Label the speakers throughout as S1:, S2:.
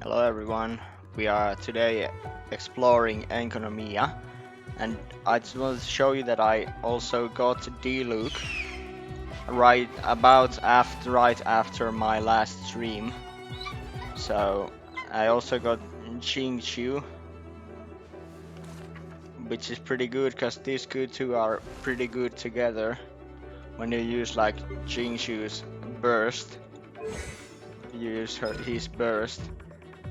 S1: Hello everyone, we are today exploring Enconomia, and I just wanted to show you that I also got D-Luke right after my last stream. So I also got Jingshu, which is pretty good because these two are pretty good together. When you use like Jingshu's burst, you use his burst,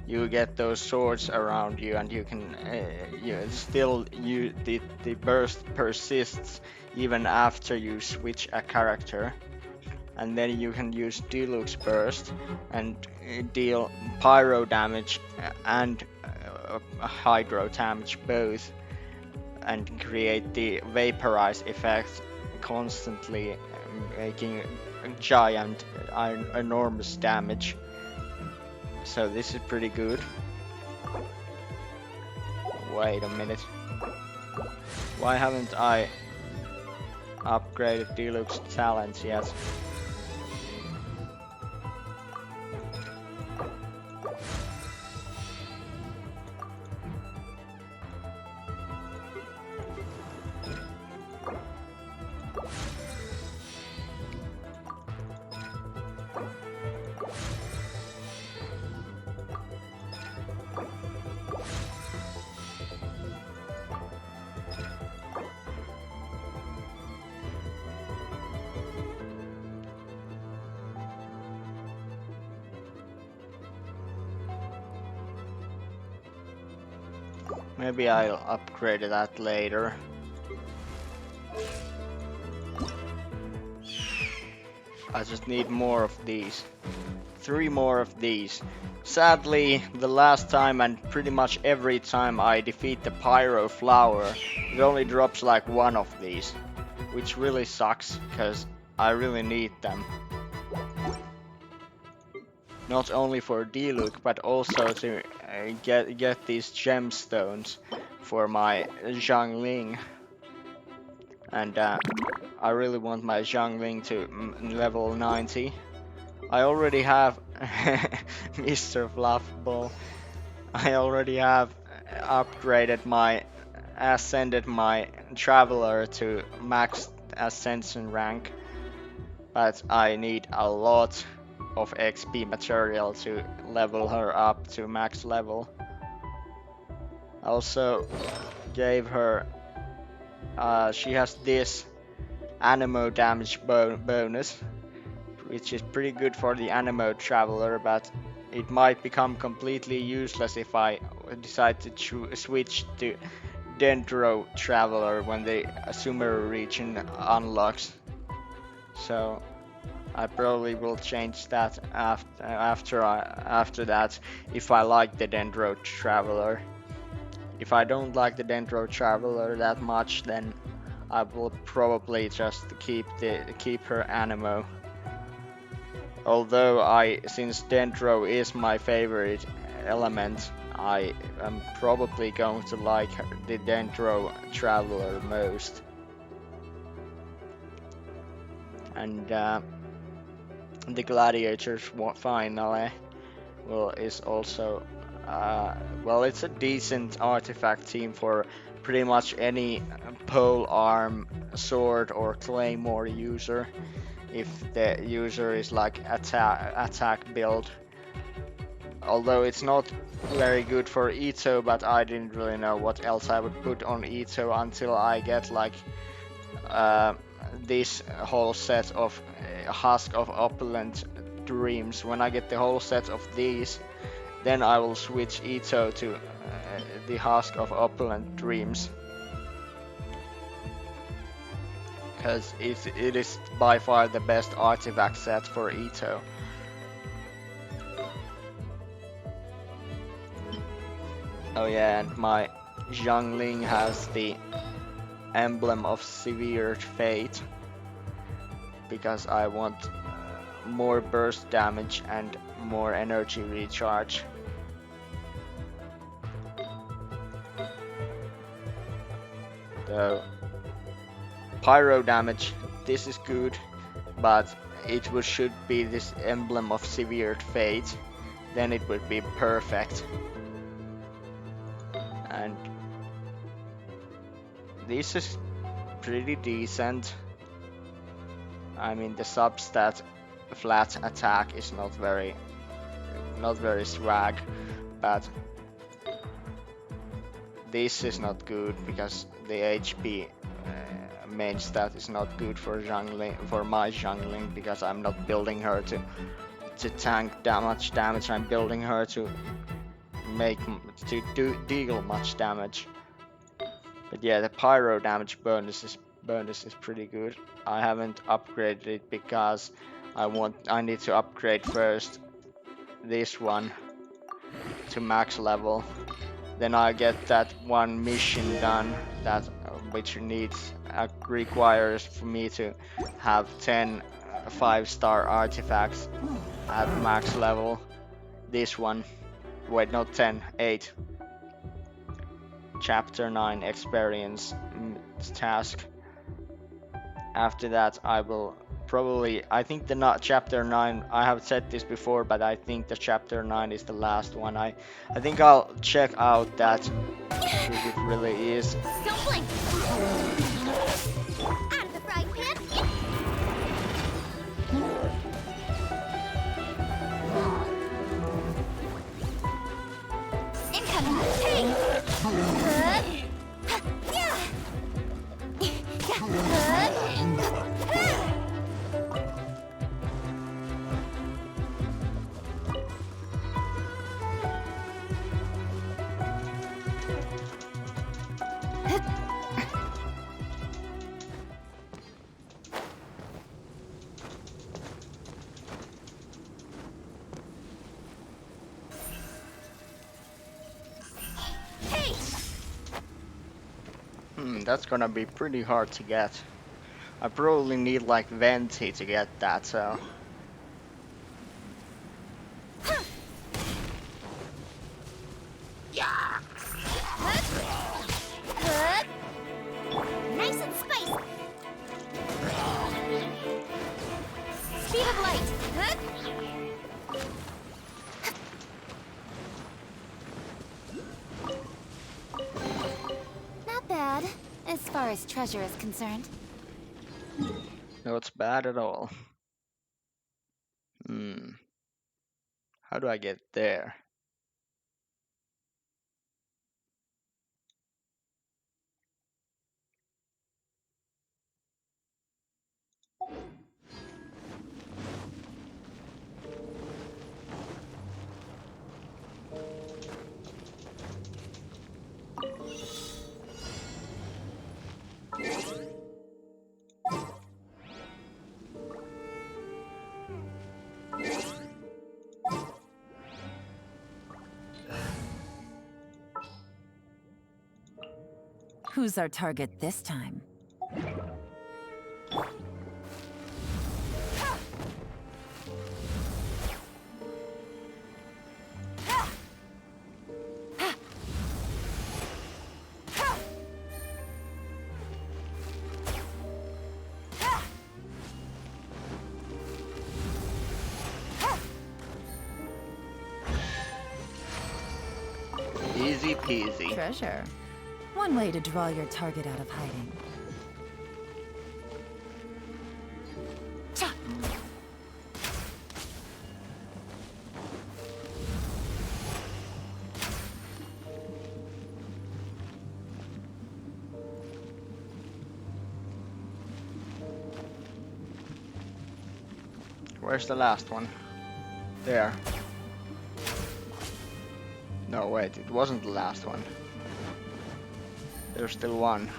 S1: you get those swords around you, and you can the burst persists even after you switch a character, and then you can use Deluxe burst and deal pyro damage and hydro damage both, and create the vaporize effect, constantly making giant enormous damage. So this is pretty good. Wait a minute. Why haven't I upgraded Deluxe talents yet? Maybe I'll upgrade that later. I just need more of these. 3 more of these. Sadly, the last time and pretty much every time I defeat the Pyro Flower, it only drops like 1 of these. Which really sucks, because I really need them. Not only for D-Luke, but also to get these gemstones for my Zhangling. And I really want my Zhangling to level 90. I already have Mr. Fluffball. I already have ascended my Traveler to max ascension rank. But I need a lot of XP material to level her up to max level. I also gave her, she has this Anemo damage bonus, which is pretty good for the Anemo Traveler, but it might become completely useless if I decide to switch to Dendro Traveler when the Sumeru region unlocks. So I probably will change that after that if I like the Dendro Traveler. If I don't like the Dendro Traveler that much, then I will probably just keep her Anemo. Although since Dendro is my favorite element, I am probably going to like the Dendro Traveler most. And the Gladiators finally is also it's a decent artifact team for pretty much any pole arm, sword or claymore user, if the user is like attack build. Although it's not very good for Ito, but I didn't really know what else I would put on Ito until I get like this whole set of Husk of Opulent Dreams. When I get the whole set of these, then I will switch Ito to the Husk of Opulent Dreams. Because it is by far the best artifact set for Ito. Oh yeah, and my Zhangling has the Emblem of Severed Fate, because I want more burst damage and more energy recharge. So pyro damage, this is good, but it should be this Emblem of Severed Fate, then it would be perfect. And this is pretty decent. I mean, the substat flat attack is not very swag, but this is not good because the HP main stat is not good for jungling, for my jungling, because I'm not building her to tank that much damage. I'm building her to deal much damage. But yeah, the pyro damage bonus is pretty good. I haven't upgraded it because I need to upgrade first this one to max level. Then I get that one mission done that which requires for me to have 10 5-star artifacts at max level. This one, wait, not 10, 8. Chapter 9 experience task. After that I will probably, I think the chapter 9, I have said this before, but I think the chapter 9 is the last one. I think I'll check out that if it really is.
S2: Don't blink. Out of the frying pan. Incoming. Hey.
S1: That's gonna be pretty hard to get. I probably need like Venti to get that, so.
S2: Nice and spicy. Speed of light. Not bad, as far as treasure is concerned.
S1: No, it's bad at all. How do I get there?
S3: Who's our target this time?
S1: Easy peasy.
S3: Treasure. One way to draw your target out of hiding.
S1: Where's the last one? There. No, wait, it wasn't the last one. There's still one.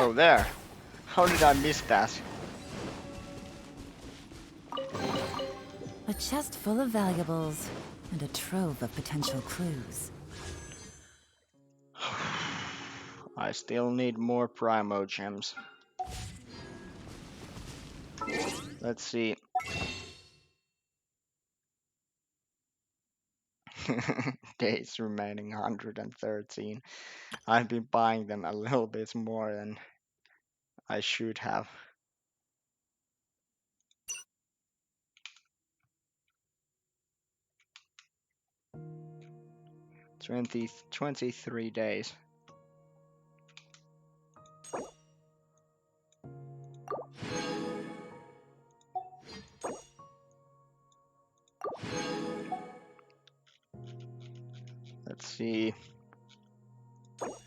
S1: Oh, there. How did I miss that?
S3: A chest full of valuables and a trove of potential clues.
S1: I still need more primo gems. Let's see. Days remaining 113. I've been buying them a little bit more than I should have. Twenty 23 days. Let's see.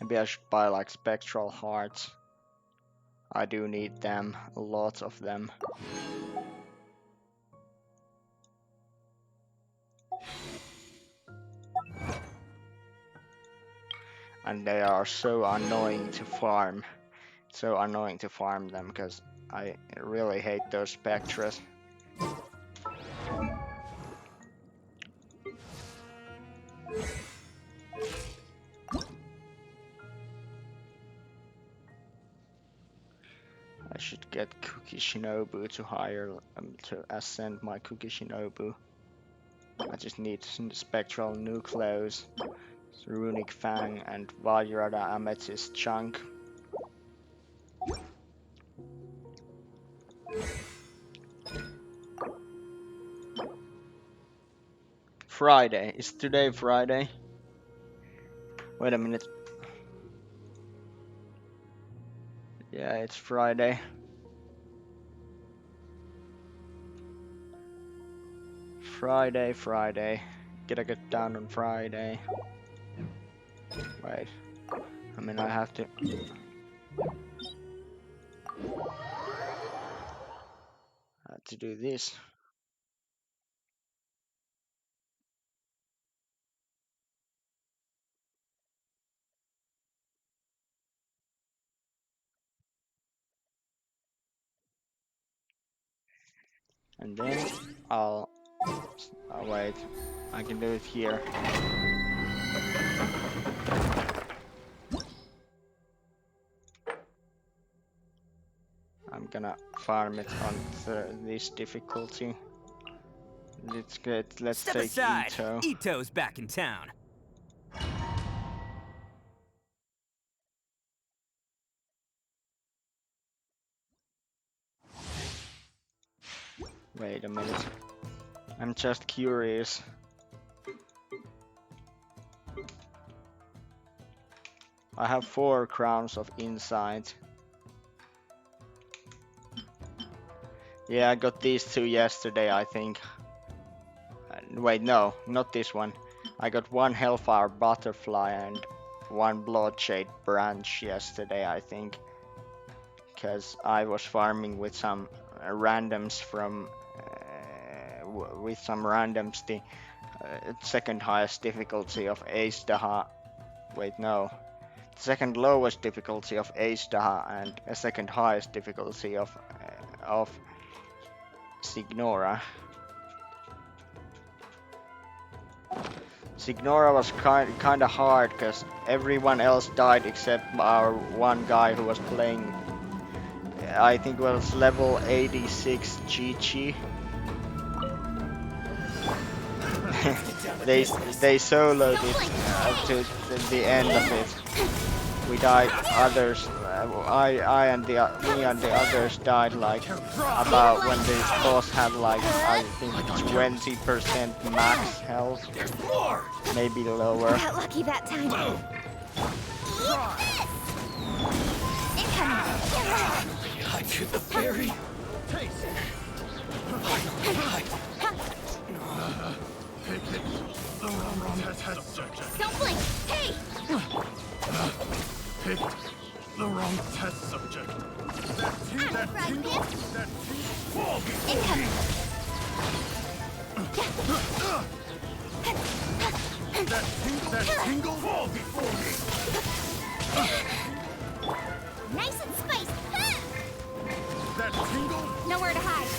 S1: Maybe I should buy like spectral hearts. I do need them, a lot of them. And they are so annoying to farm. So annoying to farm them because I really hate those spectras. I should get Cookie Shinobu to hire to ascend my Cookie Shinobu. I just need Spectral Nucleus, Runic Fang, and Vajrada Amethyst Chunk. Friday. Is today Friday? Wait a minute. Yeah, it's Friday. Friday. Gotta get down on Friday. Wait. I mean, I have to. Do this. And then I'll wait. I can do it here. I'm gonna farm it on this difficulty. Let's
S4: Step
S1: take
S4: aside.
S1: Ito.
S4: Ito's back in town.
S1: Wait a minute. I'm just curious. I have 4 crowns of insight. Yeah, I got these 2 yesterday, I think. Wait, no, not this one. I got 1 Hellfire Butterfly and 1 Bloodshade Branch yesterday, I think. Because I was farming with some randoms from... with some randoms, the second highest difficulty of Ace Daha. Wait, no. The second lowest difficulty of Ace Daha and a second highest difficulty of Signora. Signora was kinda hard because everyone else died except our one guy who was playing. I think it was level 86 GG. they soloed it to the end of it. We died. Others, me and the others died like about when the boss had like I think 20% max health, maybe lower.
S2: Got lucky that time.
S4: I did the fairy.
S2: Don't blink. Hey!
S5: Picked the wrong test subject.
S2: I'm right, Pip. Incoming.
S5: That tingle fall before me.
S2: Nice and spicy.
S5: That tingle?
S2: Nowhere to hide.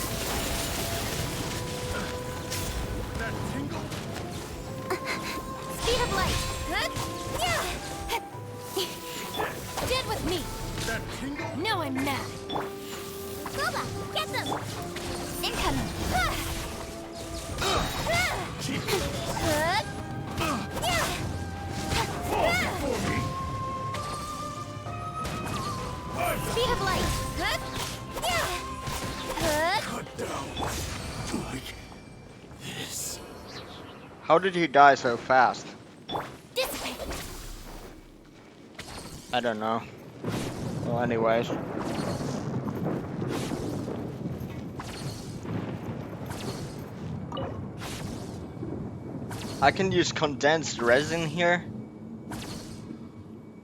S5: That tingle?
S2: Speed of light. Yeah. Stand with me.
S5: That tingle?
S2: No, I'm not. Boba, get them. Incoming.
S5: Fall before me!
S2: Speed of light.
S5: Cut down. Like this.
S1: How did he die so fast?
S2: Dissipate.
S1: I don't know. Well, anyways. I can use condensed resin here.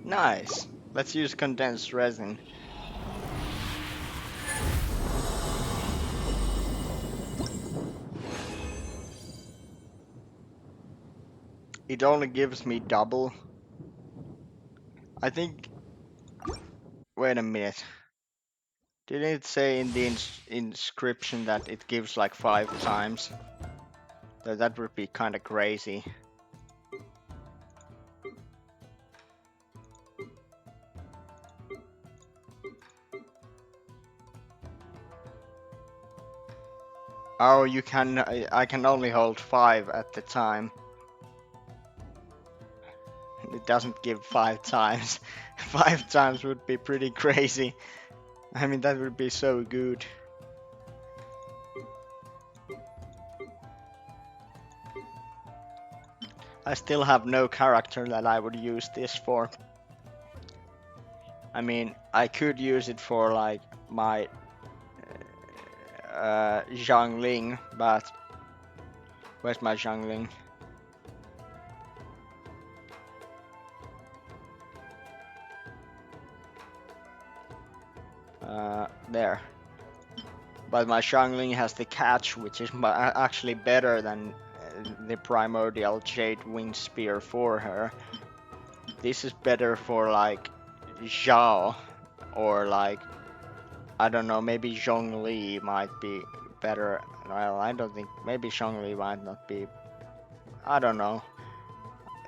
S1: Nice. Let's use condensed resin. It only gives me double. I think. Wait a minute. Didn't it say in the inscription that it gives like 5 times? That would be kind of crazy. Oh, you can. I can only hold 5 at the time. It doesn't give 5 times. 5 times would be pretty crazy. I mean, that would be so good. I still have no character that I would use this for. I mean, I could use it for like my Zhangling, but where's my Zhangling? There. But my Zhangling has the catch, which is actually better than the primordial Jade Wing Spear for her. This is better for like Zhao, or like, I don't know, maybe Zhongli might be better. Well, I don't think, maybe Zhongli might not be, I don't know.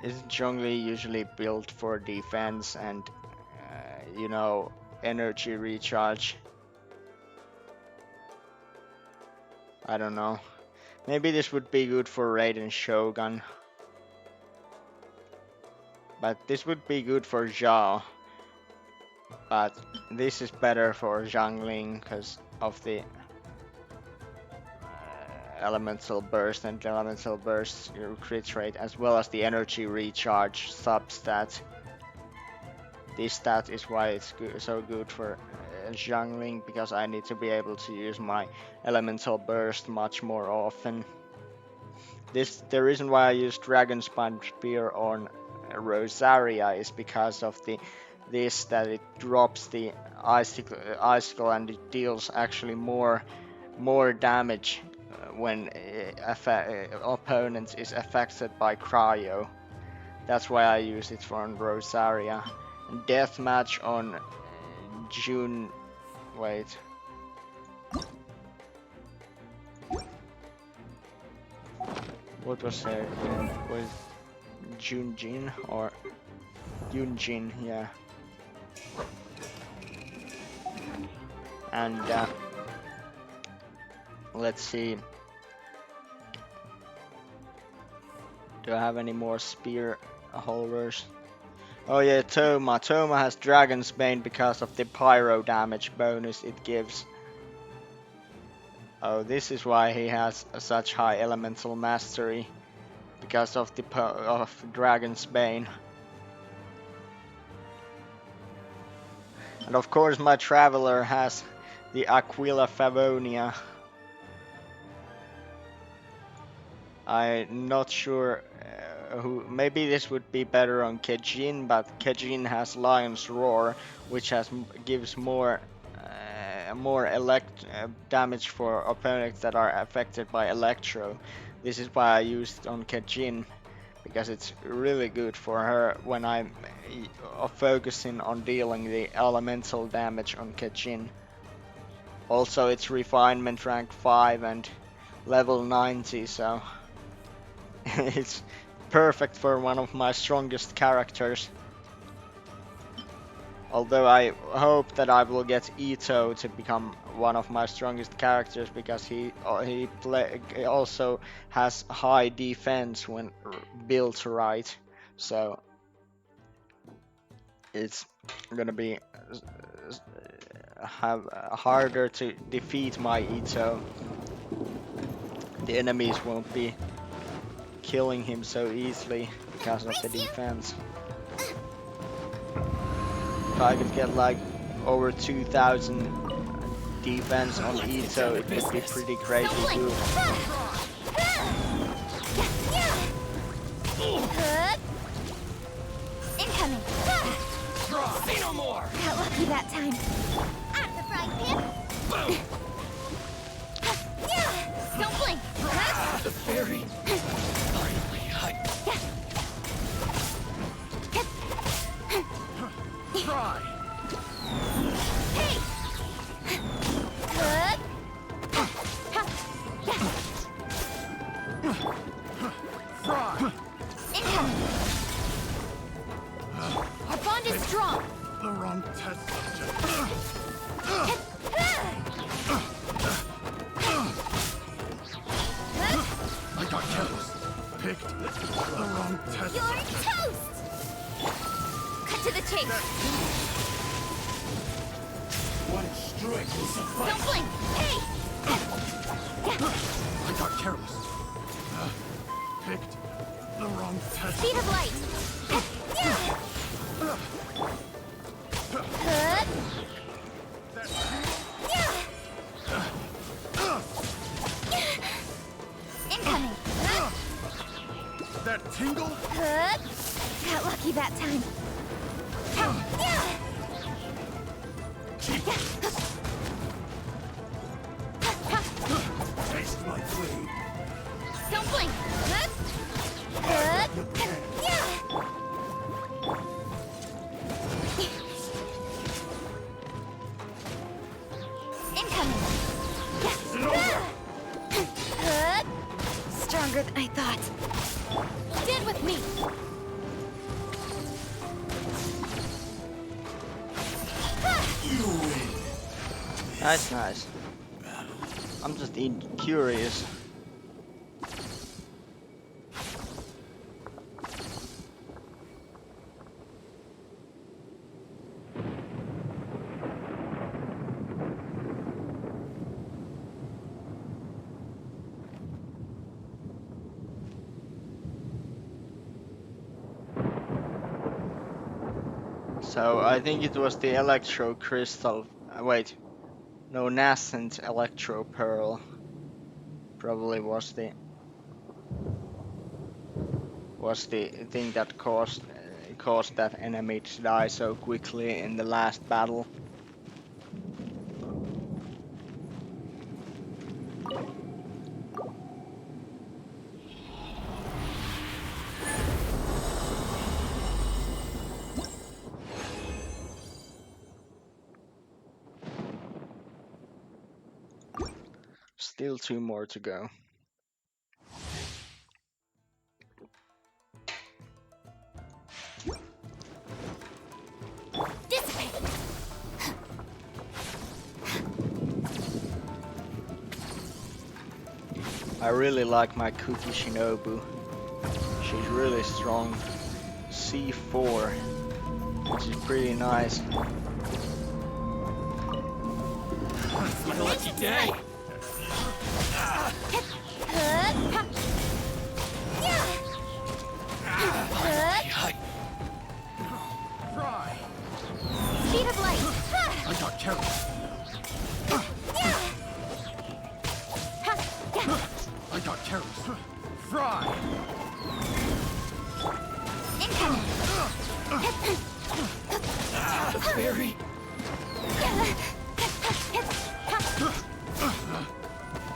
S1: Isn't Zhongli usually built for defense and, you know, energy recharge? I don't know. Maybe this would be good for Raiden Shogun. But this would be good for Zhao. But this is better for Zhangling because of the elemental burst, and elemental burst crit rate, as well as the energy recharge substat. This stat is why it's so good for Zhangling, because I need to be able to use my elemental burst much more often. The reason why I use Dragon Spine Spear on Rosaria is because of that it drops the icicle and it deals actually more damage when opponent is affected by cryo. That's why I use it for Rosaria. Deathmatch on June. Wait. What was her name? Was Junjin or Yunjin? Yeah. And let's see. Do I have any more spear holders? Oh yeah, Toma. Toma has Dragon's Bane because of the pyro damage bonus it gives. Oh, this is why he has such high elemental mastery, because of the Dragon's Bane. And of course my Traveler has the Aquila Favonia. I'm not sure maybe this would be better on Kejin, but Kejin has Lion's Roar, which gives more damage for opponents that are affected by Electro. This is why I used on Kejin, because it's really good for her when I'm focusing on dealing the elemental damage on Kejin. Also, it's refinement rank 5 and level 90, so it's perfect for one of my strongest characters. Although I hope that I will get Ito to become one of my strongest characters, because he also has high defense when built right. So it's gonna be harder to defeat my Ito. The enemies won't be killing him so easily because of the defense. If I could get like over 2,000 defense on Ito, it would be pretty crazy too.
S2: Incoming.
S4: Say no more!
S2: Got lucky that time. At the frying pan.
S4: Boom!
S2: Don't blink.
S4: The fairy! Finally,
S5: Try.
S2: Hey. Good.
S5: Try.
S2: Incoming. Our bond is strong.
S5: The wrong test subject. I got careless. Picked the wrong test
S2: You're
S5: subject.
S2: toast. Cut to the chase.
S5: One strike will suffice.
S2: Don't blink. Hey.
S5: I got careless. Picked the wrong test.
S2: Speed of light. Good. Incoming.
S5: That tingle?
S2: Good. Got lucky that time.
S5: Taste my blade.
S2: Don't blink. Good. Incoming. Good. Stronger than I thought. Stand with me.
S1: That's nice. I'm just curious. So I think it was the electro crystal. Wait, no, nascent electro pearl. Probably was the thing that caused that enemy to die so quickly in the last battle. Still 2 more to go.
S2: Dissipate.
S1: I really like my Cookie Shinobu. She's really strong. C4, which is pretty nice.
S4: It's my lucky day!
S2: Good. Good.
S5: Try.
S2: Speed of light.
S5: I got careless. I got careless. Fry.
S2: Incoming.
S4: The fairy!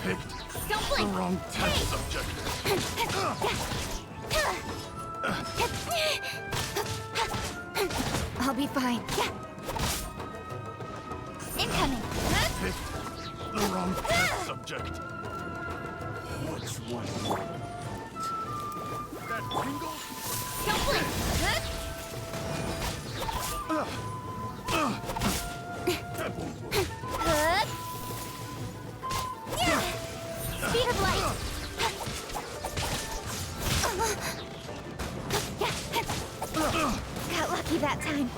S5: Picked
S2: Don't
S5: the
S2: blink.
S5: wrong test subject.
S2: I'll be fine. Incoming.
S5: Picked the wrong test subject. What's one more? That tingle?
S2: Don't blink.
S5: That won't work.
S2: Speed of light. Got lucky that time.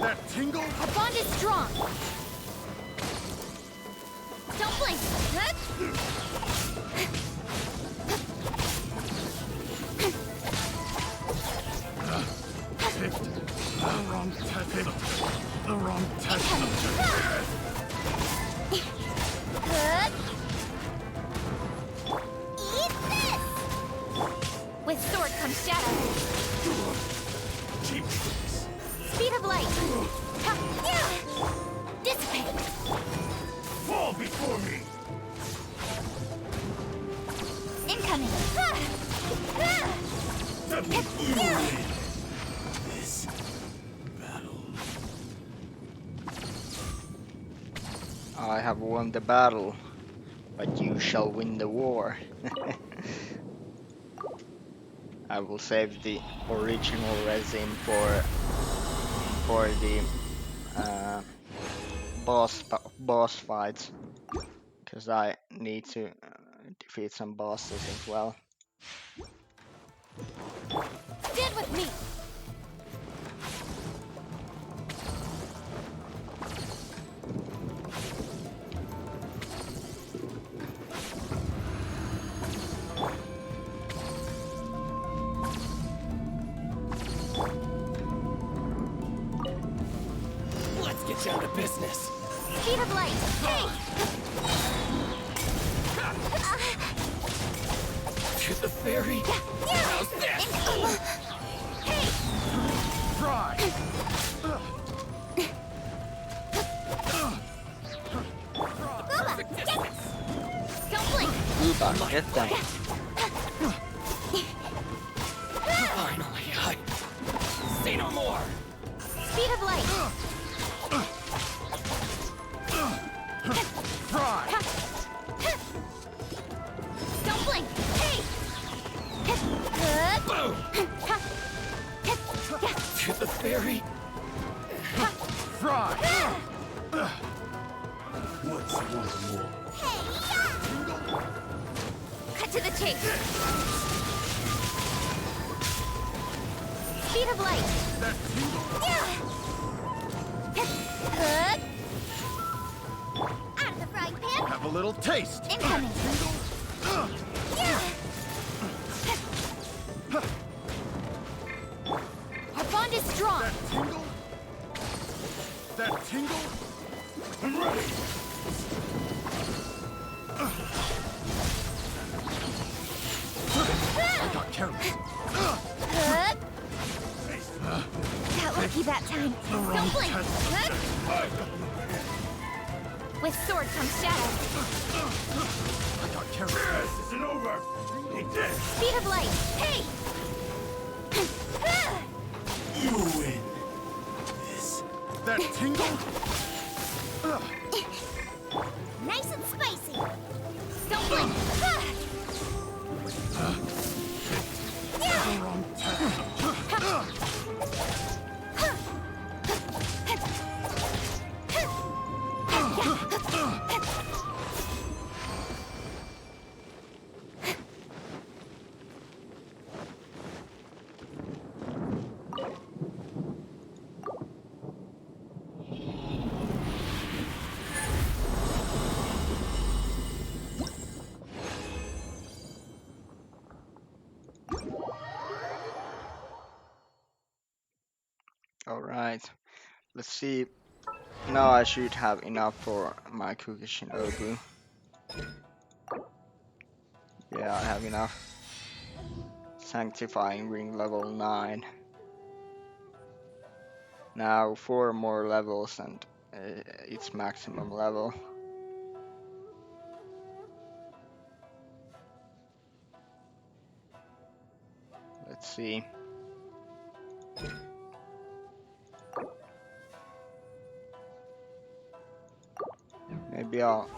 S5: That tingle?
S2: Our bond is strong. Don't blink.
S5: Picked the wrong test. The wrong test subject.
S2: Eat this! With sword comes shadow.
S5: Cheap tricks.
S2: Speed of light. Dissipate.
S5: Fall before me.
S2: Incoming.
S5: That will you win this battle.
S1: I have won the battle, but you shall win the war. I will save the original resin for the boss fights, because I need to defeat some bosses as well.
S2: Stand with me.
S4: Let's get down to business.
S2: Speed of light. Hey!
S4: To the ferry. How's this?
S2: Hey!
S5: Try.
S2: Eula, get this! Don't blink.
S1: Uba, get them.
S4: Finally, I say no more.
S2: Speed of light.
S5: Try.
S2: Don't blink. Hey!
S4: Boom. To the ferry.
S5: Try. What's one more?
S2: Hey! Cut to the chase. Speed of light.
S5: That tingle?
S2: Out of the frying pan.
S5: Have a little taste.
S2: Incoming. Our bond is strong.
S5: That tingle? That tingle? I'm ready. I got careless.
S2: Got lucky that time.
S5: The wrong
S2: Don't blink.
S5: test subject.
S2: With sword comes shadow.
S5: I got careless. This isn't over. Eat this.
S2: Speed of light. Hey!
S5: You win. This. That tingle?
S2: Nice and spicy. Don't blink.
S5: The wrong test subject.
S1: Alright, let's see. Now I should have enough for my Kukishin Obu. Yeah, I have enough. Sanctifying ring level 9. Now 4 more levels and its maximum level. Let's see. Maybe I'll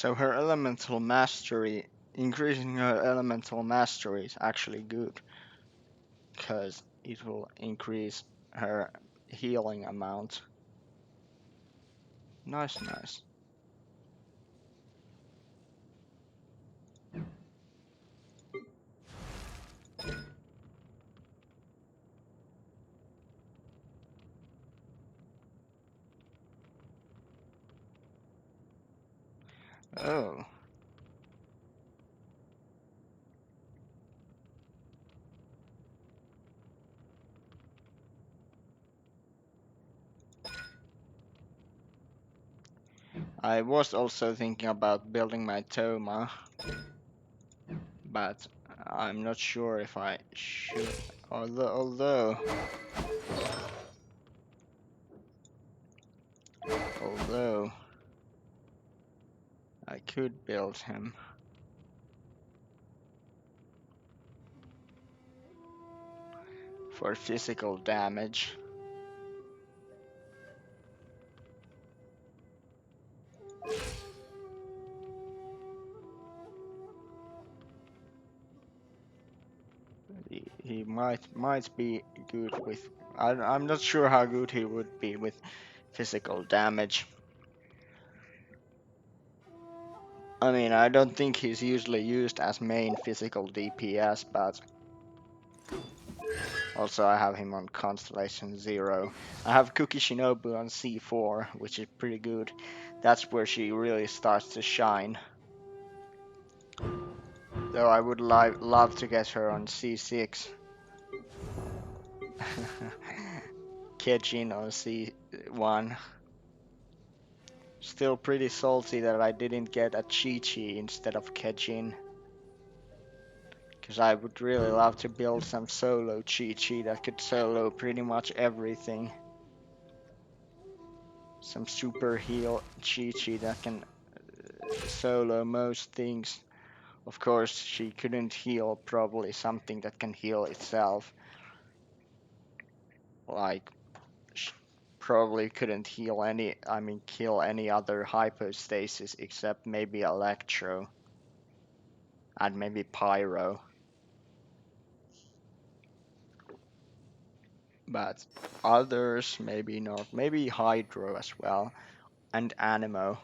S1: So her elemental mastery, increasing her elemental mastery is actually good, because it will increase her healing amount. Nice, nice. Oh. I was also thinking about building my Toma, but I'm not sure if I should. Although I could build him. For physical damage. He might be good with. I'm not sure how good he would be with physical damage. I mean, I don't think he's usually used as main physical DPS, but also I have him on Constellation 0. I have Cookie Shinobu on C4, which is pretty good. That's where she really starts to shine. Though I would love to get her on C6. Kejin on C1. Still pretty salty that I didn't get a Chi-Chi instead of Kejin. Because I would really love to build some solo Chi-Chi that could solo pretty much everything. Some super heal Chi-Chi that can solo most things. Of course, she couldn't heal probably something that can heal itself. Like, she probably couldn't heal kill any other hypostasis except maybe Electro. And maybe Pyro. But others, maybe not. Maybe Hydro as well. And Animo.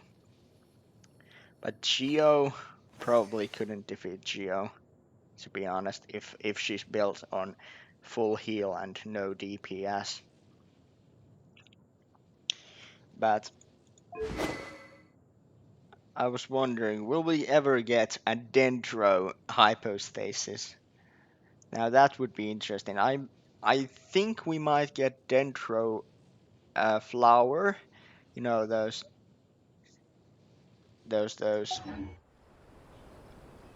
S1: But Geo probably couldn't defeat Geo, to be honest, if she's built on full heal and no DPS. But I was wondering, will we ever get a Dendro hypostasis? Now that would be interesting. I think we might get Dendro flower. You know those.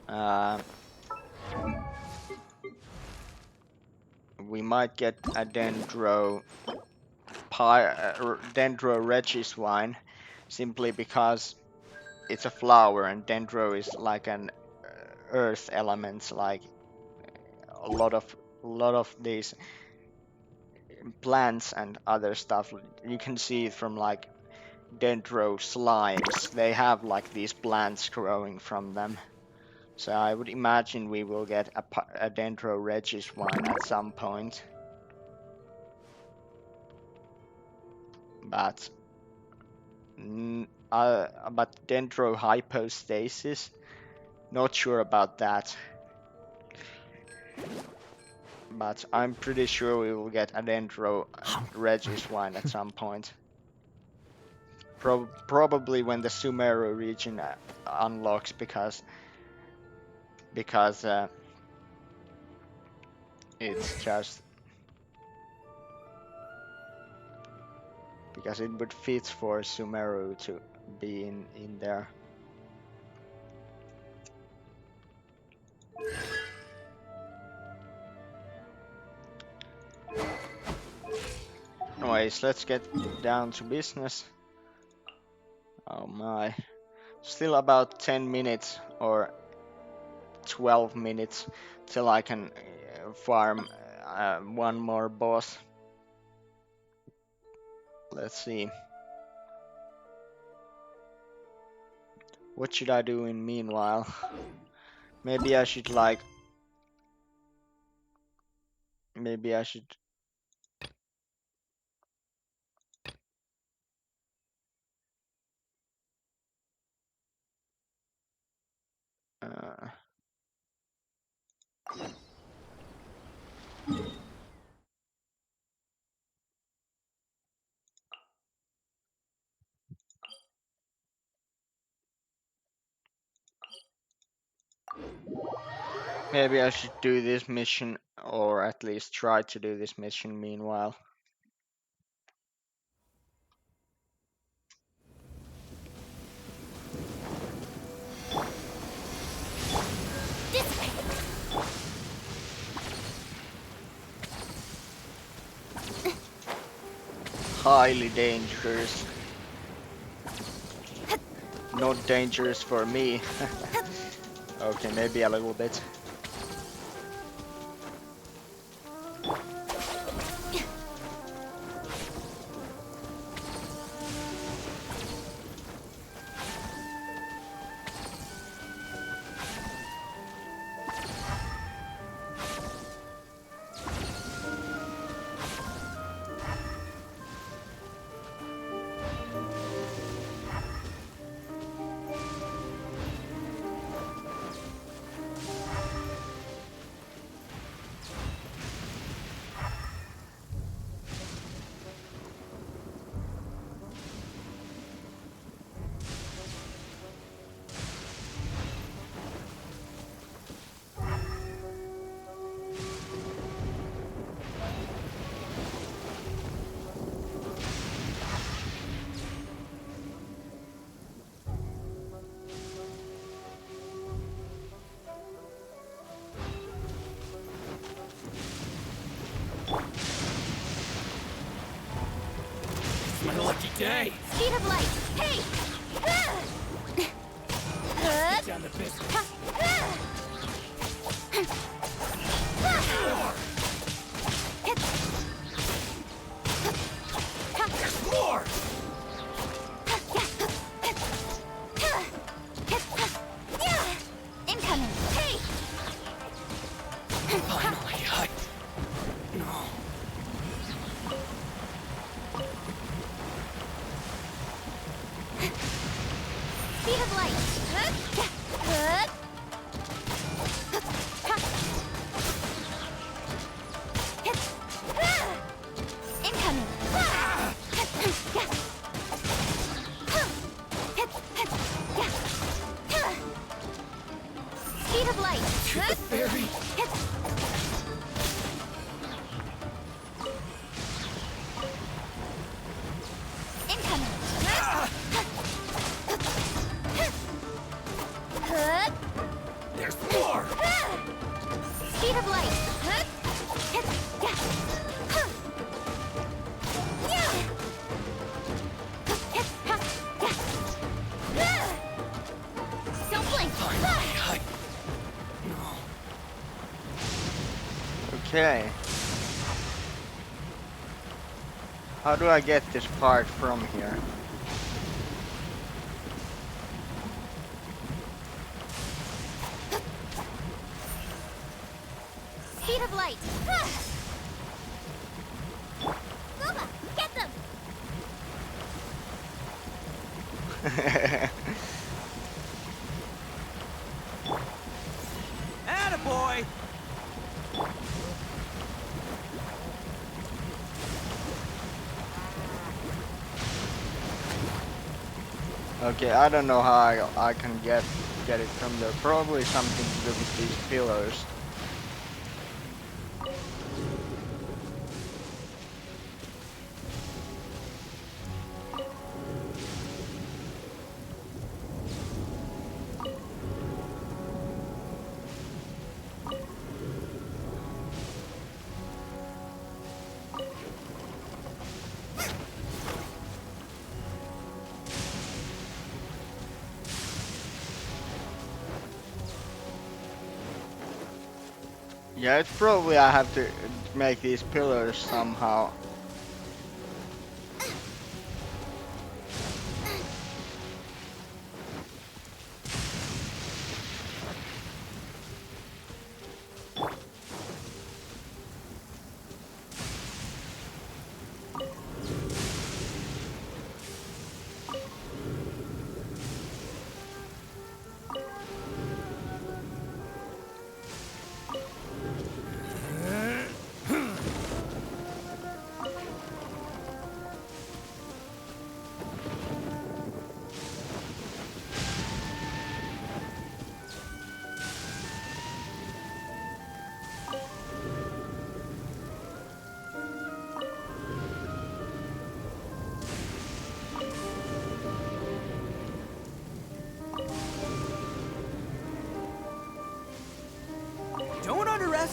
S1: Uh, we might get a Dendro Regiswine, simply because it's a flower and Dendro is like an earth element, like a lot of these plants and other stuff. You can see it from like Dendro slimes. They have like these plants growing from them. So I would imagine we will get a Dendro Regiswine at some point. But Dendro hypostasis, not sure about that. But I'm pretty sure we will get a Dendro Regiswine at some point. Probably when the Sumeru region unlocks, because it's just because it would fit for Sumeru to be in there. Anyways, let's get down to business. Oh my. Still about 10 minutes or 12 minutes till I can farm one more boss. Let's see. What should I do in meanwhile? Maybe I should like. Maybe I should. Uh, Maybe I should do this mission, or at least try to do this mission meanwhile.
S2: This way.
S1: Highly dangerous. Not dangerous for me. Okay, maybe a little bit.
S4: It's my lucky day.
S2: Speed of light. Hey!
S4: Get down to business. There's more!
S2: Incoming. Hey!
S4: Finally, No.
S2: Speed of light. Incoming. Speed of light.
S4: Shoot the fairy.
S2: Incoming.
S4: There's more!
S2: Speed of light. Don't blink.
S4: Finally, No.
S1: Okay. How do I get this part from here?
S2: Speed of light. Booba, get them.
S4: Attaboy!
S1: Okay, I don't know how I can get it from there. Probably something to do with these pillars. Yeah, it's probably I have to make these pillars somehow.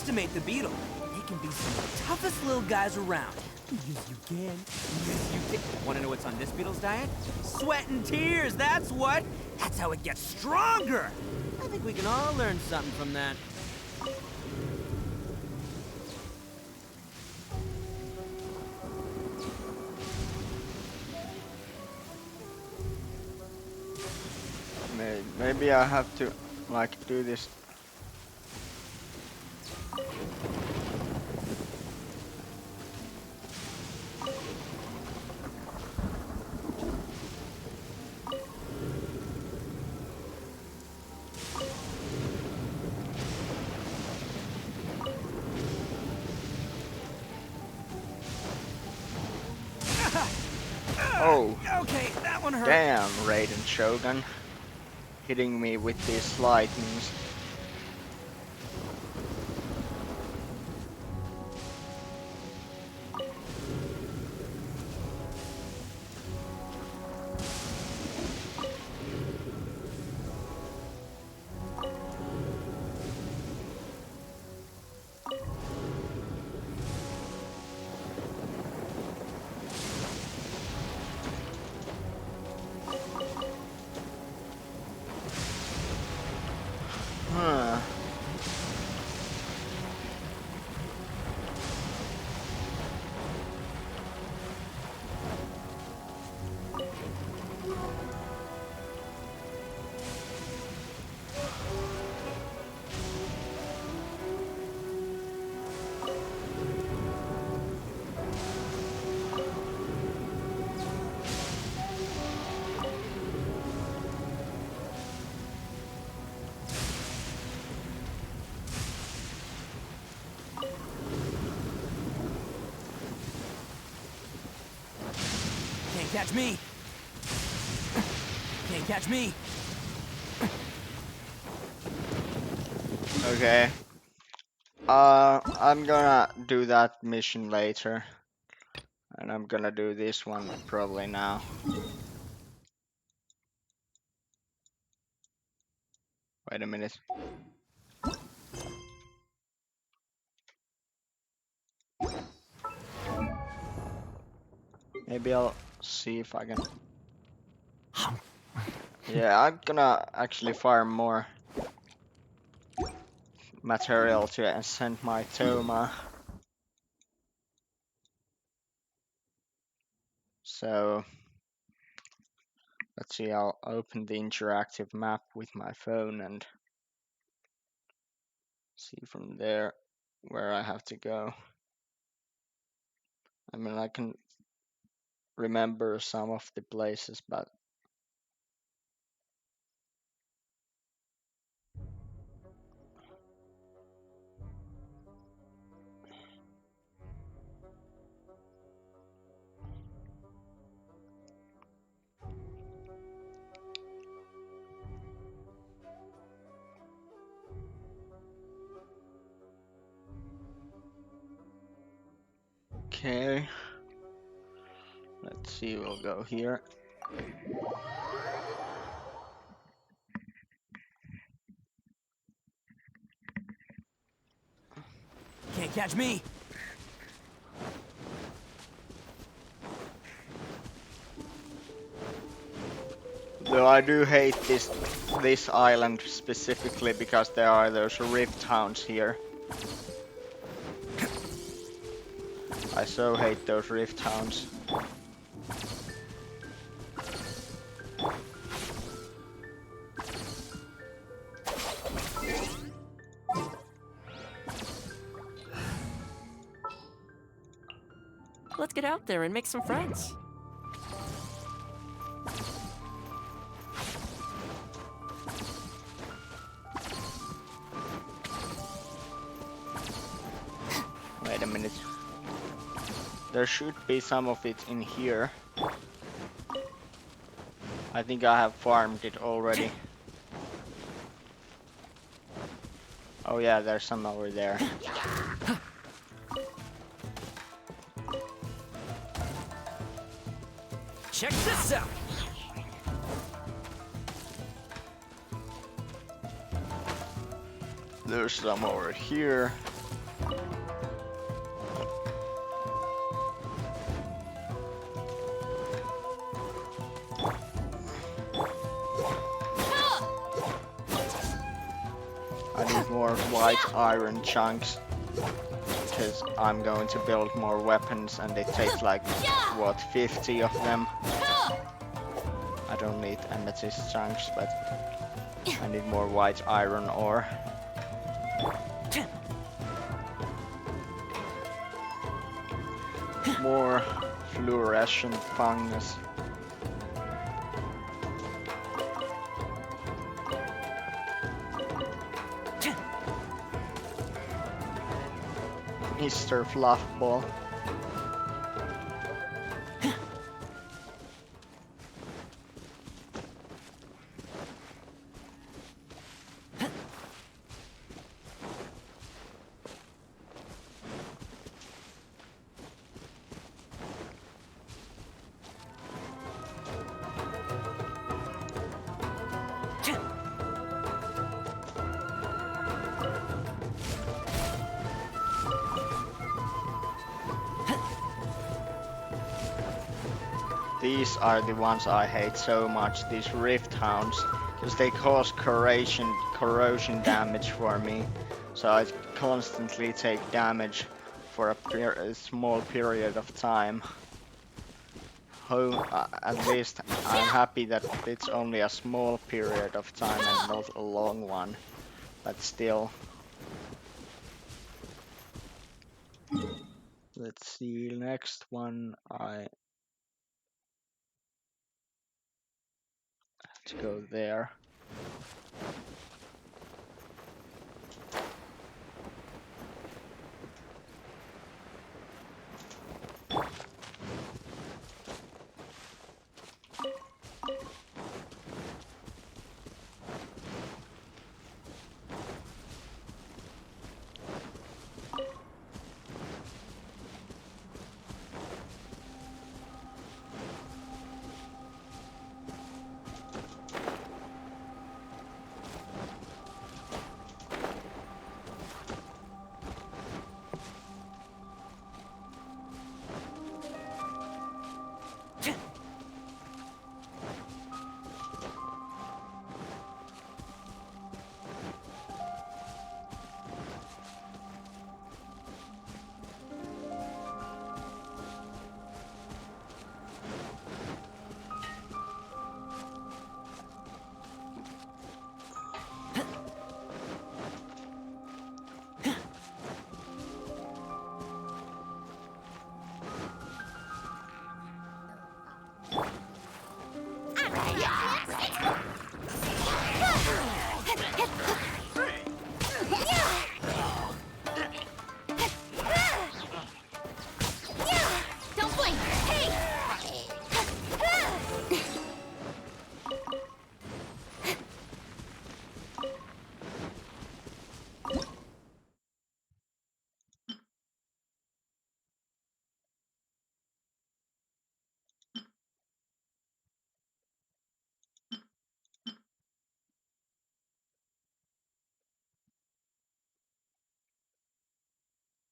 S4: underestimate the beetle. They can be some of the toughest little guys around. Yes, you can. Yes, you can. Want to know what's on this beetle's diet? Sweat and tears, that's what. That's how it gets stronger. I think we can all learn something from that.
S1: Maybe I have to like do this. Oh,
S4: Okay, that one hurt.
S1: damn, Raiden Shogun. Hitting me with these lightnings. Huh.
S4: Can't catch me. Can't catch me.
S1: Okay. I'm gonna do that mission later. And I'm gonna do this one probably now. Wait a minute. Maybe I'll see if I can. Yeah, I'm gonna actually farm more material to ascend my Toma. So let's see, I'll open the interactive map with my phone and see from there where I have to go. I mean, I can remember some of the places, but okay. Let's see, we'll go here.
S4: Can't catch me.
S1: Though I do hate this island specifically because there are those rift towns here. I so hate those rift towns.
S6: Let's get out there and make some friends.
S1: Wait a minute. There should be some of it in here. I think I have farmed it already. Oh yeah, there's some over there.
S4: Check this out.
S1: There's some over here. more white iron chunks, because I'm going to build more weapons and it takes like, what, 50 of them? I don't need amethyst chunks, but I need more white iron ore. More fluorescent fungus. Mr. Fluffball. These are the ones I hate so much, these Rift Hounds, because they cause corrosion damage for me, so I constantly take damage for a small period of time. At least I'm happy that it's only a small period of time and not a long one, but still. Let's see, next one I have to go there.
S2: Don't blink! Hey!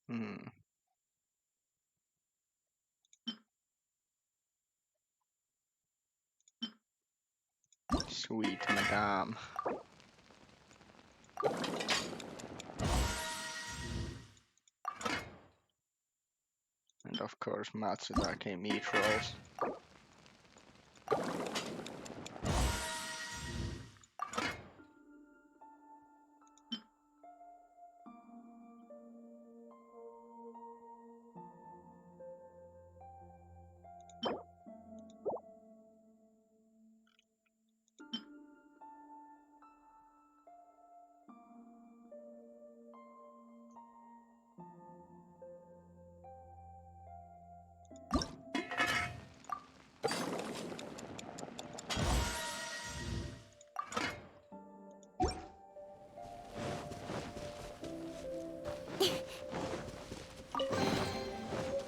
S1: Hmm. Sweet madame. And of course Matsudake meat rolls.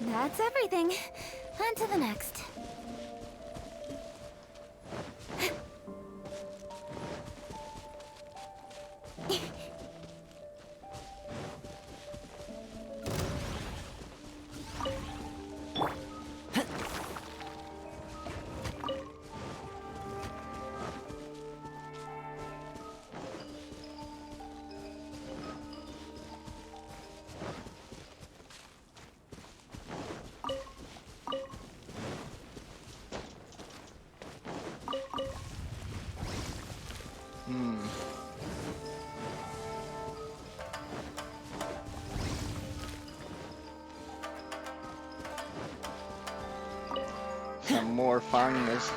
S2: That's everything. On to the next.
S1: some more fungus.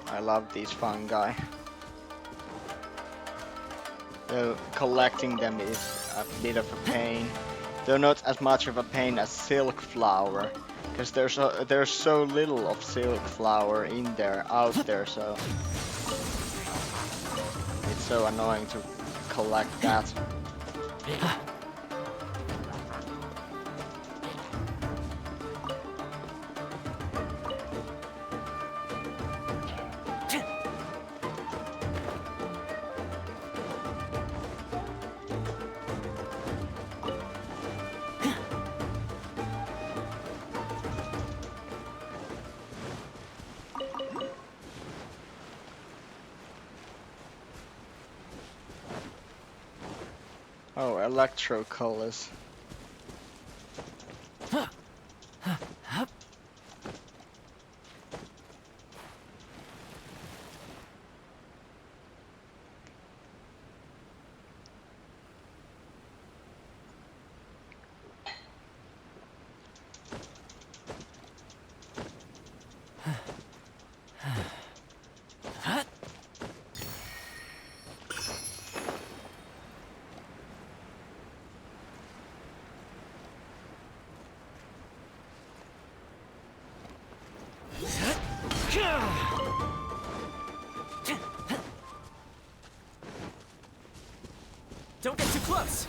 S1: I love these fungi. Though collecting them is a bit of a pain. Though not as much of a pain as silk flower. Because there's so little of silk flower in there, out there, so it's so annoying to collect that. Oh, electro colors.
S6: Don't get too close.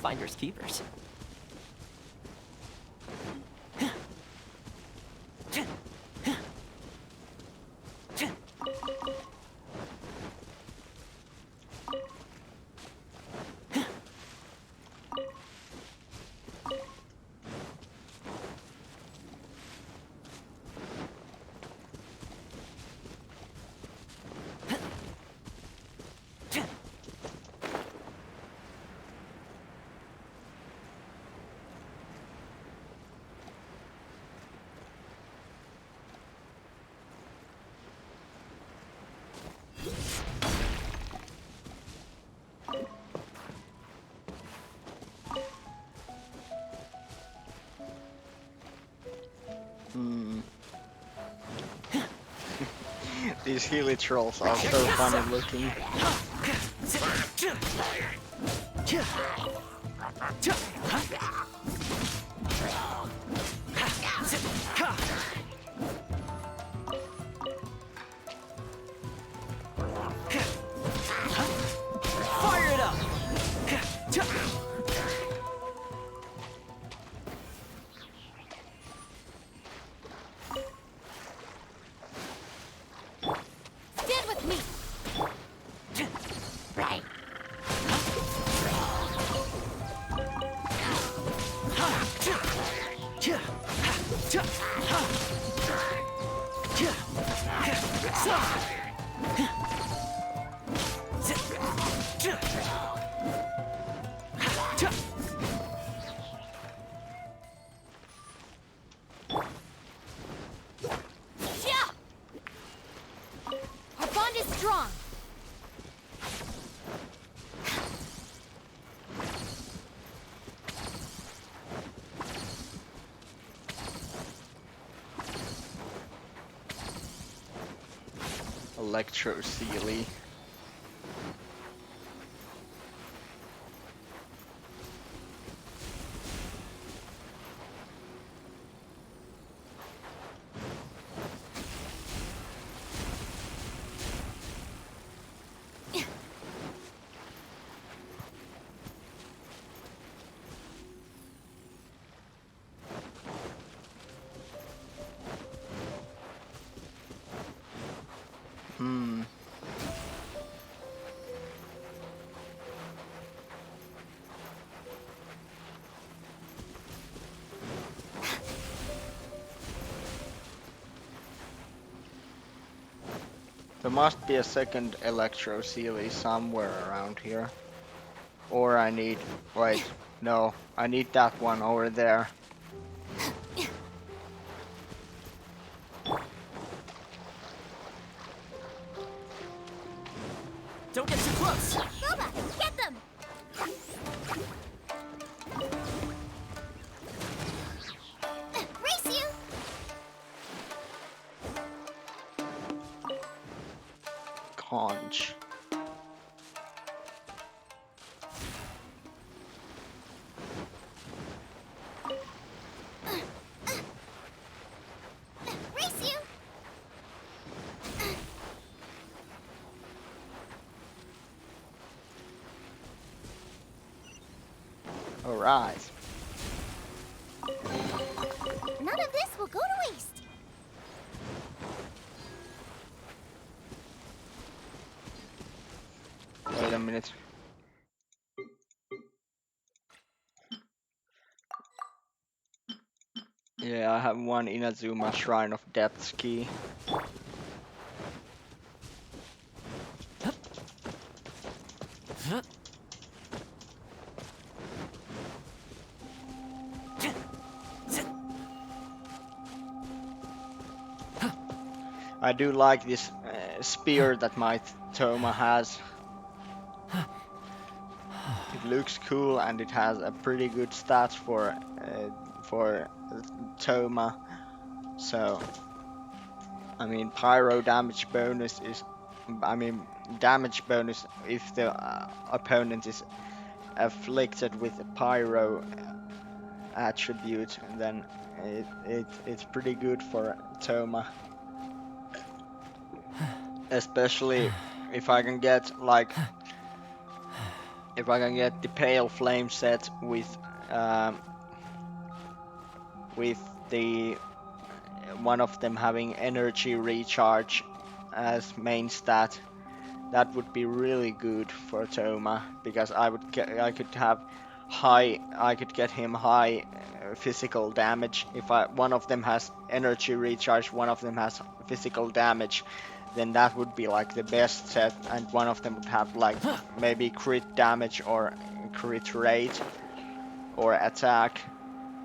S6: Finders keepers.
S1: These Healy trolls are so funny looking.
S6: Fire it up!
S2: Stand with me. Right. Yeah. Our bond is strong.
S1: Electro Sealy. There must be a second Electro Sealy somewhere around here. Or I need... Wait, no. I need that one over there.
S6: Don't get too close.
S2: Boba, get them! Race you!
S1: Conch.
S2: Race you!
S1: Alright.
S2: None of this will go to waste.
S1: Wait a minute. Yeah, I have one Inazuma Shrine of Depths key. I do like this spear that my Toma has. It looks cool and it has a pretty good stats for Toma. So, I mean, pyro damage bonus is, I mean, damage bonus if the opponent is afflicted with a pyro attribute, then it's pretty good for Toma. Especially if I can get like, if I can get the pale flame set with the one of them having energy recharge as main stat, that would be really good for Toma, because I could get him high physical damage. If one of them has energy recharge, one of them has physical damage, then that would be like the best set, and one of them would have like maybe crit damage or crit rate or attack.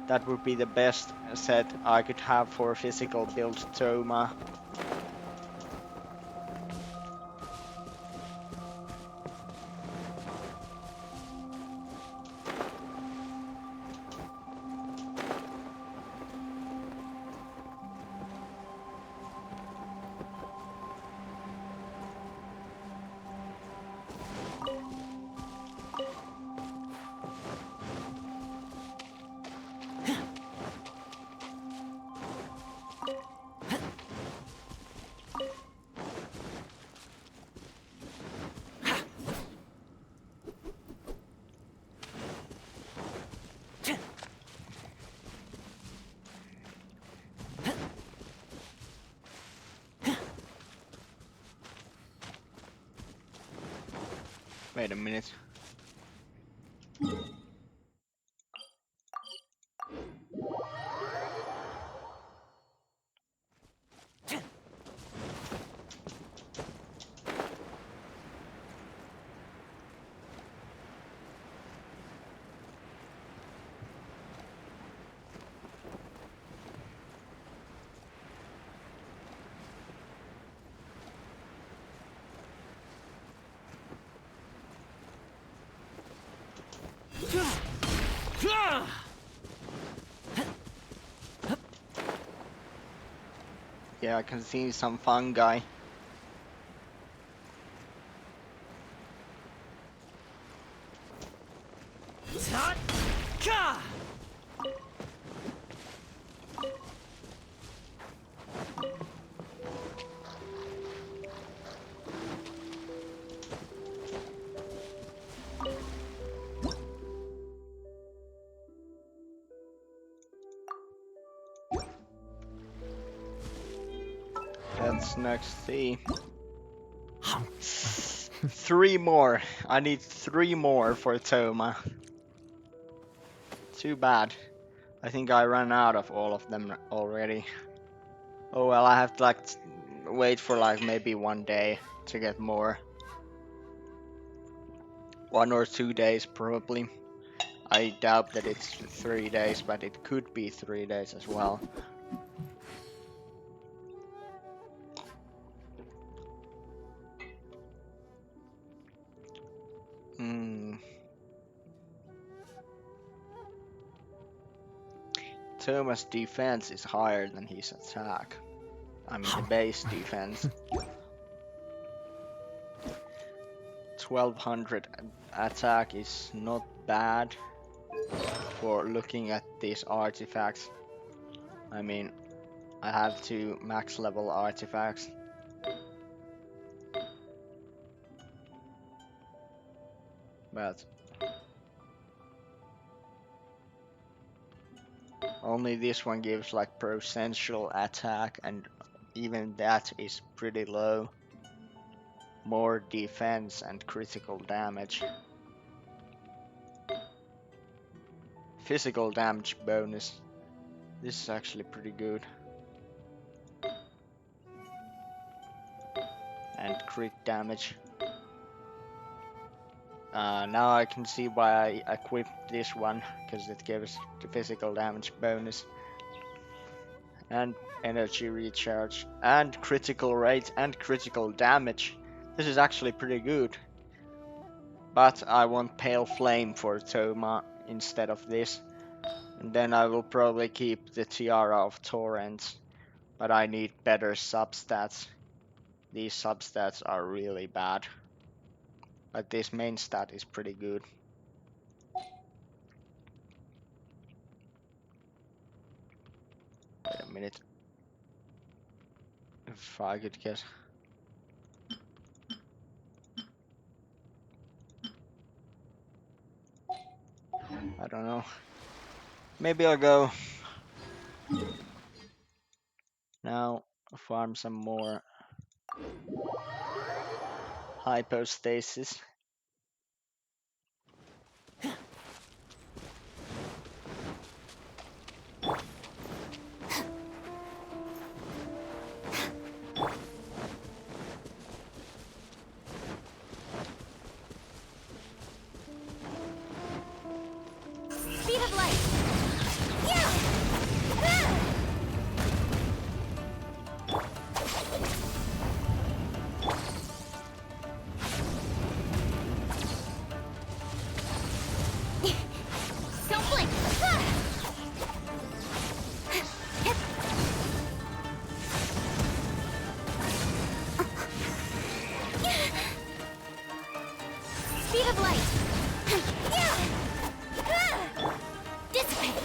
S1: That would be the best set I could have for physical build Toma. Wait a minute. Yeah, I can see some fungi. Let's next see. 3 more. I need 3 more for Toma. Too bad. I think I ran out of all of them already. Oh well, I have to like wait for like maybe 1 day to get more. 1 or 2 days probably. I doubt that it's 3 days, but it could be 3 days as well. Thomas' defense is higher than his attack. I mean the base defense. 1200 attack is not bad for looking at these artifacts. I mean, I have 2 max level artifacts. But only this one gives like potential attack, and even that is pretty low. More defense and critical damage. Physical damage bonus. This is actually pretty good. And crit damage. Now I can see why I equipped this one, because it gives the physical damage bonus. And energy recharge. And critical rate and critical damage. This is actually pretty good. But I want Pale Flame for Toma instead of this. And then I will probably keep the Tiara of Torrents. But I need better substats. These substats are really bad. But this main stat is pretty good. Wait a minute. If I could guess. I don't know. Maybe I'll go now farm some more hypostasis.
S2: Speed of light. Yeah. Ah. Don't blink. Ah. Speed of light. Yeah. Ah. Dissipate.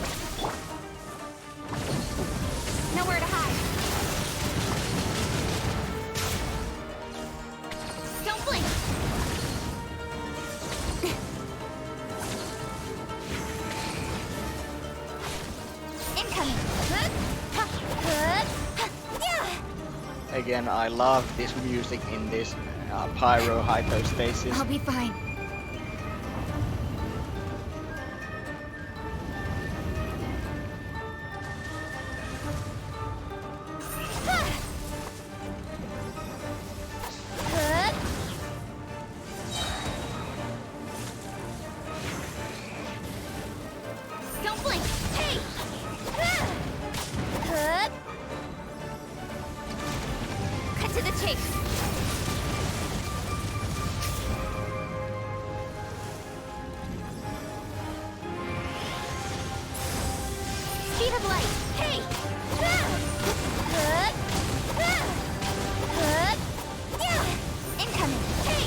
S2: Nowhere to hide. Don't blink. Incoming. Yeah.
S1: Again, I love this music in this pyro hypostasis.
S2: I'll be fine. Don't blink. Hey. Cut to the chase. Speed of light. Hey. Incoming. Hey.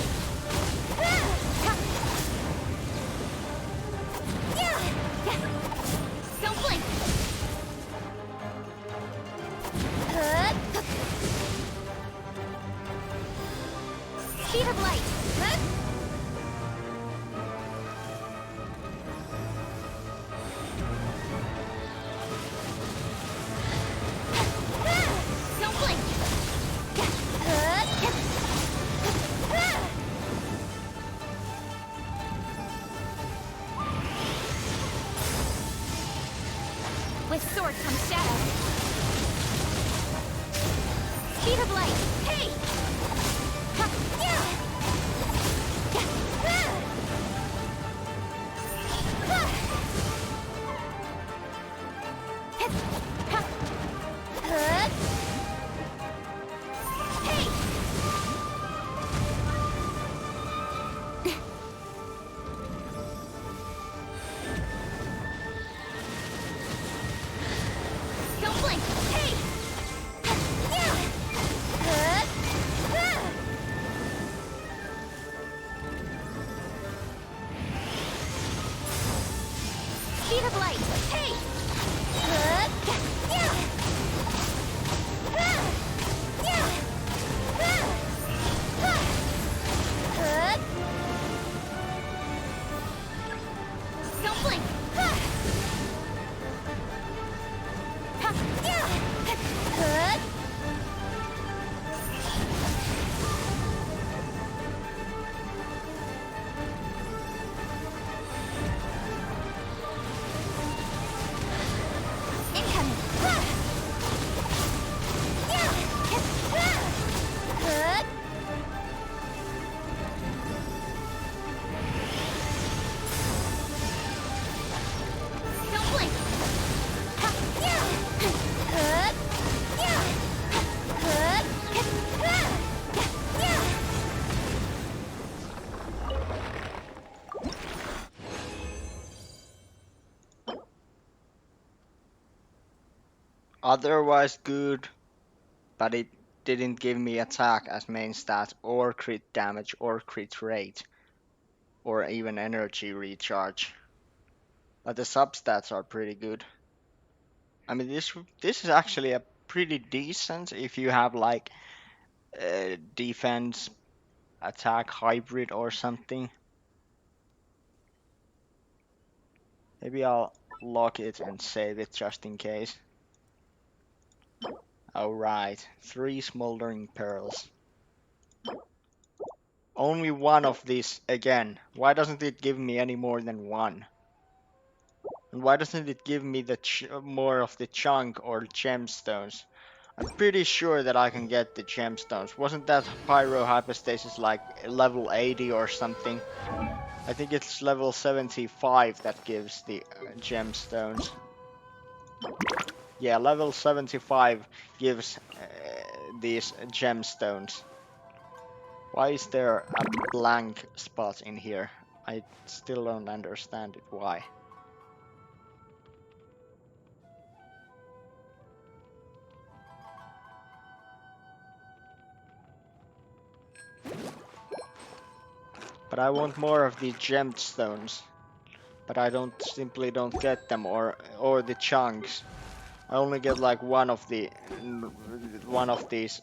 S2: Don't blink. Speed of light. Don't blink. With sword comes shadow. Speed of light. Hey! Dumpling! Hey! Speed of light! Hey! Dumpling! Incoming! Dumpling!
S1: Otherwise good, but it didn't give me attack as main stat, or crit damage, or crit rate, or even energy recharge. But the substats are pretty good. I mean, this is actually a pretty decent if you have like defense attack hybrid or something. Maybe I'll lock it and save it just in case. Alright, 3 smoldering pearls. Only one of these again. Why doesn't it give me any more than one? And why doesn't it give me the more of the chunk or gemstones? I'm pretty sure that I can get the gemstones. Wasn't that pyro hypostasis like level 80 or something? I think it's level 75 that gives the gemstones. Yeah, level 75 gives these gemstones. Why is there a blank spot in here? I still don't understand it. Why? But I want more of the gemstones. But I simply don't get them, or the chunks. I only get like one of these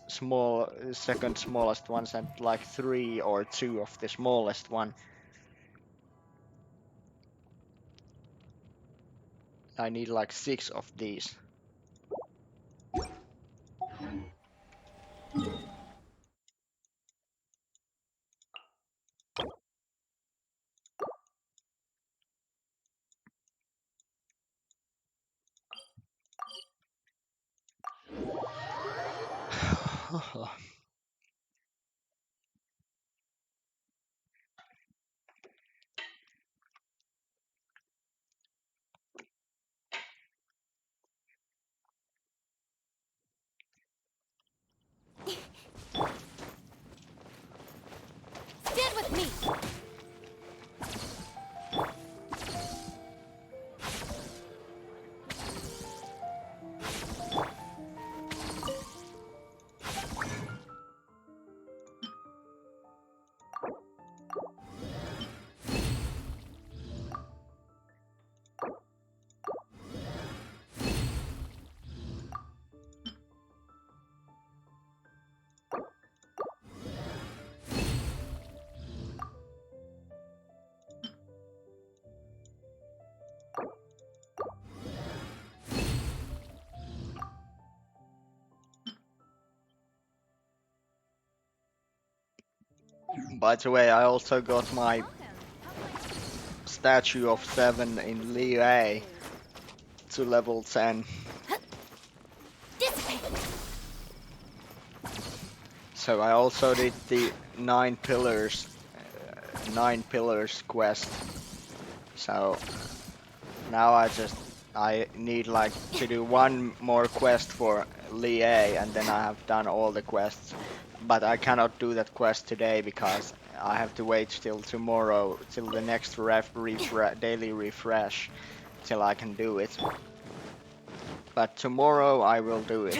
S1: small second smallest ones, and like 3 or 2 of the smallest one. I need like 6 of these.
S2: Stand with me!
S1: By the way, I also got my statue of 7 in Liyue to level 10.
S2: Dissipate!
S1: So I also did the 9 pillars quest. So now I need like to do one more quest for Liyue, and then I have done all the quests. But I cannot do that quest today because I have to wait till tomorrow, till the next daily refresh, till I can do it. But tomorrow I will do it.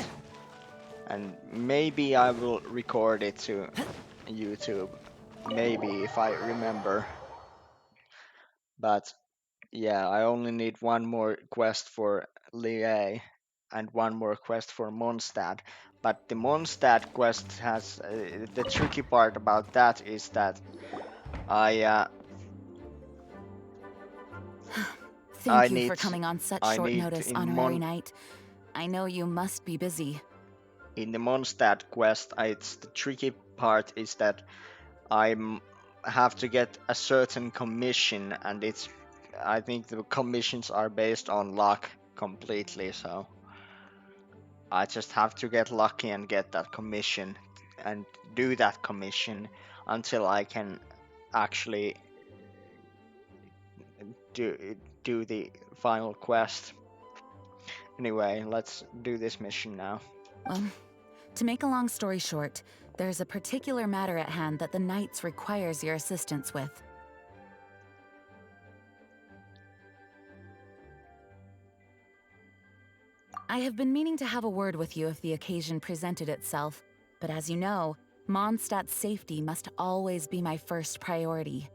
S1: And maybe I will record it to YouTube. Maybe, if I remember. But yeah, I only need one more quest for Lier and one more quest for Mondstadt. But the Mondstadt quest has the tricky part about that is that I I
S3: Thank you
S1: need
S3: for coming on such
S1: I
S3: short
S1: need
S3: notice, Honorary Knight. I know you must be busy.
S1: in the Mondstadt quest. It's the tricky part is that I have to get a certain commission, and I think the commissions are based on luck completely. So I just have to get lucky and get that commission and do that commission until I can actually do the final quest. Anyway, let's do this mission now.
S3: Well, to make a long story short, there's a particular matter at hand that the Knights requires your assistance with. I have been meaning to have a word with you if the occasion presented itself, but as you know, Mondstadt's safety must always be my first priority.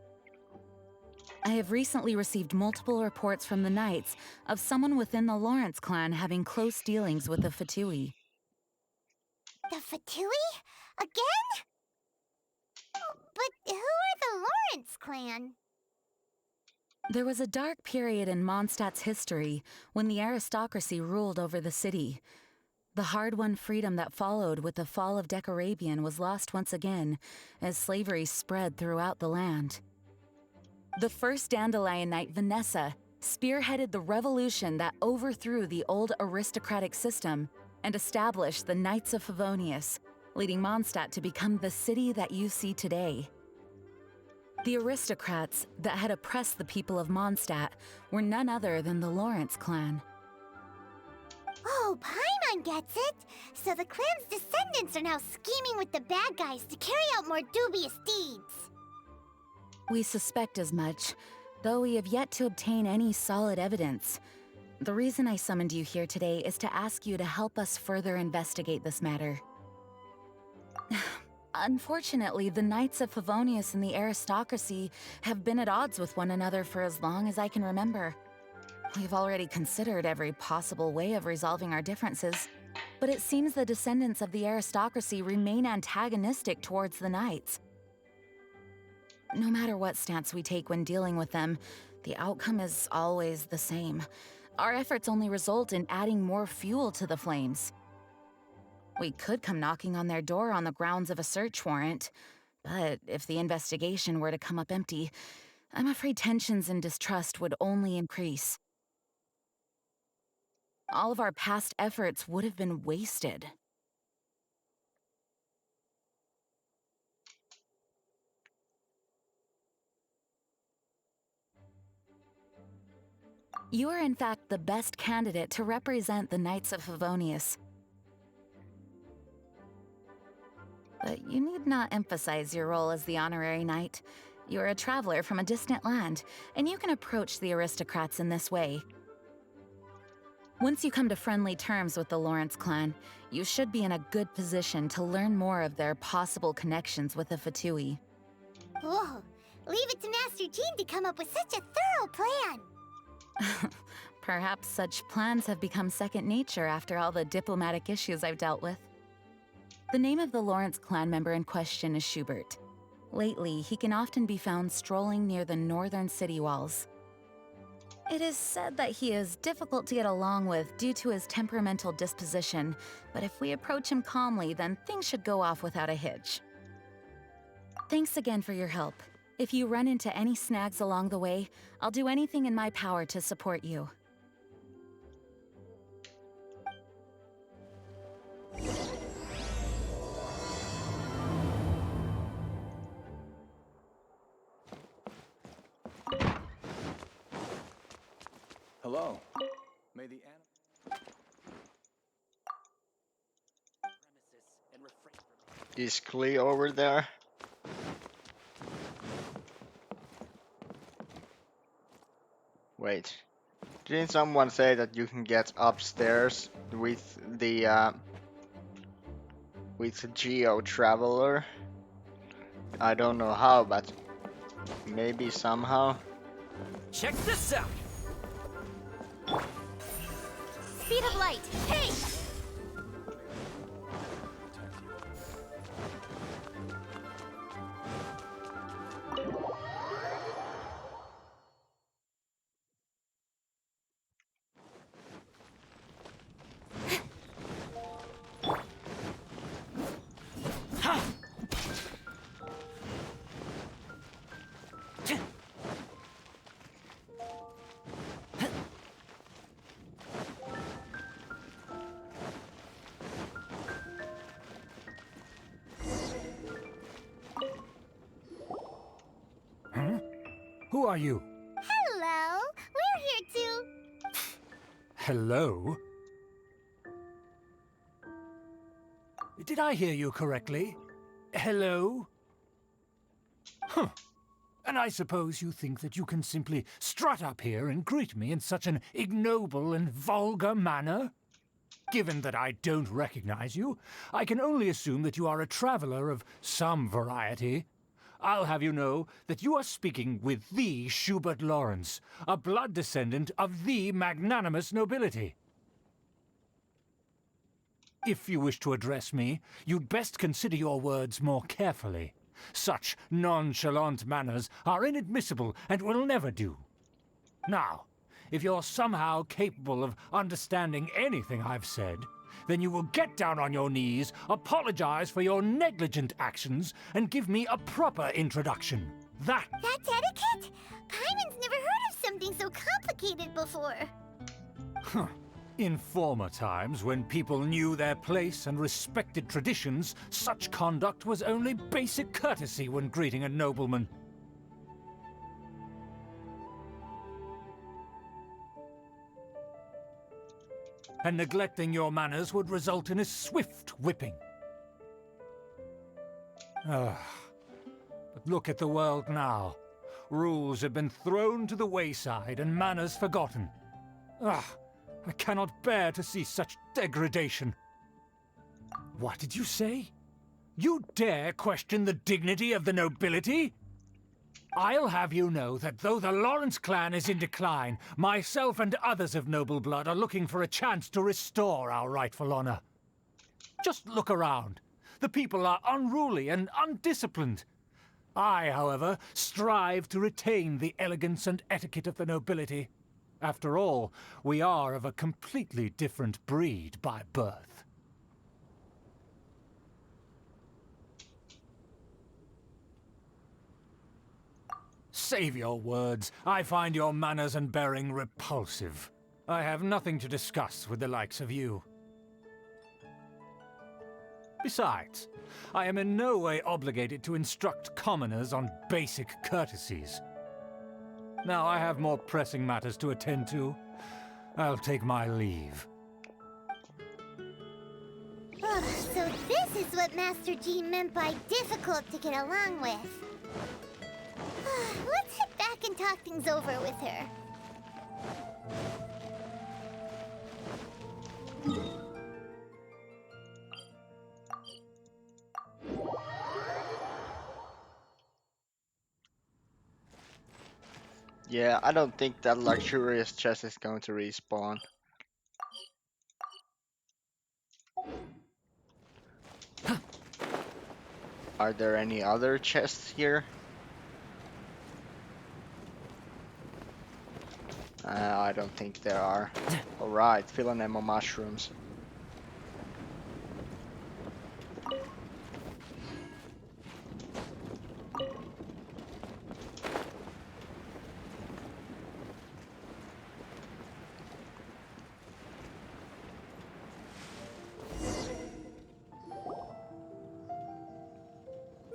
S3: I have recently received multiple reports from the Knights of someone within the Lawrence clan having close dealings with the Fatui.
S2: The Fatui? Again? But who are the Lawrence clan?
S3: There was a dark period in Mondstadt's history when the aristocracy ruled over the city. The hard-won freedom that followed with the fall of Decorabian was lost once again as slavery spread throughout the land. The first Dandelion Knight, Vanessa, spearheaded the revolution that overthrew the old aristocratic system and established the Knights of Favonius, leading Mondstadt to become the city that you see today. The aristocrats that had oppressed the people of Mondstadt were none other than the Lawrence clan.
S2: Oh, Paimon gets it! So the clan's descendants are now scheming with the bad guys to carry out more dubious deeds.
S3: We suspect as much, though we have yet to obtain any solid evidence. The reason I summoned you here today is to ask you to help us further investigate this matter. Unfortunately, the Knights of Favonius and the aristocracy have been at odds with one another for as long as I can remember. We've already considered every possible way of resolving our differences, but it seems the descendants of the aristocracy remain antagonistic towards the Knights. No matter what stance we take when dealing with them, the outcome is always the same. Our efforts only result in adding more fuel to the flames. We could come knocking on their door on the grounds of a search warrant, but if the investigation were to come up empty, I'm afraid tensions and distrust would only increase. All of our past efforts would have been wasted. You are in fact the best candidate to represent the Knights of Favonius. But you need not emphasize your role as the honorary knight. You are a traveler from a distant land, and you can approach the aristocrats in this way. Once you come to friendly terms with the Lawrence clan, you should be in a good position to learn more of their possible connections with the Fatui.
S2: Whoa, leave it to Master Jean to come up with such a thorough plan.
S3: Perhaps such plans have become second nature after all the diplomatic issues I've dealt with. The name of the Lawrence clan member in question is Schubert. Lately, he can often be found strolling near the northern city walls. It is said that he is difficult to get along with due to his temperamental disposition, but if we approach him calmly, then things should go off without a hitch. Thanks again for your help. If you run into any snags along the way, I'll do anything in my power to support you.
S7: Hello. May the
S1: Is Klee over there? Wait. Didn't someone say that you can get upstairs with the Geo Traveler? I don't know how, but maybe somehow.
S6: Check this out.
S2: Speed of light. Hey!
S5: Who are you?
S2: Hello! We're here too.
S5: Hello? Did I hear you correctly? Hello? Huh. And I suppose you think that you can simply strut up here and greet me in such an ignoble and vulgar manner? Given that I don't recognize you, I can only assume that you are a traveler of some variety. I'll have you know that you are speaking with the Schubert Lawrence, a blood descendant of the magnanimous nobility. If you wish to address me, you'd best consider your words more carefully. Such nonchalant manners are inadmissible and will never do. Now, if you're somehow capable of understanding anything I've said, then you will get down on your knees, apologize for your negligent actions, and give me a proper introduction. That's
S2: etiquette? Paimon's never heard of something so complicated before.
S5: Huh. In former times, when people knew their place and respected traditions, such conduct was only basic courtesy when greeting a nobleman. And neglecting your manners would result in a swift whipping. But look at the world now. Rules have been thrown to the wayside and manners forgotten. I cannot bear to see such degradation. What did you say? You dare question the dignity of the nobility? I'll have you know that though the Lawrence clan is in decline, myself and others of noble blood are looking for a chance to restore our rightful honor. Just look around. The people are unruly and undisciplined. I, however, strive to retain the elegance and etiquette of the nobility. After all, we are of a completely different breed by birth. Save your words. I find your manners and bearing repulsive. I have nothing to discuss with the likes of you. Besides, I am in no way obligated to instruct commoners on basic courtesies. Now I have more pressing matters to attend to. I'll take my leave.
S2: So this is what Master G meant by difficult to get along with. Let's head back and talk things over with her.
S1: Yeah, I don't think that luxurious chest is going to respawn. Are there any other chests here? I don't think there are. Alright, Philanemo mushrooms.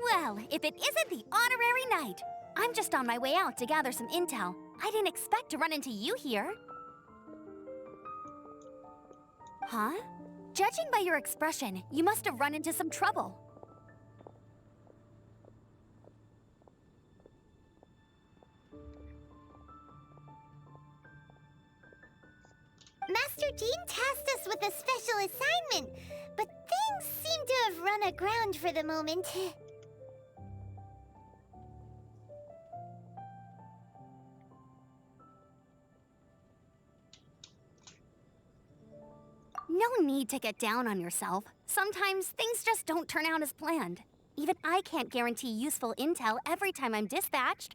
S8: Well, if it isn't the honorary knight. I'm just on my way out to gather some intel. I didn't expect to run into you here. Huh? Judging by your expression, you must have run into some trouble.
S2: ground for the moment.
S8: No need to get down on yourself. Sometimes things just don't turn out as planned. Even I can't guarantee useful intel every time I'm dispatched.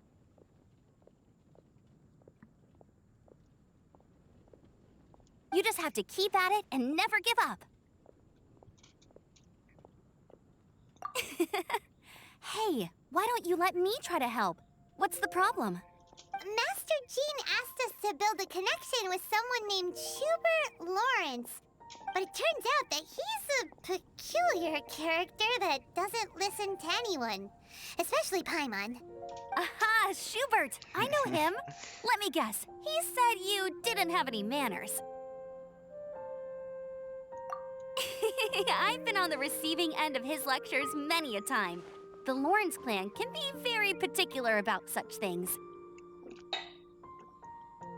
S8: You just have to keep at it and never give up. Hey, why don't you let me try to help? What's the problem?
S2: Master Jean asked us to build a connection with someone named Schubert Lawrence. But it turns out that he's a peculiar character that doesn't listen to anyone. Especially Paimon.
S8: Aha, Schubert! I know him. Let me guess. He said you didn't have any manners. I've been on the receiving end of his lectures many a time. The Lawrence clan can be very particular about such things.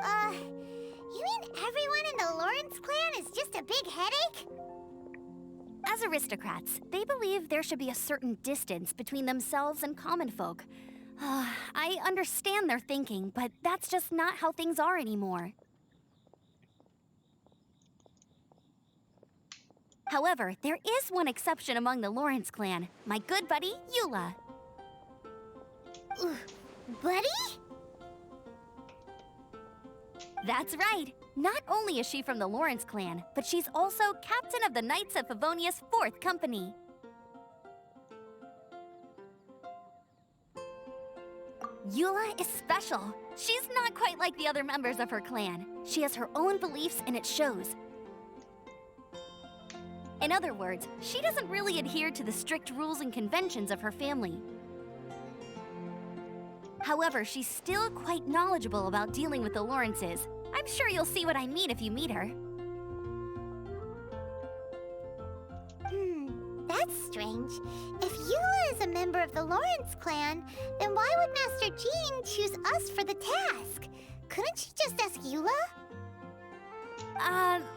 S2: You mean everyone in the Lawrence clan is just a big headache?
S8: As aristocrats, they believe there should be a certain distance between themselves and common folk. I understand their thinking, but that's just not how things are anymore. However, there is one exception among the Lawrence clan, my good buddy, Eula.
S2: Buddy?
S8: That's right. Not only is she from the Lawrence clan, but she's also captain of the Knights of Favonius 4th Company. Eula is special. She's not quite like the other members of her clan. She has her own beliefs and it shows. In other words, she doesn't really adhere to the strict rules and conventions of her family. However, she's still quite knowledgeable about dealing with the Lawrences. I'm sure you'll see what I mean if you meet her.
S2: That's strange. If Eula is a member of the Lawrence clan, then why would Master Jean choose us for the task? Couldn't she just ask Eula?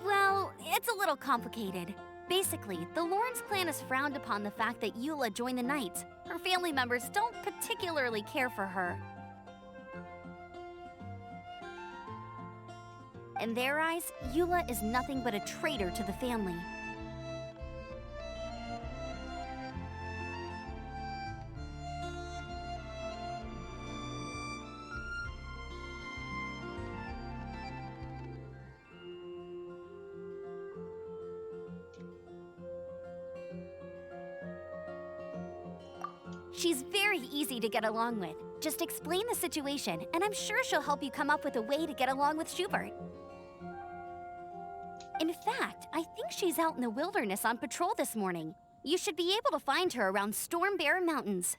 S8: Well, it's a little complicated. Basically, the Lawrence clan has frowned upon the fact that Eula joined the Knights. Her family members don't particularly care for her. In their eyes, Eula is nothing but a traitor to the family. She's very easy to get along with. Just explain the situation, and I'm sure she'll help you come up with a way to get along with Schubert. In fact, I think she's out in the wilderness on patrol this morning. You should be able to find her around Storm Bear Mountains.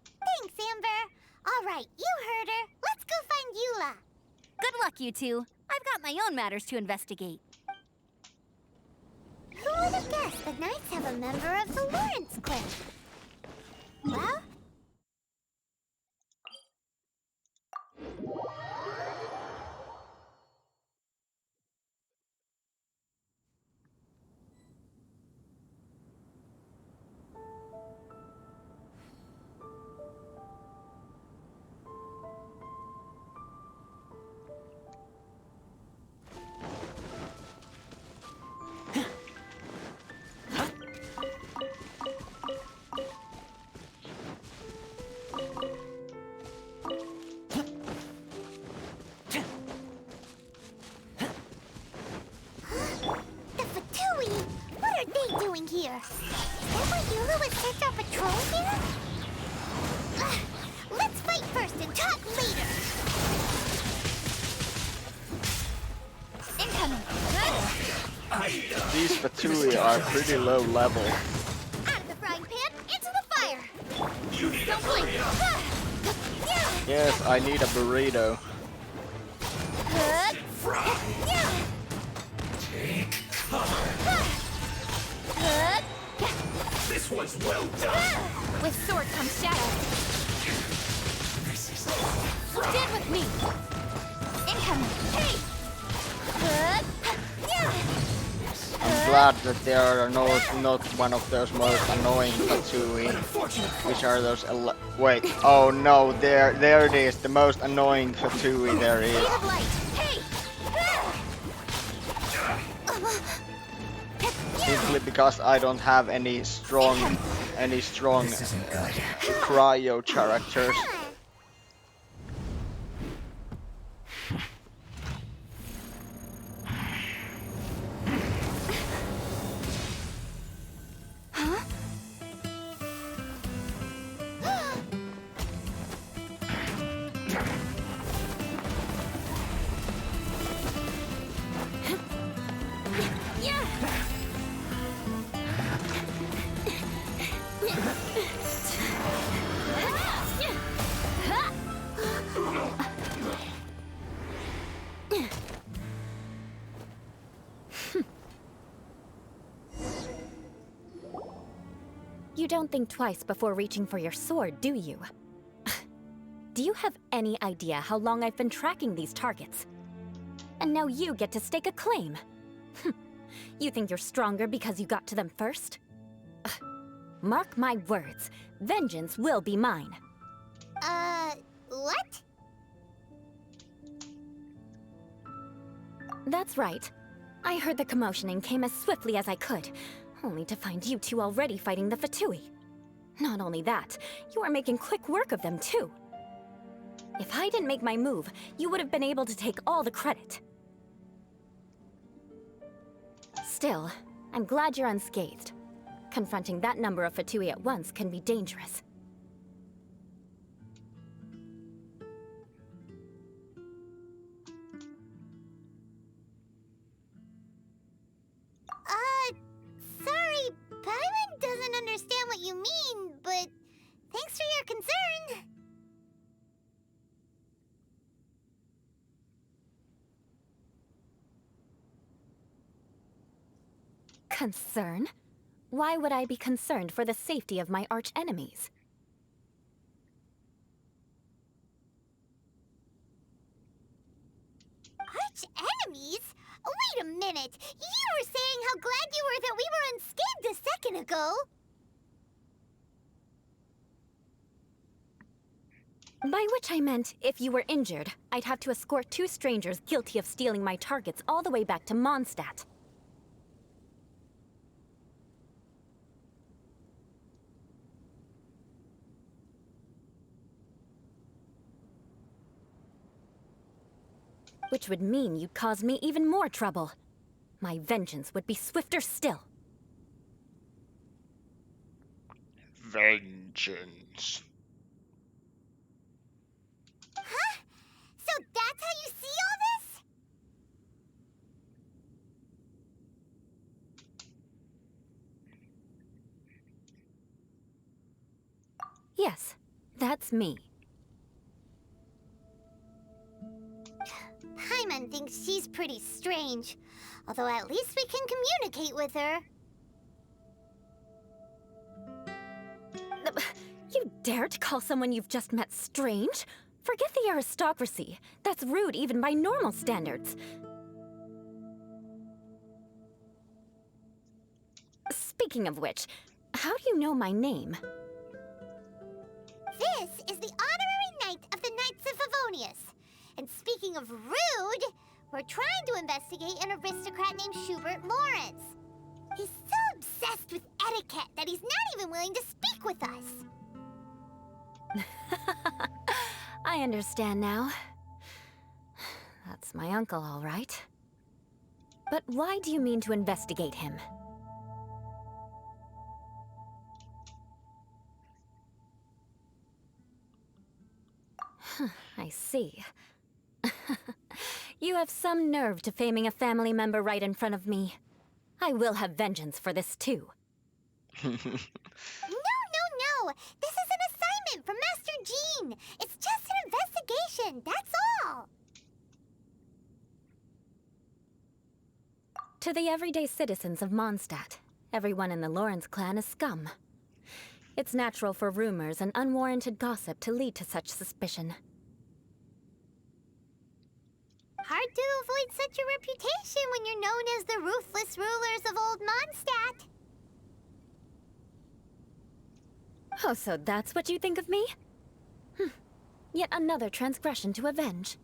S2: Thanks, Amber. All right, you heard her. Let's go find Eula.
S8: Good luck, you two. I've got my own matters to investigate.
S2: Who would have guessed the Knights have a member of the Lawrence clan? Well? Here. Is that why Eula would set our patrol here? Let's fight first and talk later.
S8: Incoming.
S1: These Fatui are pretty low level.
S2: Out of the frying pan, into the fire. Don't blink.
S1: Yes, I need a burrito.
S6: Take cover. This one's well done.
S8: With sword comes shadow. Stand with me. Incoming. Hey.
S1: I'm glad that there are not one of those most annoying Fatui, which are those. Wait, oh no, there it is, the most annoying Fatui there is.
S8: Speed of light. Hey!
S1: Simply because I don't have any strong cryo characters.
S9: You don't think twice before reaching for your sword, do you? Do you have any idea how long I've been tracking these targets? And now you get to stake a claim. You think you're stronger because you got to them first? Mark my words, vengeance will be mine.
S2: What?
S9: That's right. I heard the commotion and came as swiftly as I could, only to find you two already fighting the Fatui. Not only that, you are making quick work of them too. If I didn't make my move, you would have been able to take all the credit. Still, I'm glad you're unscathed. Confronting that number of Fatui at once can be dangerous.
S2: Sorry, Paimon doesn't understand what you mean, but thanks for your concern.
S9: Concern? Why would I be concerned for the safety of my arch-enemies?
S2: Arch-enemies? Wait a minute! You were saying how glad you were that we were unscathed a second ago!
S9: By which I meant, if you were injured, I'd have to escort 2 strangers guilty of stealing my targets all the way back to Mondstadt. Which would mean you'd cause me even more trouble. My vengeance would be swifter still.
S1: Vengeance.
S2: Huh? So that's how you see all this?
S9: Yes, that's me.
S2: Paimon thinks she's pretty strange. Although at least we can communicate with her.
S9: You dare to call someone you've just met strange? Forget the aristocracy. That's rude even by normal standards. Speaking of which, how do you know my name?
S2: This is the honorary knight of the Knights of Favonius. And speaking of rude, we're trying to investigate an aristocrat named Schubert Lawrence. He's so obsessed with etiquette that he's not even willing to speak with us.
S9: I understand now. That's my uncle, all right. But why do you mean to investigate him? I see. You have some nerve to faming a family member right in front of me. I will have vengeance for this too.
S2: No! This is an assignment from Master Jean! It's just an investigation, that's all!
S9: To the everyday citizens of Mondstadt, everyone in the Lawrence clan is scum. It's natural for rumors and unwarranted gossip to lead to such suspicion.
S2: Hard hard to avoid such a reputation when you're known as the ruthless rulers of Old Mondstadt.
S9: Oh, so that's what you think of me? Yet another transgression to avenge.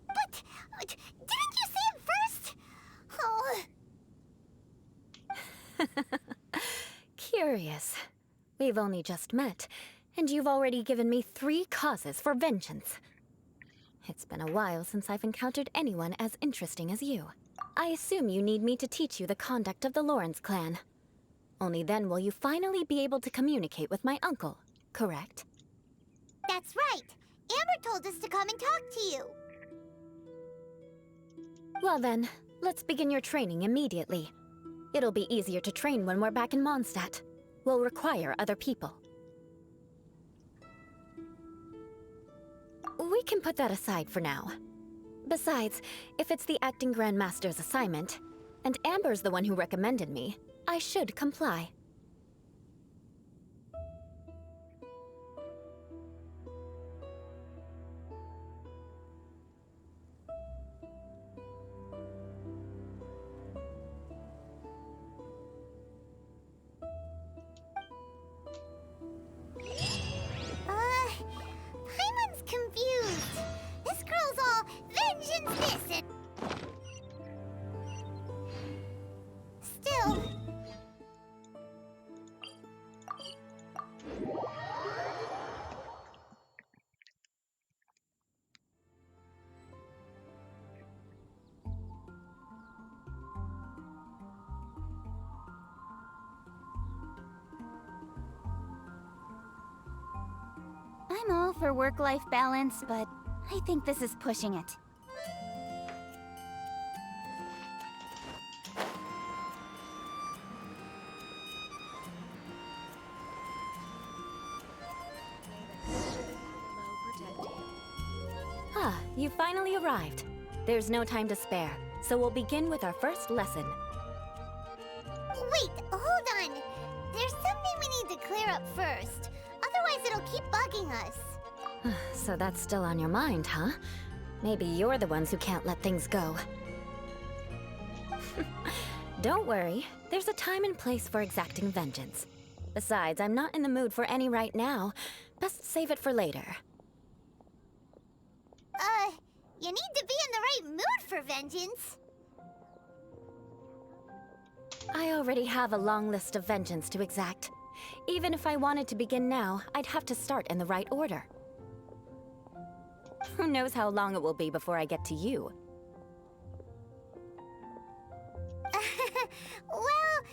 S2: But didn't you say it first? Oh.
S9: Curious. We've only just met, and you've already given me 3 causes for vengeance. It's been a while since I've encountered anyone as interesting as you. I assume you need me to teach you the conduct of the Lawrence clan. Only then will you finally be able to communicate with my uncle, correct?
S2: That's right. Amber told us to come and talk to you.
S9: Well then, let's begin your training immediately. It'll be easier to train when we're back in Mondstadt. We'll require other people. We can put that aside for now. Besides, if it's the acting Grandmaster's assignment, and Amber's the one who recommended me, I should comply.
S2: Paimon's confused. This girl's all vengeance this and... Still...
S8: I'm all for work-life balance, but I think this is pushing it.
S9: Ah, you finally arrived. There's no time to spare, so we'll begin with our first lesson.
S2: Wait, hold on. There's something we need to clear up first. Otherwise it'll keep bugging us.
S9: So that's still on your mind, huh? Maybe you're the ones who can't let things go. Don't worry, there's a time and place for exacting vengeance. Besides, I'm not in the mood for any right now. Best save it for later.
S2: You need to be in the right mood for vengeance.
S9: I already have a long list of vengeance to exact. Even if I wanted to begin now, I'd have to start in the right order. Who knows how long it will be before I get to you?
S2: Well,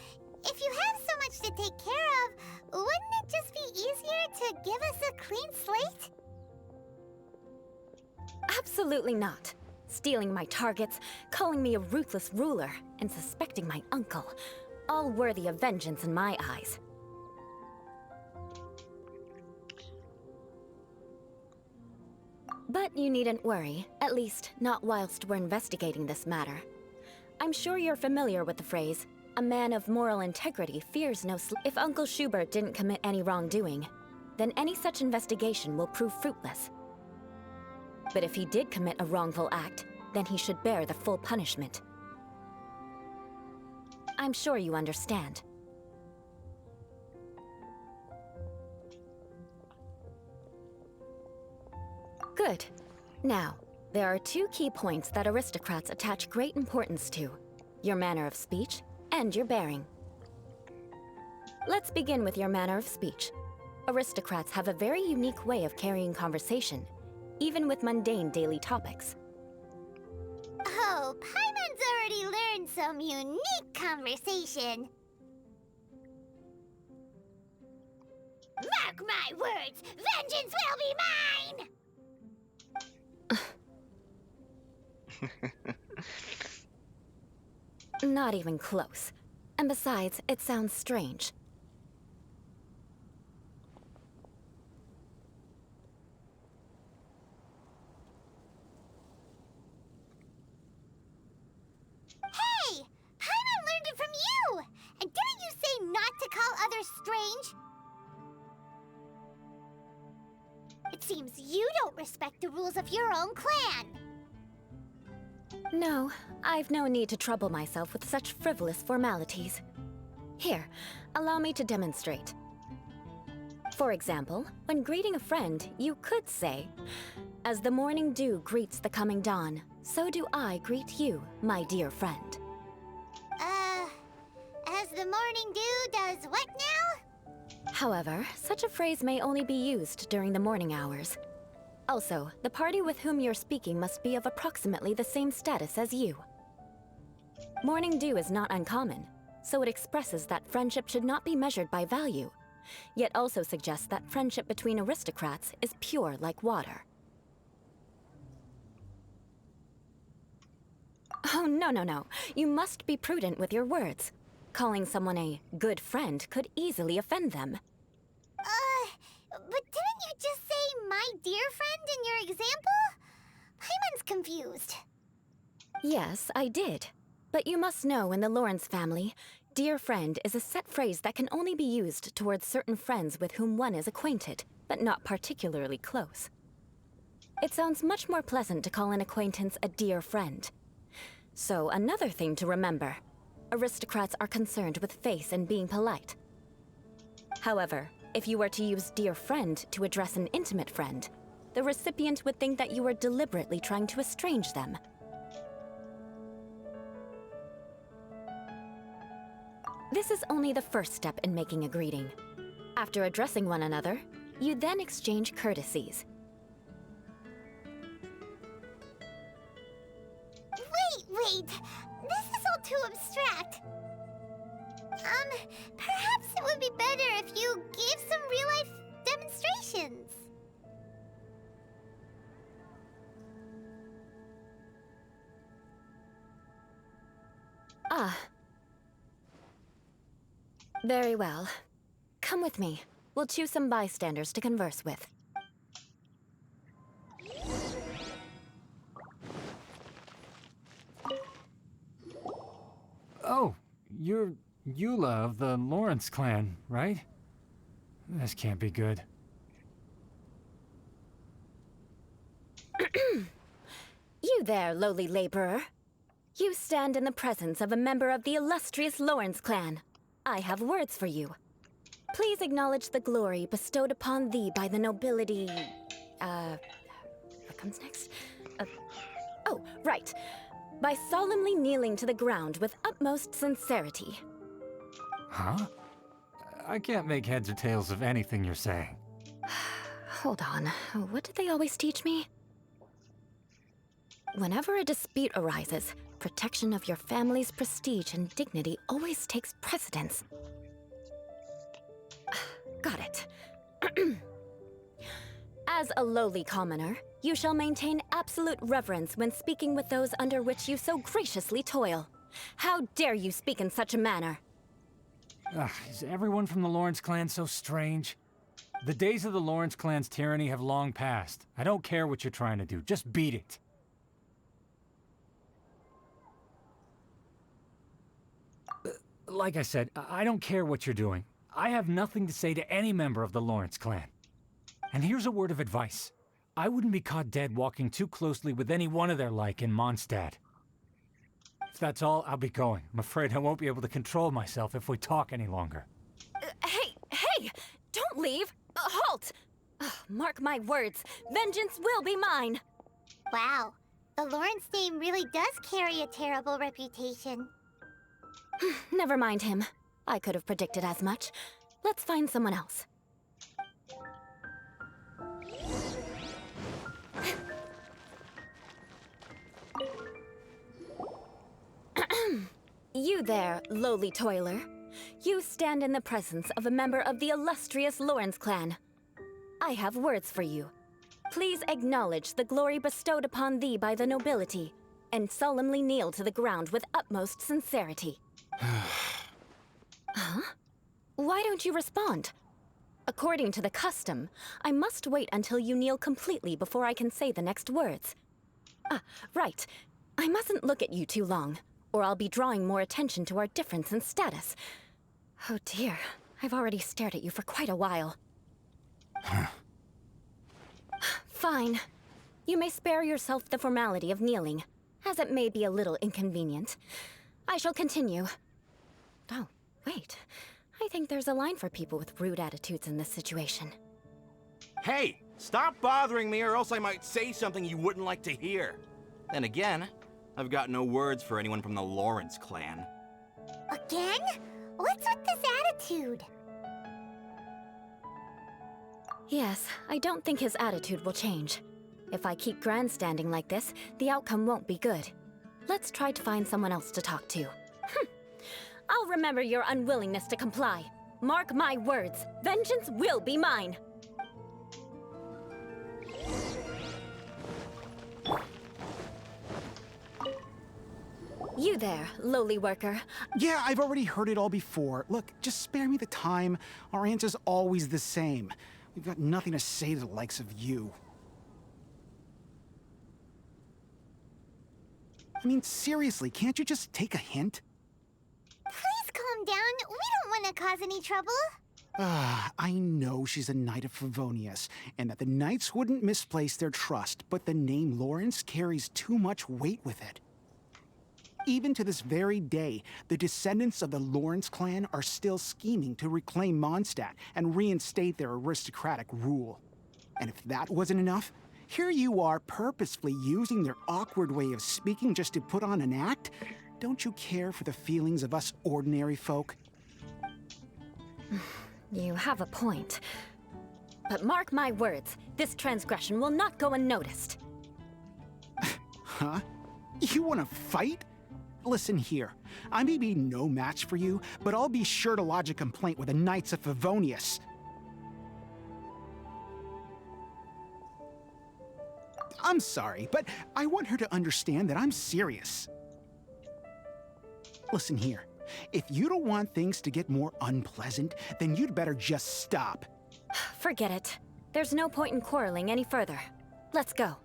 S2: if you have so much to take care of, wouldn't it just be easier to give us a clean slate?
S9: Absolutely not. Stealing my targets, calling me a ruthless ruler, and suspecting my uncle. All worthy of vengeance in my eyes. But you needn't worry, at least not whilst we're investigating this matter. I'm sure you're familiar with the phrase, a man of moral integrity fears no If Uncle Schubert didn't commit any wrongdoing, then any such investigation will prove fruitless. But if he did commit a wrongful act, then he should bear the full punishment. I'm sure you understand. Good. Now, there are 2 key points that aristocrats attach great importance to. Your manner of speech and your bearing. Let's begin with your manner of speech. Aristocrats have a very unique way of carrying conversation, even with mundane daily topics.
S2: Oh, Paimon's already learned some unique conversation. Mark my words, vengeance will be mine!
S9: Not even close. And besides, it sounds strange.
S2: Hey! Paimon learned it from you! And didn't you say not to call others strange? It seems you don't respect the rules of your own clan.
S9: No, I've no need to trouble myself with such frivolous formalities. Here, allow me to demonstrate. For example, when greeting a friend, you could say, "As the morning dew greets the coming dawn, so do I greet you, my dear friend."
S2: As the morning dew does what now?
S9: However, such a phrase may only be used during the morning hours. Also, the party with whom you're speaking must be of approximately the same status as you. Morning dew is not uncommon, so it expresses that friendship should not be measured by value, yet also suggests that friendship between aristocrats is pure like water. Oh, no. You must be prudent with your words. Calling someone a good friend could easily offend them.
S2: But didn't you just say "my dear friend" in your example? Paimon's confused.
S9: Yes, I did. But you must know in the Lawrence family, dear friend is a set phrase that can only be used towards certain friends with whom one is acquainted, but not particularly close. It sounds much more pleasant to call an acquaintance a dear friend. So, another thing to remember. Aristocrats are concerned with face and being polite. However, if you were to use dear friend to address an intimate friend, the recipient would think that you were deliberately trying to estrange them. This is only the first step in making a greeting. After addressing one another, you then exchange courtesies.
S2: Wait! This is all too abstract. Perhaps it would be better if you gave some real-life demonstrations.
S9: Ah. Very well. Come with me. We'll choose some bystanders to converse with.
S5: Oh, you're Eula of the Lawrence clan, right? This can't be good.
S9: You there, lowly laborer. You stand in the presence of a member of the illustrious Lawrence clan. I have words for you. Please acknowledge the glory bestowed upon thee by the nobility... What comes next? Oh, right. By solemnly kneeling to the ground with utmost sincerity.
S5: Huh? I can't make heads or tails of anything you're saying.
S9: Hold on. What did they always teach me? Whenever a dispute arises, protection of your family's prestige and dignity always takes precedence. Got it. As a lowly commoner, you shall maintain absolute reverence when speaking with those under which you so graciously toil. How dare you speak in such a manner?
S5: Is everyone from the Lawrence clan so strange? The days of the Lawrence clan's tyranny have long passed. I don't care what you're trying to do, just beat it. Like I said, I don't care what you're doing. I have nothing to say to any member of the Lawrence clan. And here's a word of advice. I wouldn't be caught dead walking too closely with any one of their like in Mondstadt. If that's all, I'll be going. I'm afraid I won't be able to control myself if we talk any longer.
S9: Hey! Don't leave! Halt! Mark my words, vengeance will be mine!
S2: Wow, the Lawrence name really does carry a terrible reputation.
S9: Never mind him. I could have predicted as much. Let's find someone else. You there, lowly toiler. You stand in the presence of a member of the illustrious Lawrence clan. I have words for you. Please acknowledge the glory bestowed upon thee by the nobility, and solemnly kneel to the ground with utmost sincerity. Huh? Why don't you respond? According to the custom, I must wait until you kneel completely before I can say the next words. Right. I mustn't look at you too long, or I'll be drawing more attention to our difference in status. Oh dear, I've already stared at you for quite a while. Fine. You may spare yourself the formality of kneeling. As it may be a little inconvenient, I shall continue. Oh, wait. I think there's a line for people with rude attitudes in this situation.
S4: Hey, stop bothering me or else I might say something you wouldn't like to hear. Then again, I've got no words for anyone from the Lawrence clan.
S2: Again? What's with this attitude?
S9: Yes, I don't think his attitude will change. If I keep grandstanding like this, the outcome won't be good. Let's try to find someone else to talk to. I'll remember your unwillingness to comply. Mark my words, vengeance will be mine. You there, lowly worker.
S10: Yeah, I've already heard it all before. Look, just spare me the time. Our answer's always the same. We've got nothing to say to the likes of you. I mean, seriously, can't you just take a hint?
S2: Please calm down. We don't want to cause any trouble.
S10: I know she's a Knight of Favonius, and that the Knights wouldn't misplace their trust, but the name Lawrence carries too much weight with it. Even to this very day, the descendants of the Lawrence clan are still scheming to reclaim Mondstadt and reinstate their aristocratic rule. And if that wasn't enough, here you are purposefully using their awkward way of speaking just to put on an act? Don't you care for the feelings of us ordinary folk?
S9: You have a point. But mark my words, this transgression will not go unnoticed.
S10: Huh? You want to fight? Listen here, I may be no match for you, but I'll be sure to lodge a complaint with the Knights of Favonius. I'm sorry, but I want her to understand that I'm serious. Listen here, if you don't want things to get more unpleasant, then you'd better just stop.
S9: Forget it. There's no point in quarreling any further. Let's go.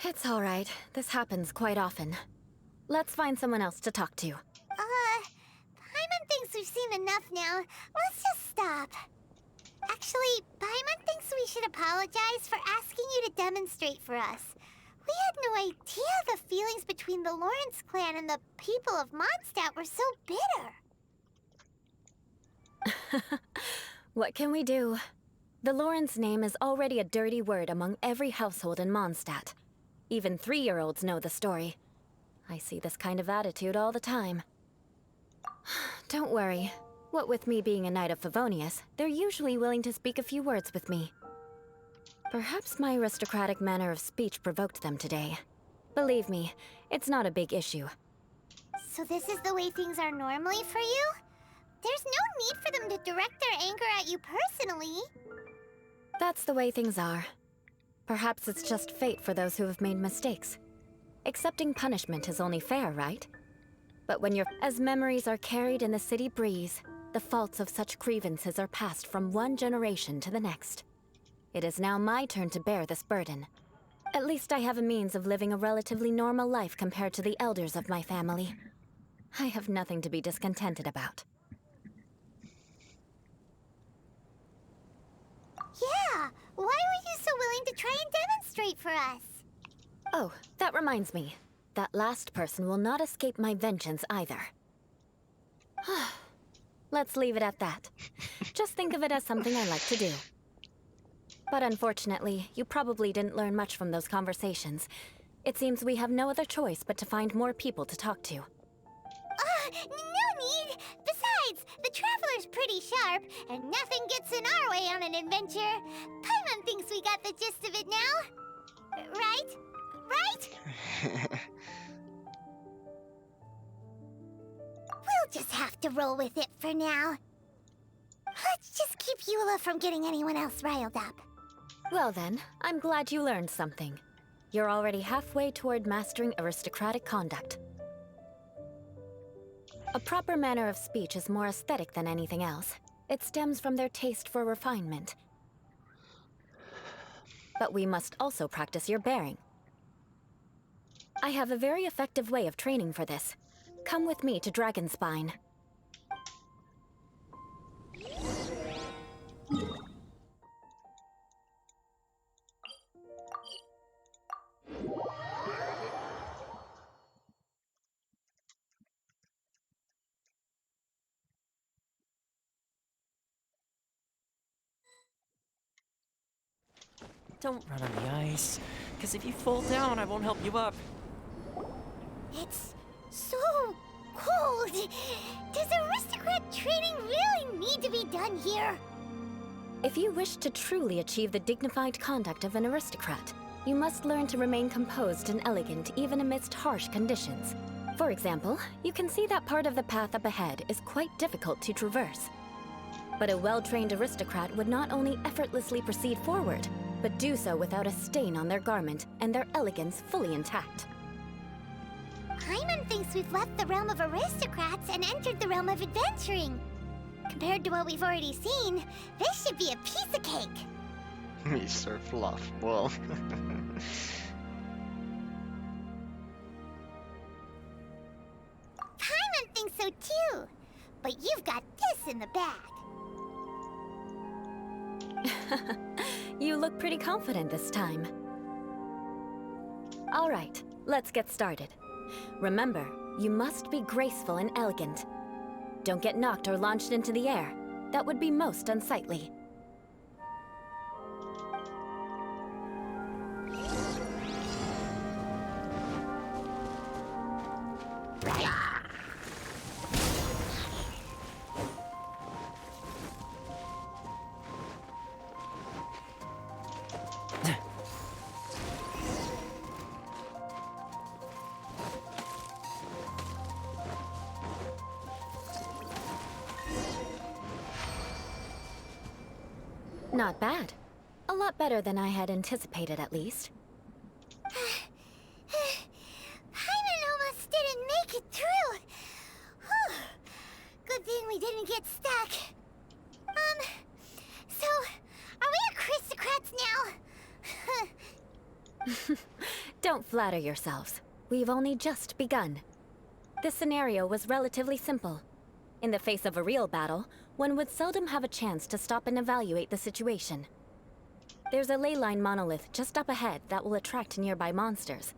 S9: It's all right. This happens quite often. Let's find someone else to talk to.
S2: Paimon thinks we've seen enough now. Let's just stop. Actually, Paimon thinks we should apologize for asking you to demonstrate for us. We had no idea the feelings between the Lawrence clan and the people of Mondstadt were so bitter.
S9: What can we do? The Lawrence name is already a dirty word among every household in Mondstadt. Even 3-year-olds know the story. I see this kind of attitude all the time. Don't worry. What with me being a Knight of Favonius, they're usually willing to speak a few words with me. Perhaps my aristocratic manner of speech provoked them today. Believe me, it's not a big issue.
S2: So this is the way things are normally for you? There's no need for them to direct their anger at you personally.
S9: That's the way things are. Perhaps it's just fate for those who have made mistakes. Accepting punishment is only fair, right? But when as memories are carried in the city breeze, the faults of such grievances are passed from one generation to the next. It is now my turn to bear this burden. At least I have a means of living a relatively normal life compared to the elders of my family. I have nothing to be discontented about.
S2: Yeah, why were you so willing to try and demonstrate for us?
S9: Oh, that reminds me. That last person will not escape my vengeance either. Let's leave it at that. Just think of it as something I like to do. But unfortunately, you probably didn't learn much from those conversations. It seems we have no other choice but to find more people to talk to.
S2: No need! Besides, the Traveler's pretty sharp, and nothing gets in our way on an adventure. Paimon thinks we got the gist of it now. Right? Right? We'll just have to roll with it for now. Let's just keep Eula from getting anyone else riled up.
S9: Well then, I'm glad you learned something. You're already halfway toward mastering aristocratic conduct. A proper manner of speech is more aesthetic than anything else. It stems from their taste for refinement. But we must also practice your bearing. I have a very effective way of training for this. Come with me to Dragonspine.
S11: Don't run on the ice, because if you fall down, I won't help you up.
S2: It's so cold. Does aristocrat training really need to be done here?
S9: If you wish to truly achieve the dignified conduct of an aristocrat, you must learn to remain composed and elegant even amidst harsh conditions. For example, you can see that part of the path up ahead is quite difficult to traverse. But a well-trained aristocrat would not only effortlessly proceed forward, but do so without a stain on their garment and their elegance fully intact.
S2: Paimon thinks we've left the realm of aristocrats and entered the realm of adventuring. Compared to what we've already seen, this should be a piece of cake.
S1: Mr. Fluff. Well.
S2: Paimon thinks so too. But you've got this in the bag.
S9: You look pretty confident this time. All right, let's get started. Remember, you must be graceful and elegant. Don't get knocked or launched into the air. That would be most unsightly. Not bad. A lot better than I had anticipated, at least.
S2: Paimon almost didn't make it through. Whew. Good thing we didn't get stuck. So, are we aristocrats now?
S9: Don't flatter yourselves. We've only just begun. This scenario was relatively simple. In the face of a real battle, one would seldom have a chance to stop and evaluate the situation. There's a ley line monolith just up ahead that will attract nearby monsters.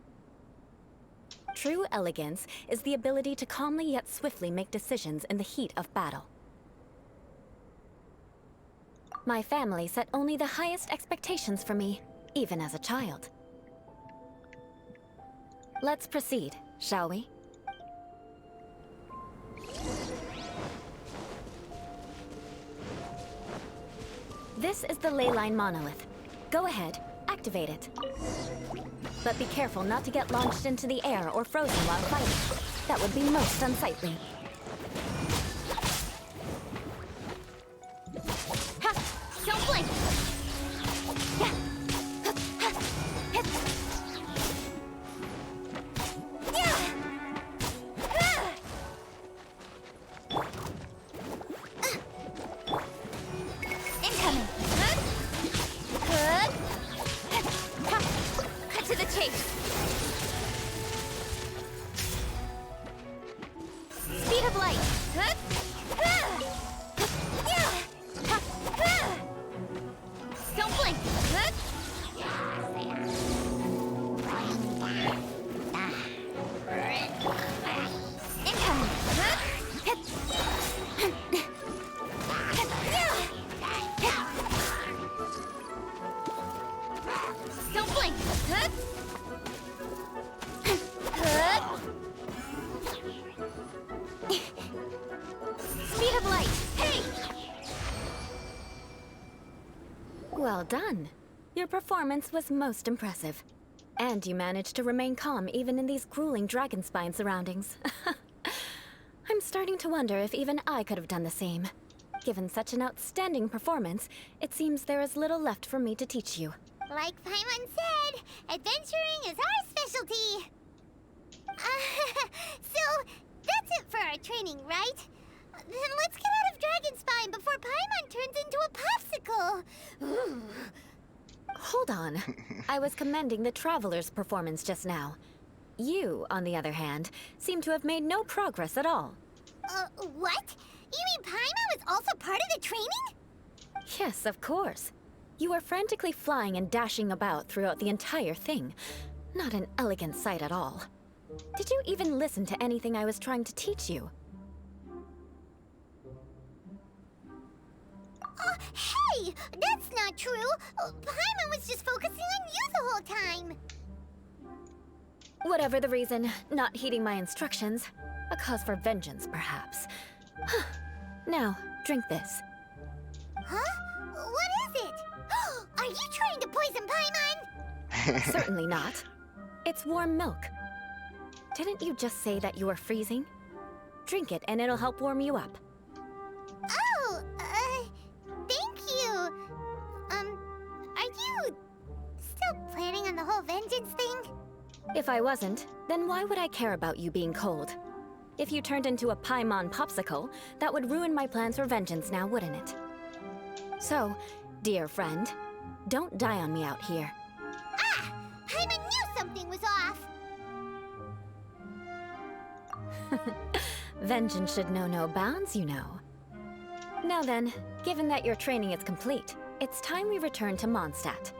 S9: True elegance is the ability to calmly yet swiftly make decisions in the heat of battle. My family set only the highest expectations for me, even as a child. Let's proceed, shall we? This is the ley line monolith. Go ahead, activate it. But be careful not to get launched into the air or frozen while fighting. That would be most unsightly.
S8: Ha! Don't blink! Yeah. Incoming! Good! Cut to the chase! Speed of light! Good! Don't blink! Good! Incoming! Good! Don't blink! Good! Good! Speed of light! Hey!
S9: Well done. Your performance was most impressive. And you managed to remain calm even in these grueling dragon spine surroundings. I'm starting to wonder if even I could have done the same. Given such an outstanding performance, it seems there is little left for me to teach you.
S2: Like Paimon said, adventuring is our specialty. So, that's it for our training, right? Then let's get out of Dragon Spine before Paimon turns into a popsicle. Ooh.
S9: Hold on. I was commending the Traveler's performance just now. You, on the other hand, seem to have made no progress at all.
S2: What? You mean Paimon was also part of the training?
S9: Yes, of course. You were frantically flying and dashing about throughout the entire thing. Not an elegant sight at all. Did you even listen to anything I was trying to teach you?
S2: Hey! That's not true! Paimon was just focusing on you the whole time!
S9: Whatever the reason, not heeding my instructions. A cause for vengeance, perhaps. Now, drink this.
S2: Huh? What is it? Are you trying to poison Paimon?
S9: Certainly not. It's warm milk. Didn't you just say that you were freezing? Drink it and it'll help warm you up.
S2: Oh, thank you. Are you still planning on the whole vengeance thing?
S9: If I wasn't, then why would I care about you being cold? If you turned into a Paimon popsicle, that would ruin my plans for vengeance now, wouldn't it? So, dear friend, don't die on me out here.
S2: Ah! Paimon knew something was off!
S9: Vengeance should know no bounds, you know. Now then, given that your training is complete, it's time we return to Mondstadt.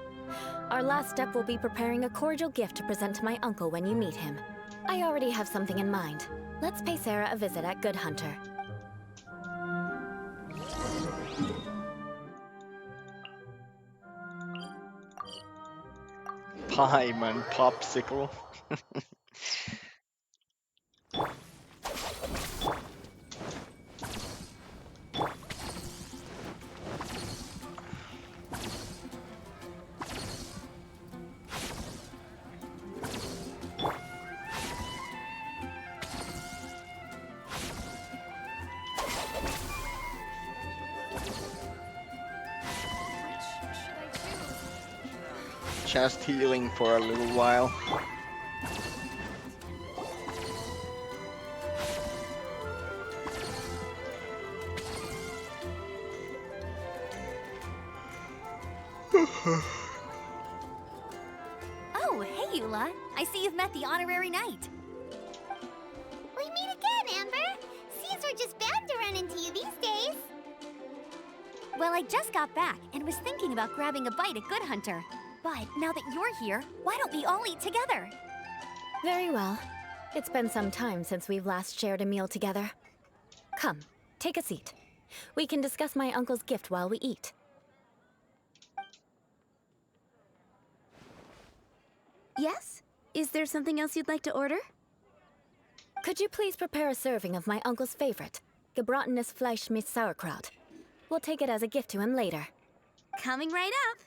S9: Our last step will be preparing a cordial gift to present to my uncle when you meet him. I already have something in mind. Let's pay Sarah a visit at Good Hunter.
S1: Paimon popsicle. Just healing for a little while.
S8: Oh, hey, Eula. I see you've met the honorary knight.
S2: We meet again, Amber! Seems we're just bound to run into you these days.
S8: Well, I just got back and was thinking about grabbing a bite at Good Hunter. But now that you're here, why don't we all eat together?
S9: Very well. It's been some time since we've last shared a meal together. Come, take a seat. We can discuss my uncle's gift while we eat.
S12: Yes? Is there something else you'd like to order?
S9: Could you please prepare a serving of my uncle's favorite, gebratenes Fleisch mit Sauerkraut? We'll take it as a gift to him later.
S12: Coming right up.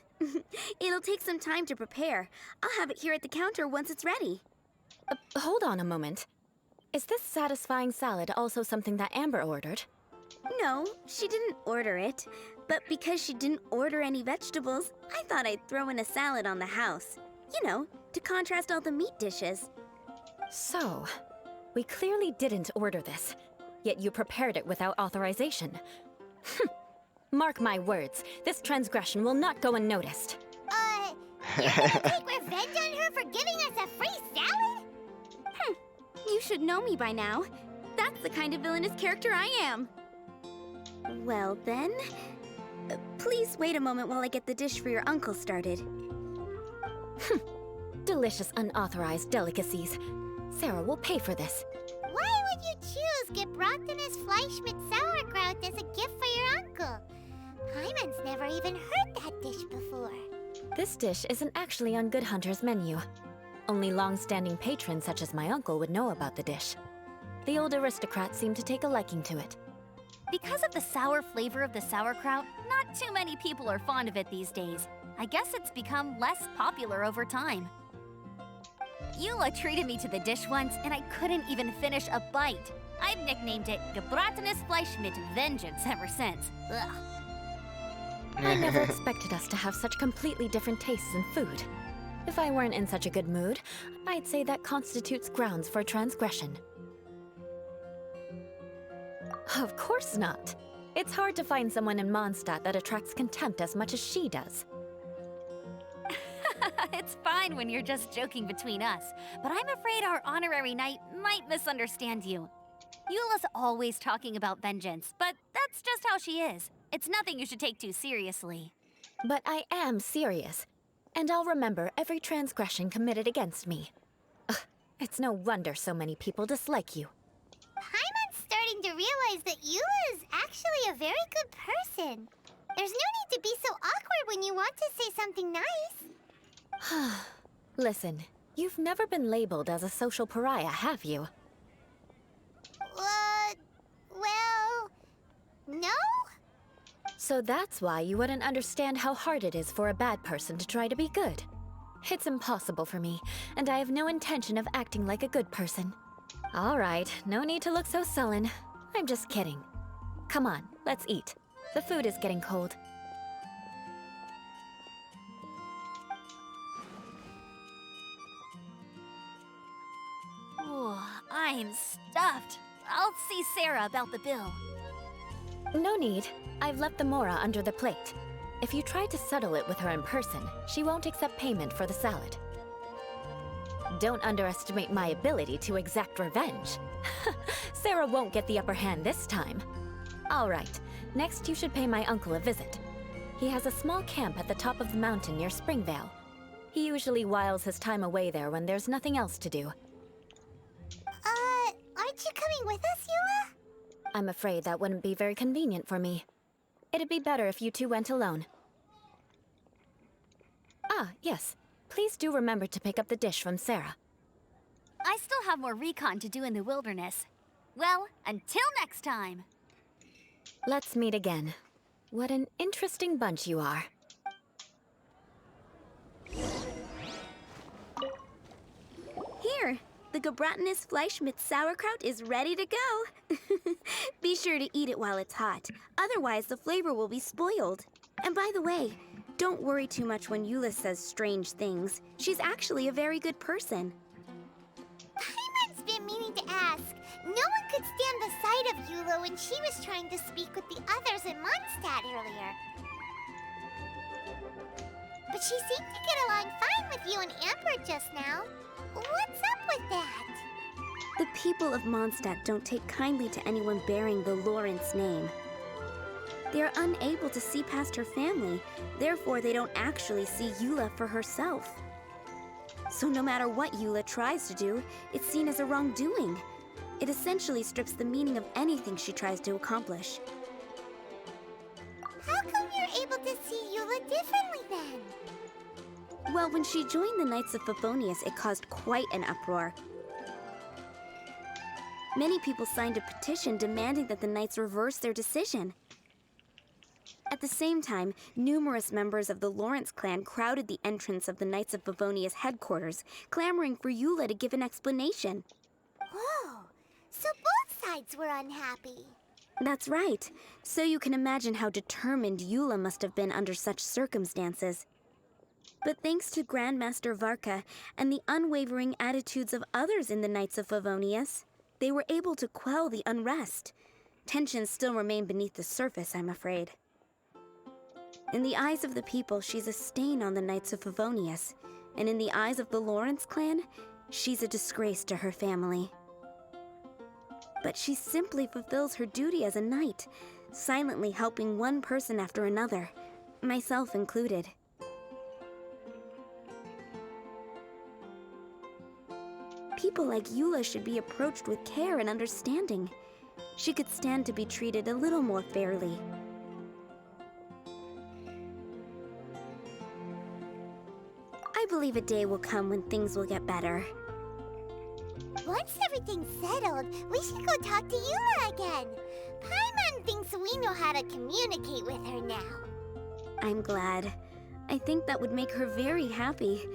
S12: It'll take some time to prepare. I'll have it here at the counter once it's ready.
S9: Hold on a moment. Is this satisfying salad also something that Amber ordered?
S12: No, she didn't order it. But because she didn't order any vegetables, I thought I'd throw in a salad on the house. You know, to contrast all the meat dishes.
S9: So, we clearly didn't order this, yet you prepared it without authorization. Mark my words, this transgression will not go unnoticed.
S2: You're gonna take revenge on her for giving us a free salad?
S12: You should know me by now. That's the kind of villainous character I am. Well then, please wait a moment while I get the dish for your uncle started.
S9: Delicious unauthorized delicacies. Sarah will pay for this.
S2: Why would you choose gebratenes Fleisch mit Sauerkraut as a gift for your uncle? Paimon's never even heard that dish before.
S9: This dish isn't actually on Good Hunter's menu. Only long-standing patrons such as my uncle would know about the dish. The old aristocrats seem to take a liking to it.
S8: Because of the sour flavor of the sauerkraut, not too many people are fond of it these days. I guess it's become less popular over time. Eula treated me to the dish once, and I couldn't even finish a bite. I've nicknamed it gebratenes Fleisch mit Vengeance ever since. Ugh.
S9: I never expected us to have such completely different tastes in food. If I weren't in such a good mood, I'd say that constitutes grounds for transgression. Of course not. It's hard to find someone in Mondstadt that attracts contempt as much as she does.
S8: It's fine when you're just joking between us, but I'm afraid our honorary knight might misunderstand you. Eula's always talking about vengeance, but that's just how she is. It's nothing you should take too seriously.
S9: But I am serious, and I'll remember every transgression committed against me. Ugh, it's no wonder so many people dislike you.
S2: Paimon's starting to realize that Eula is actually a very good person. There's no need to be so awkward when you want to say something nice.
S9: Listen, you've never been labeled as a social pariah, have you?
S2: Well, no?
S9: So that's why you wouldn't understand how hard it is for a bad person to try to be good. It's impossible for me, and I have no intention of acting like a good person. All right, no need to look so sullen. I'm just kidding. Come on, let's eat. The food is getting cold.
S8: Oh, I'm stuffed. I'll see Sarah about the bill.
S9: No need. I've left the mora under the plate. If you try to settle it with her in person, she won't accept payment for the salad. Don't underestimate my ability to exact revenge. Sarah won't get the upper hand this time. All right, next you should pay my uncle a visit. He has a small camp at the top of the mountain near Springvale. He usually whiles his time away there when there's nothing else to do.
S2: Aren't you coming with us, Eula?
S9: I'm afraid that wouldn't be very convenient for me. It'd be better if you two went alone. Ah, yes. Please do remember to pick up the dish from Sarah.
S8: I still have more recon to do in the wilderness. Well, until next time.
S9: Let's meet again. What an interesting bunch you are.
S12: Here, the Gebratenes Fleischmitz sauerkraut is ready to go. Be sure to eat it while it's hot. Otherwise, the flavor will be spoiled. And by the way, don't worry too much when Eula says strange things. She's actually a very good person.
S2: Paimon's been meaning to ask. No one could stand the sight of Eula when she was trying to speak with the others in Mondstadt earlier. But she seemed to get along fine with you and Amber just now. What's up with that?
S12: The people of Mondstadt don't take kindly to anyone bearing the Lawrence name. They are unable to see past her family, therefore they don't actually see Eula for herself. So no matter what Eula tries to do, it's seen as a wrongdoing. It essentially strips the meaning of anything she tries to accomplish.
S2: How come you're able to see Eula differently then?
S12: Well, when she joined the Knights of Favonius, it caused quite an uproar. Many people signed a petition demanding that the Knights reverse their decision. At the same time, numerous members of the Lawrence clan crowded the entrance of the Knights of Favonius headquarters, clamoring for Eula to give an explanation.
S2: Whoa, so both sides were unhappy.
S12: That's right. So you can imagine how determined Eula must have been under such circumstances. But thanks to Grandmaster Varka and the unwavering attitudes of others in the Knights of Favonius, they were able to quell the unrest. Tensions still remain beneath the surface, I'm afraid. In the eyes of the people, she's a stain on the Knights of Favonius, and in the eyes of the Lawrence clan, she's a disgrace to her family. But she simply fulfills her duty as a knight, silently helping one person after another, myself included. People like Eula should be approached with care and understanding. She could stand to be treated a little more fairly. I believe a day will come when things will get better.
S2: Once everything's settled, we should go talk to Eula again. Paimon thinks we know how to communicate with her now.
S12: I'm glad. I think that would make her very happy,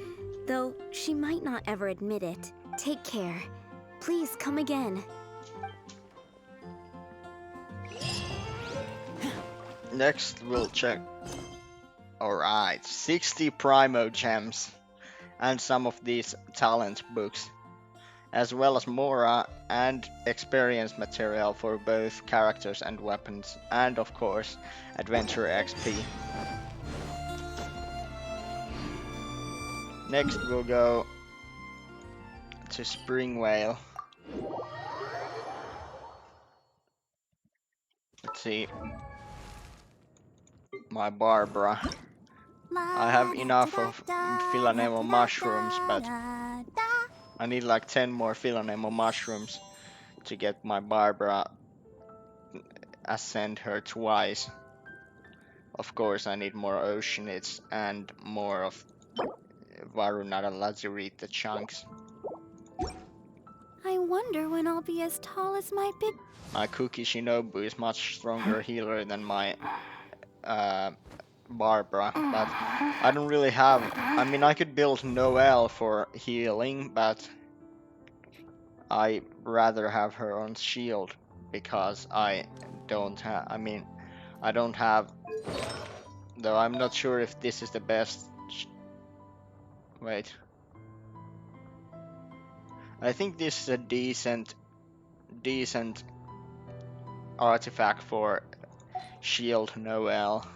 S12: though she might not ever admit it. Take care. Please come again.
S1: Next, we'll check. Alright, 60 Primo gems and some of these talent books, as well as Mora and experience material for both characters and weapons, and of course, Adventure XP. Next, we'll go to Springvale. Let's see. My Barbara. I have enough of Philanemo mushrooms, but I need like 10 more Philanemo mushrooms to get my Barbara ascend her twice. Of course, I need more oceanids and more of Varunara Lazurita chunks.
S12: I wonder when I'll be as tall as my big...
S1: My Cookie Shinobu is much stronger healer than my Barbara, but I don't really have... I mean, I could build Noelle for healing, but I rather have her on shield because I don't have... I mean, I don't have... Though I'm not sure if this is the best... Wait. I think this is a decent artifact for shield Noelle.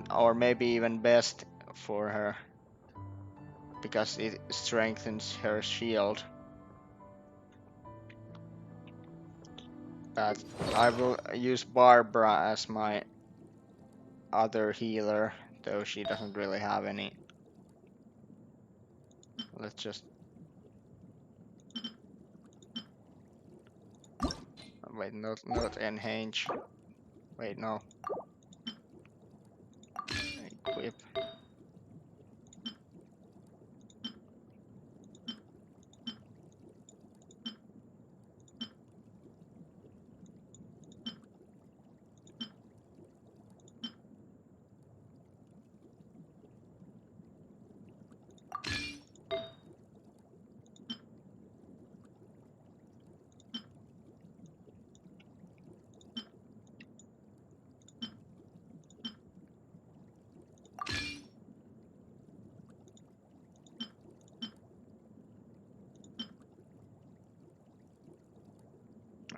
S1: Or maybe even best for her. Because it strengthens her shield. But I will use Barbara as my other healer, though she doesn't really have any. Let's just... Wait, not enhance. Wait, no. Equip.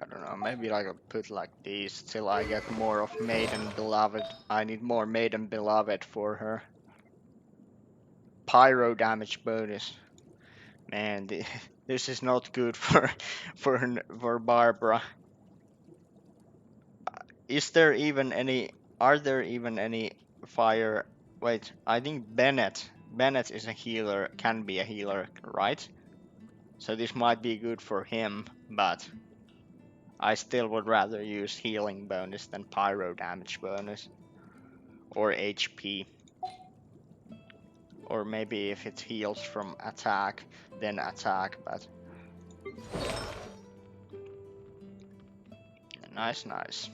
S1: I don't know, maybe I could put like these till I get more of Maiden Beloved. I need more Maiden Beloved for her. Pyro damage bonus. Man, this is not good for Barbara. Is there even any? Are there even any fire? Wait, I think Bennett. Bennett is a healer. Can be a healer, right? So this might be good for him, but I still would rather use healing bonus than pyro damage bonus. Or HP. Or maybe if it heals from attack, then attack, but... Nice, nice.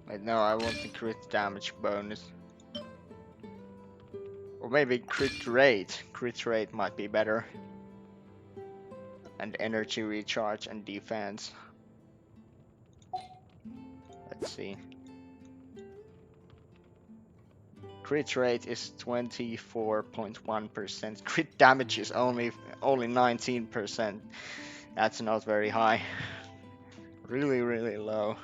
S1: Wait, no, I want the crit damage bonus. Or maybe crit rate. Crit rate might be better. And energy recharge and defense. Let's see. Crit rate is 24.1%. Crit damage is only 19%. That's not very high. Really, really low.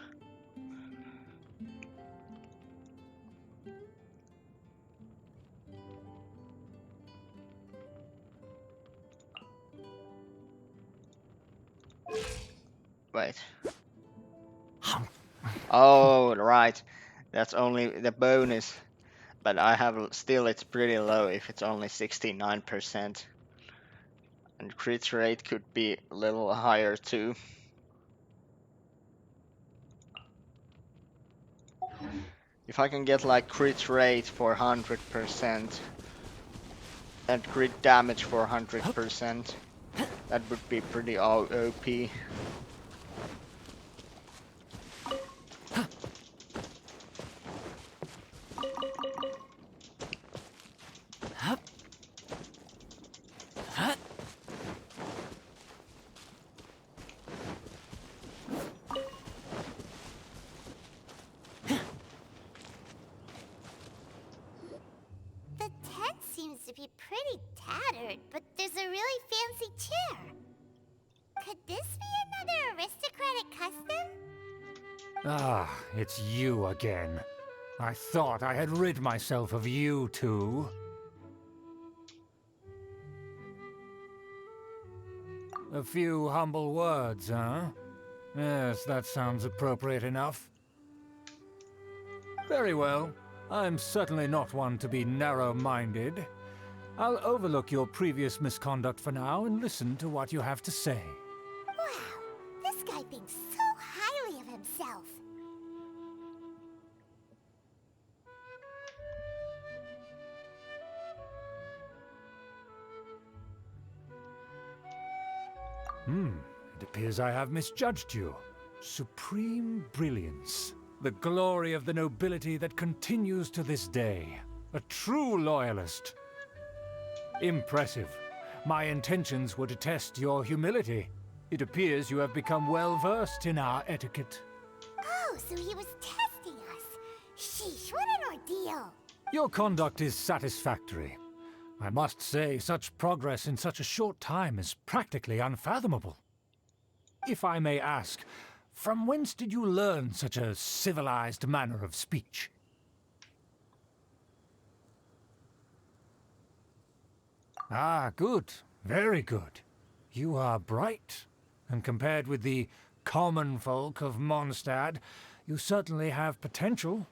S1: Wait. Oh, right. That's only the bonus. But I have still, it's pretty low if it's only 69%. And crit rate could be a little higher too. If I can get like crit rate for 100% and crit damage for 100%, that would be pretty OP.
S2: But there's a really fancy chair. Could this be another aristocratic custom?
S5: Ah, it's you again. I thought I had rid myself of you two. A few humble words, huh? Yes, that sounds appropriate enough. Very well. I'm certainly not one to be narrow-minded. I'll overlook your previous misconduct for now and listen to what you have to say.
S2: Wow, this guy thinks so highly of himself.
S5: It appears I have misjudged you. Supreme brilliance. The glory of the nobility that continues to this day. A true loyalist. Impressive. My intentions were to test your humility. It appears you have become well versed in our etiquette.
S2: Oh, so he was testing us. Sheesh, what an ordeal.
S5: Your conduct is satisfactory. I must say, such progress in such a short time is practically unfathomable. If I may ask, from whence did you learn such a civilized manner of speech? Ah, good. Very good. You are bright, and compared with the common folk of Mondstadt, you certainly have potential.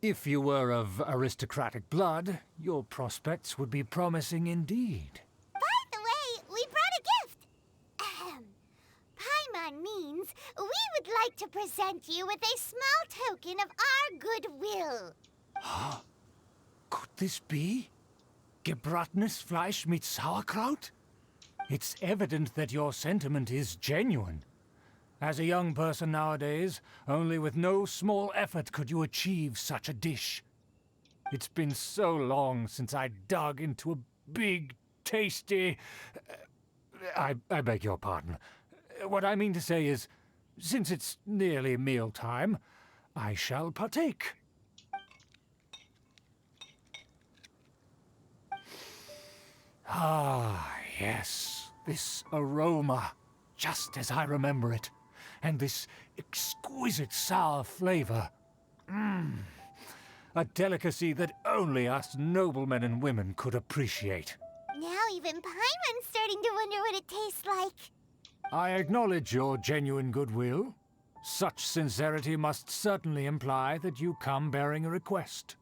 S5: If you were of aristocratic blood, your prospects would be promising indeed.
S2: By the way, we brought a gift. Paimon means we would like to present you with a small token of our goodwill.
S5: Could this be? Gebratenes Fleisch mit Sauerkraut? It's evident that your sentiment is genuine. As a young person nowadays, only with no small effort could you achieve such a dish. It's been so long since I dug into a big, tasty... I beg your pardon. What I mean to say is, since it's nearly mealtime, I shall partake. Ah, yes, this aroma, just as I remember it. And this exquisite sour flavor. A delicacy that only us noblemen and women could appreciate.
S2: Now even Paimon's starting to wonder what it tastes like.
S5: I acknowledge your genuine goodwill. Such sincerity must certainly imply that you come bearing a request.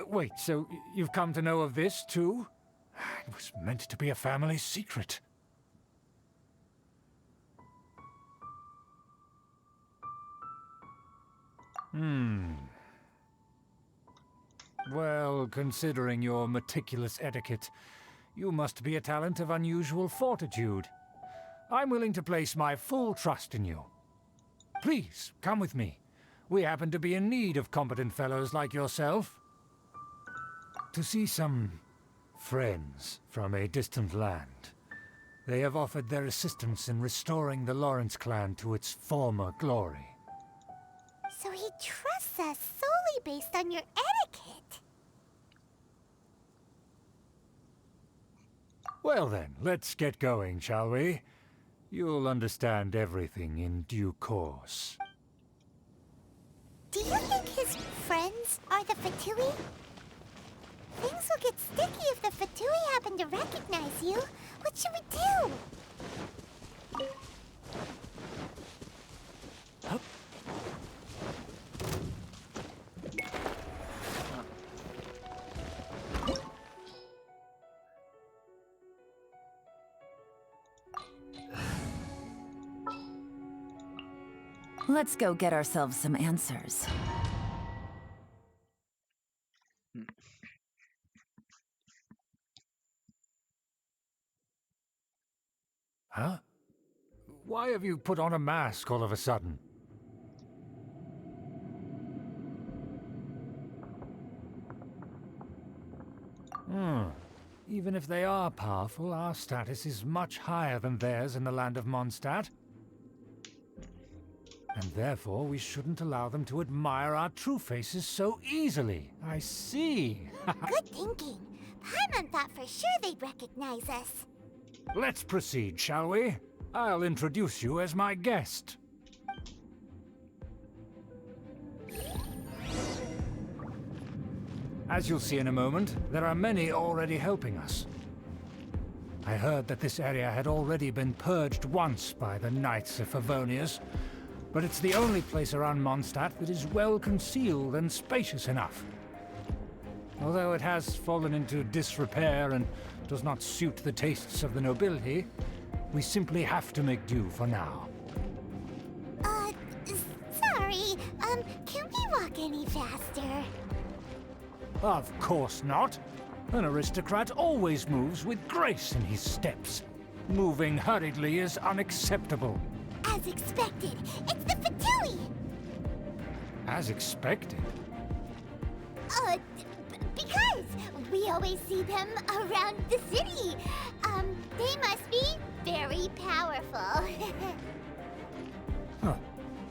S5: Wait, so you've come to know of this, too? It was meant to be a family secret. Well, considering your meticulous etiquette, you must be a talent of unusual fortitude. I'm willing to place my full trust in you. Please, come with me. We happen to be in need of competent fellows like yourself. To see some friends from a distant land. They have offered their assistance in restoring the Lawrence clan to its former glory.
S2: So he trusts us solely based on your etiquette.
S5: Well then, let's get going, shall we? You'll understand everything in due course.
S2: Do you think his friends are the Fatui? Things will get sticky if the Fatui happen to recognize you. What should we do?
S5: Hup.
S3: Let's go get ourselves some answers.
S5: Huh? Why have you put on a mask all of a sudden? Even if they are powerful, our status is much higher than theirs in the land of Mondstadt. And therefore, we shouldn't allow them to admire our true faces so easily. I see.
S2: Good thinking. Paimon thought for sure they'd recognize us.
S5: Let's proceed, shall we? I'll introduce you as my guest. As you'll see in a moment, there are many already helping us. I heard that this area had already been purged once by the Knights of Favonius, but it's the only place around Mondstadt that is well concealed and spacious enough. Although it has fallen into disrepair and does not suit the tastes of the nobility, we simply have to make do for now.
S2: Sorry, can we walk any faster?
S5: Of course not. An aristocrat always moves with grace in his steps. Moving hurriedly is unacceptable.
S2: As expected, it's the Fatui!
S5: As expected?
S2: Because we always see them around the city. They must be very powerful.
S5: Huh.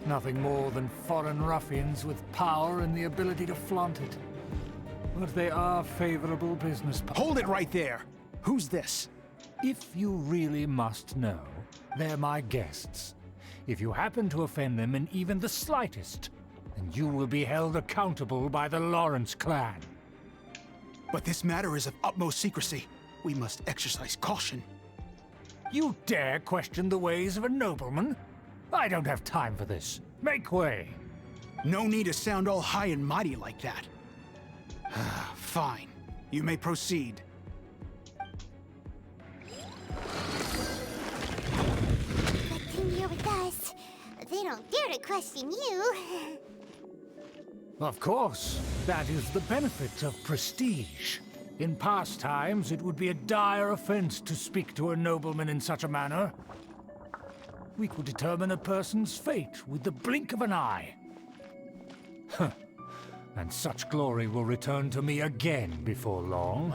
S5: Nothing more than foreign ruffians with power and the ability to flaunt it. But they are favorable business partners.
S10: Hold it right there! Who's this?
S5: If you really must know, they're my guests. If you happen to offend them in even the slightest, then you will be held accountable by the Lawrence clan.
S10: But this matter is of utmost secrecy. We must exercise caution.
S5: You dare question the ways of a nobleman? I don't have time for this. Make way.
S10: No need to sound all high and mighty like that. Fine. You may proceed.
S2: Here with us. They don't dare to question you.
S5: Of course. That is the benefit of prestige. In past times, it would be a dire offense to speak to a nobleman in such a manner. We could determine a person's fate with the blink of an eye. Huh. And such glory will return to me again before long.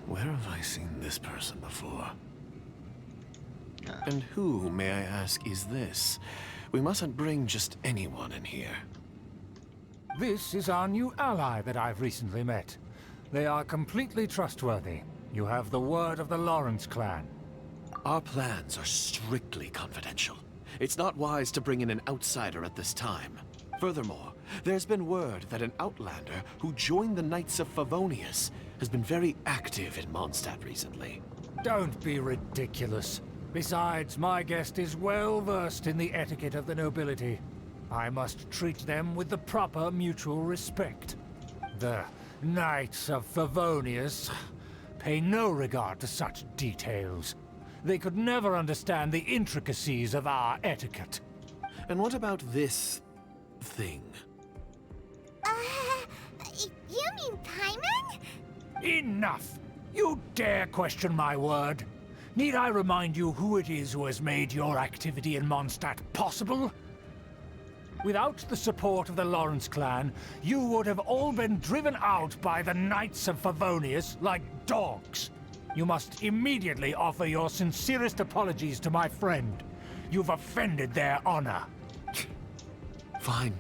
S13: Where have I seen this person before? And who, may I ask, is this? We mustn't bring just anyone in here.
S5: This is our new ally that I've recently met. They are completely trustworthy. You have the word of the Lawrence clan.
S13: Our plans are strictly confidential. It's not wise to bring in an outsider at this time. Furthermore, there's been word that an outlander who joined the Knights of Favonius has been very active in Mondstadt recently.
S5: Don't be ridiculous. Besides, my guest is well versed in the etiquette of the nobility. I must treat them with the proper mutual respect. The Knights of Favonius pay no regard to such details. They could never understand the intricacies of our etiquette.
S13: And what about this thing?
S2: You mean Paimon?
S5: Enough! You dare question my word? Need I remind you who it is who has made your activity in Mondstadt possible? Without the support of the Lawrence clan, you would have all been driven out by the Knights of Favonius like dogs. You must immediately offer your sincerest apologies to my friend. You've offended their honor.
S13: Fine.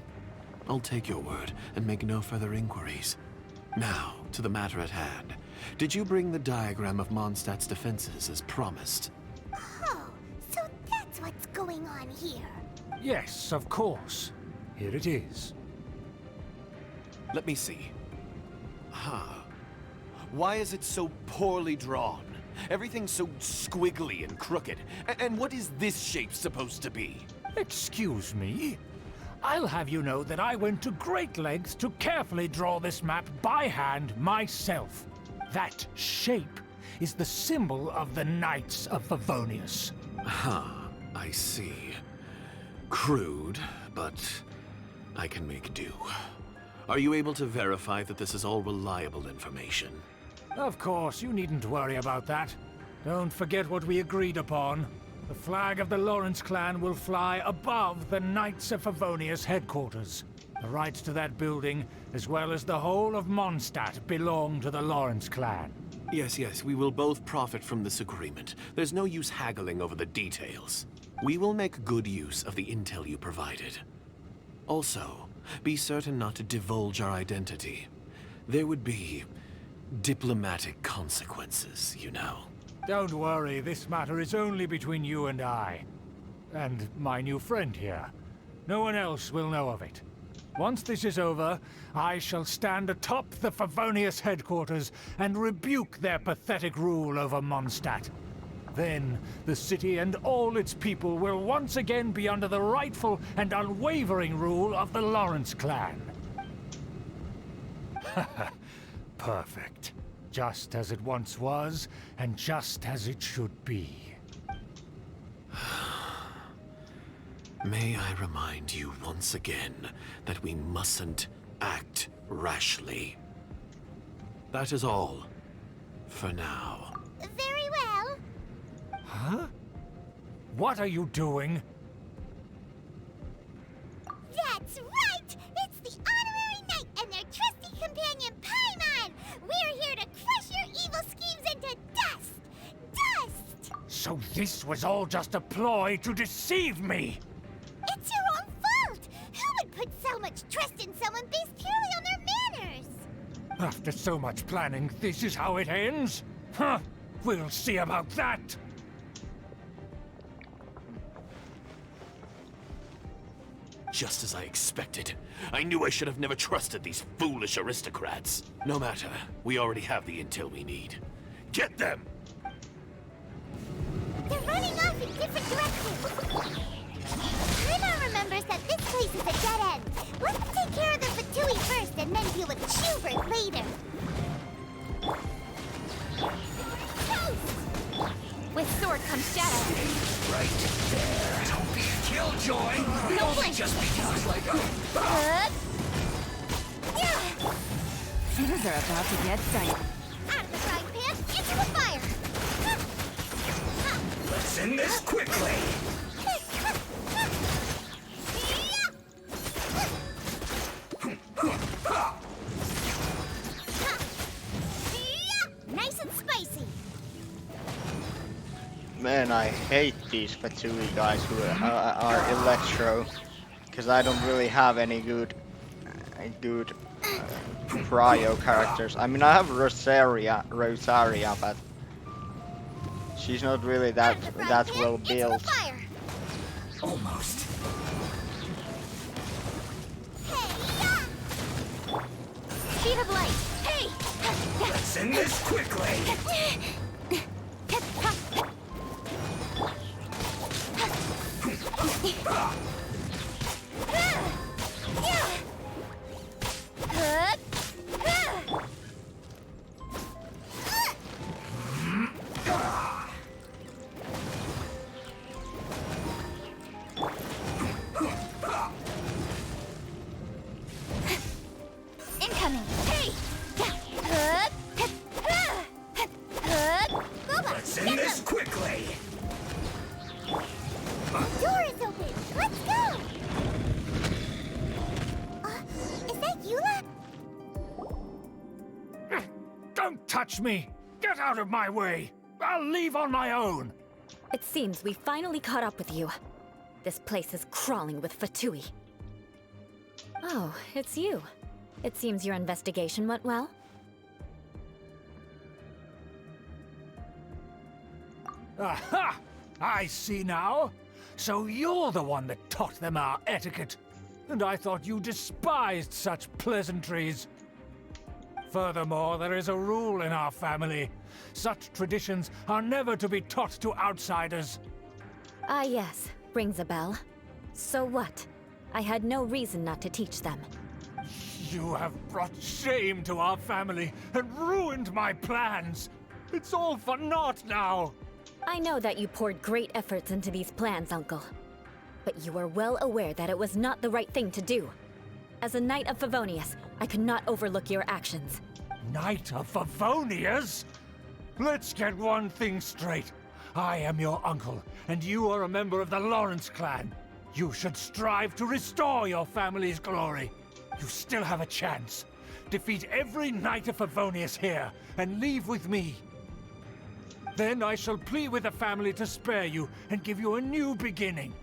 S13: I'll take your word and make no further inquiries. Now, to the matter at hand. Did you bring the diagram of Mondstadt's defenses as promised?
S2: Oh, so that's what's going on here.
S5: Yes, of course. Here it is.
S13: Let me see. Huh. Why is it so poorly drawn? Everything's so squiggly and crooked. And what is this shape supposed to be?
S5: Excuse me? I'll have you know that I went to great lengths to carefully draw this map by hand myself. That shape is the symbol of the Knights of Favonius.
S13: Huh, I see. Crude, but I can make do. Are you able to verify that this is all reliable information?
S5: Of course, you needn't worry about that. Don't forget what we agreed upon. The flag of the Lawrence clan will fly above the Knights of Favonius headquarters. The rights to that building, as well as the whole of Mondstadt, belong to the Lawrence clan.
S13: Yes, we will both profit from this agreement. There's no use haggling over the details. We will make good use of the intel you provided. Also, be certain not to divulge our identity. There would be diplomatic consequences, you know.
S5: Don't worry, this matter is only between you and I. And my new friend here. No one else will know of it. Once this is over, I shall stand atop the Favonius headquarters and rebuke their pathetic rule over Mondstadt. Then, the city and all its people will once again be under the rightful and unwavering rule of the Lawrence clan. Perfect. Just as it once was, and just as it should be.
S13: May I remind you once again that we mustn't act rashly. That is all. For now.
S2: Very well.
S5: Huh? What are you doing?
S2: That's right! It's the Honorary Knight and their trusty companion, Paimon! We're here to crush your evil schemes into dust! Dust!
S5: So this was all just a ploy to deceive me!
S2: It's your own fault! Who would put so much trust in someone based purely on their manners?
S5: After so much planning, this is how it ends? Huh? We'll see about that!
S13: Just as I expected. I knew I should have never trusted these foolish aristocrats. No matter, we already have the intel we need. Get them!
S2: They're running off in different directions. Paimon remembers that this place is a dead end. Let's take care of the Fatui first and then deal with Schubert later.
S9: With sword comes shadow.
S6: Right there. Don't be a killjoy. We
S9: No
S6: only
S9: way.
S6: just begun like a...
S9: Things are about to get dicey.
S2: Out of the frying pan, into the fire!
S6: Let's end this quickly.
S2: Nice and spicy!
S1: Man, I hate these Fatui guys who are Electro, because I don't really have any good Cryo characters. I mean, I have Rosaria, but she's not really that well built.
S6: Almost.
S2: Sheet of light! Hey!
S6: Let's end this quickly.
S2: Incoming! Hey!
S6: Let's end this quickly.
S2: Door is open! Let's go! Is that Eula?
S5: Don't touch me! Get out of my way! I'll leave on my own!
S9: It seems we finally caught up with you. This place is crawling with Fatui. Oh, it's you. It seems your investigation went well.
S5: Aha! I see now. So you're the one that taught them our etiquette. And I thought you despised such pleasantries. Furthermore, there is a rule in our family. Such traditions are never to be taught to outsiders.
S9: Ah yes, rings a bell. So what? I had no reason not to teach them.
S5: You have brought shame to our family and ruined my plans. It's all for naught now.
S9: I know that you poured great efforts into these plans, Uncle. But you are well aware that it was not the right thing to do. As a Knight of Favonius, I could not overlook your actions.
S5: Knight of Favonius? Let's get one thing straight. I am your uncle, and you are a member of the Lawrence clan. You should strive to restore your family's glory. You still have a chance. Defeat every Knight of Favonius here, and leave with me. Then I shall plead with the family to spare you and give you a new beginning.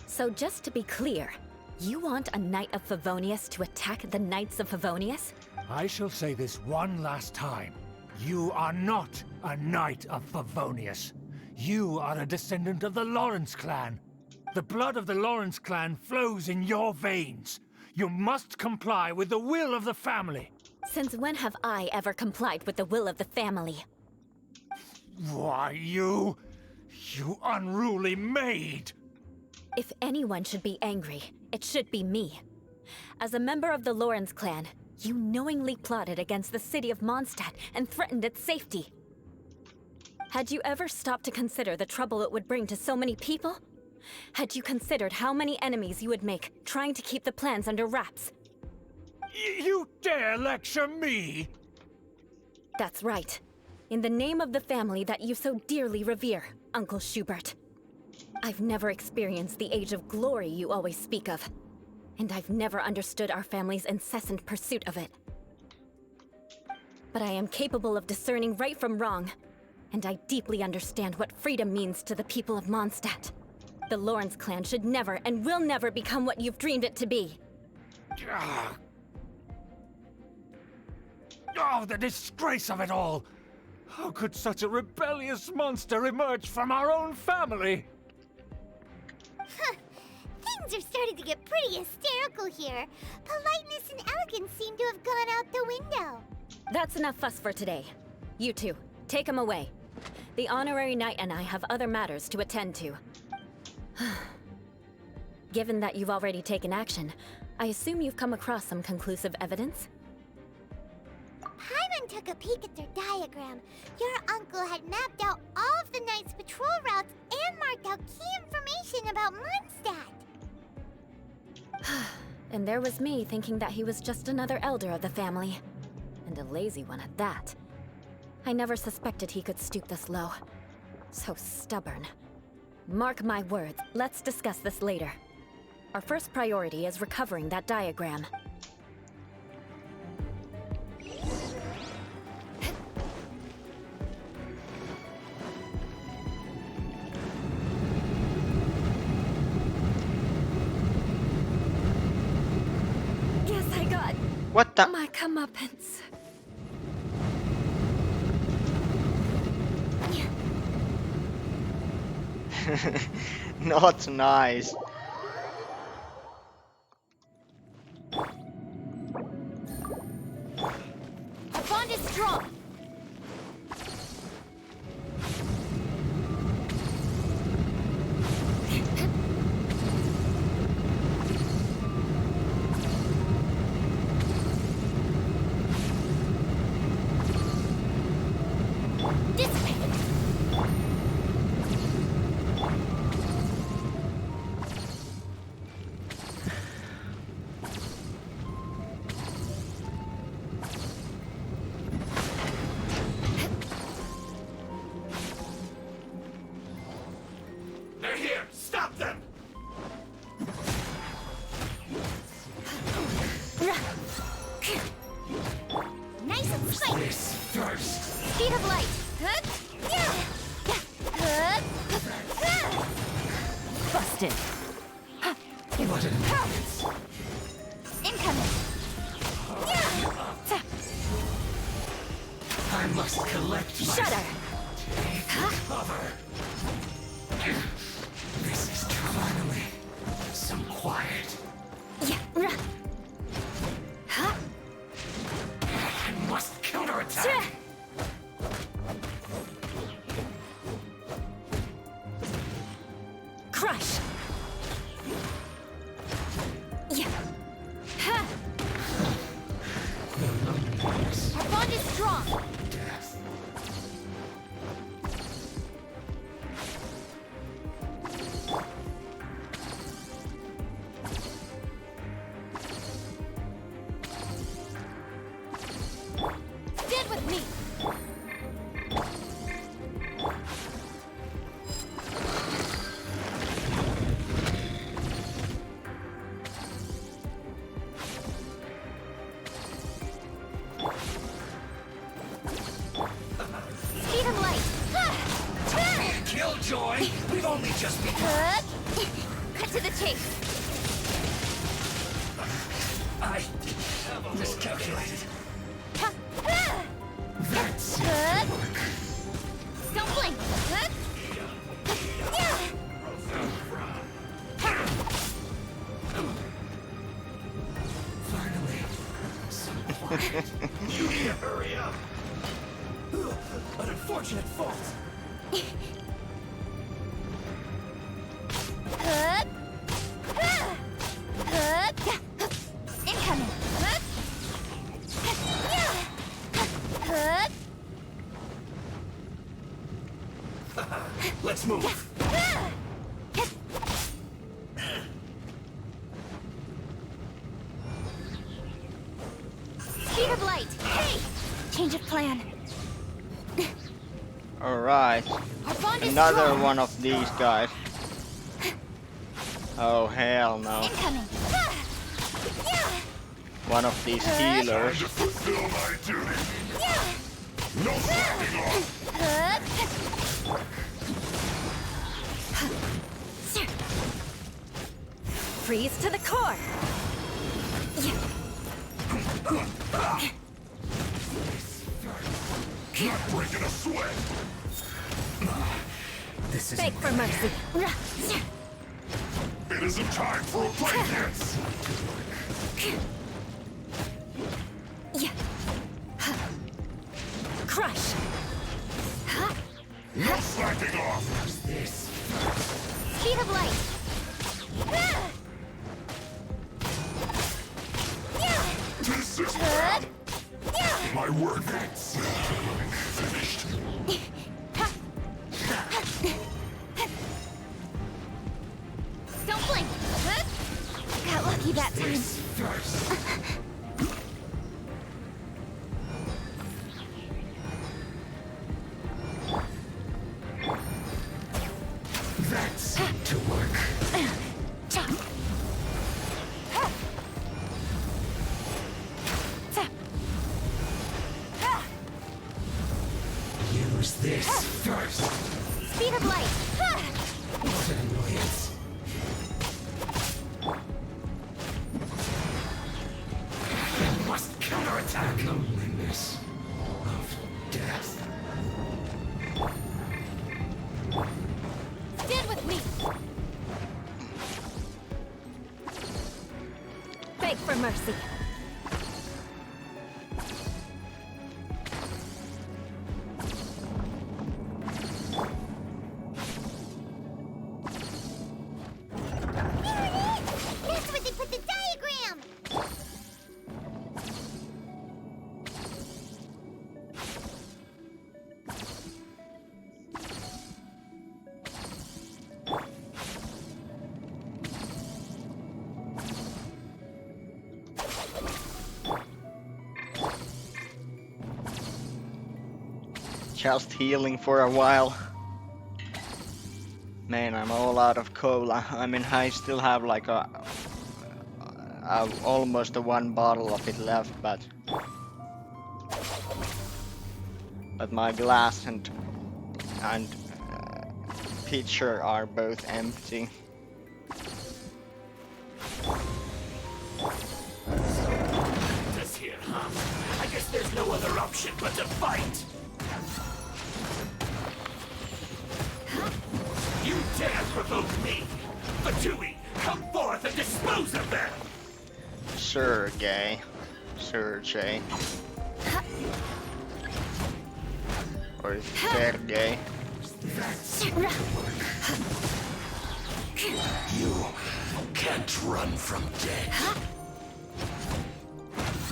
S9: So just to be clear, you want a Knight of Favonius to attack the Knights of Favonius?
S5: I shall say this one last time. You are not a Knight of Favonius. You are a descendant of the Lawrence clan. The blood of the Lawrence clan flows in your veins. You must comply with the will of the family.
S9: Since when have I ever complied with the will of the family?
S5: Why, you unruly maid!
S9: If anyone should be angry, it should be me. As a member of the Lawrence clan, you knowingly plotted against the city of Mondstadt and threatened its safety. Had you ever stopped to consider the trouble it would bring to so many people? Had you considered how many enemies you would make trying to keep the plans under wraps?
S5: You dare lecture me?
S9: That's right. In the name of the family that you so dearly revere, Uncle Schubert. I've never experienced the age of glory you always speak of. And I've never understood our family's incessant pursuit of it. But I am capable of discerning right from wrong. And I deeply understand what freedom means to the people of Mondstadt. The Lawrence clan should never and will never become what you've dreamed it to be.
S5: Oh, the disgrace of it all! How could such a rebellious monster emerge from our own family?
S2: Things are starting to get pretty hysterical here. Politeness and elegance seem to have gone out the window.
S9: That's enough fuss for today. You two, take him away. The honorary knight and I have other matters to attend to. Given that you've already taken action, I assume you've come across some conclusive evidence?
S2: Paimon took a peek at their diagram. Your uncle had mapped out all of the Knight's patrol routes and marked out key information about Mondstadt.
S9: And there was me thinking that he was just another elder of the family. And a lazy one at that. I never suspected he could stoop this low. So stubborn. Mark my words, let's discuss this later. Our first priority is recovering that diagram. Guess I got
S1: What the?
S9: my comeuppance.
S1: Not nice.
S8: Our bond is strong.
S6: They're here! Stop them!
S8: Nice and straight.
S6: This first.
S8: Speed of light. Busted.
S6: What an annoyance.
S8: Incoming.
S6: I must collect my...
S8: Shudder.
S6: Take cover. This is finally some quiet. I must counterattack.
S9: Crush!
S8: Our bond is strong.
S6: Death.
S8: Stand with me. Speed of light.
S6: Killjoy! We've only just begun.
S8: Cut to the chase.
S6: I have miscalculated. That's
S8: Don't blink.
S6: You need to hurry up. An unfortunate fault.
S8: Incoming.
S6: Let's move.
S8: Speed of light. Hey! Change of plan.
S1: Alright.
S8: Our bond is
S1: Another
S8: strong.
S1: one of these guys. Oh hell no.
S8: Incoming.
S1: One of these healers.
S6: To fulfill my duty. No slacking off.
S9: Freeze to the core.
S6: Not breaking a sweat. This is
S9: Beg for mercy.
S6: It isn't time for a breakdance.
S9: Crush.
S6: No slacking off. This.
S8: Speed of light.
S6: This is bad. My work is finished.
S8: Don't blink. Got lucky that time.
S6: That's to work. Use this first.
S8: Speed of light.
S6: What an annoyance. I must counterattack. Loneliness of death.
S8: Stand with me.
S9: Beg for mercy.
S2: That's where they put the diagram!
S1: Just healing for a while. Man, I'm all out of cola. I mean, I still have like almost a one bottle of it left, but my glass and pitcher are both empty.
S6: This here, huh? I guess there's no other option but to fight. You dare provoke me! Fatui, come forth and dispose of them!
S1: Sergey. Sergey. Or is it Sergey?
S6: You can't run from death.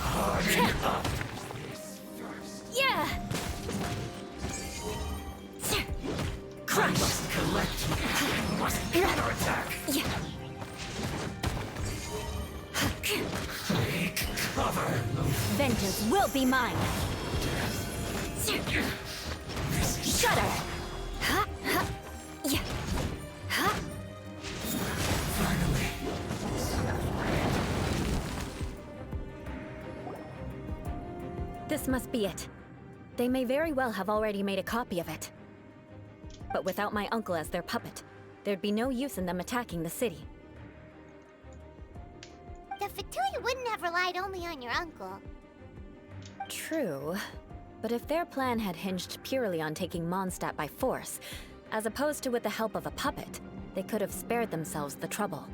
S6: Harden up.
S9: Yeah.
S6: I must collect my... I must counterattack. Take cover.
S9: Vengeance will be mine. Shudder.
S6: Finally.
S9: This must be it. They may very well have already made a copy of it. But without my uncle as their puppet, there'd be no use in them attacking the city.
S2: The Fatui wouldn't have relied only on your uncle.
S9: True. But if their plan had hinged purely on taking Mondstadt by force, as opposed to with the help of a puppet, they could have spared themselves the trouble.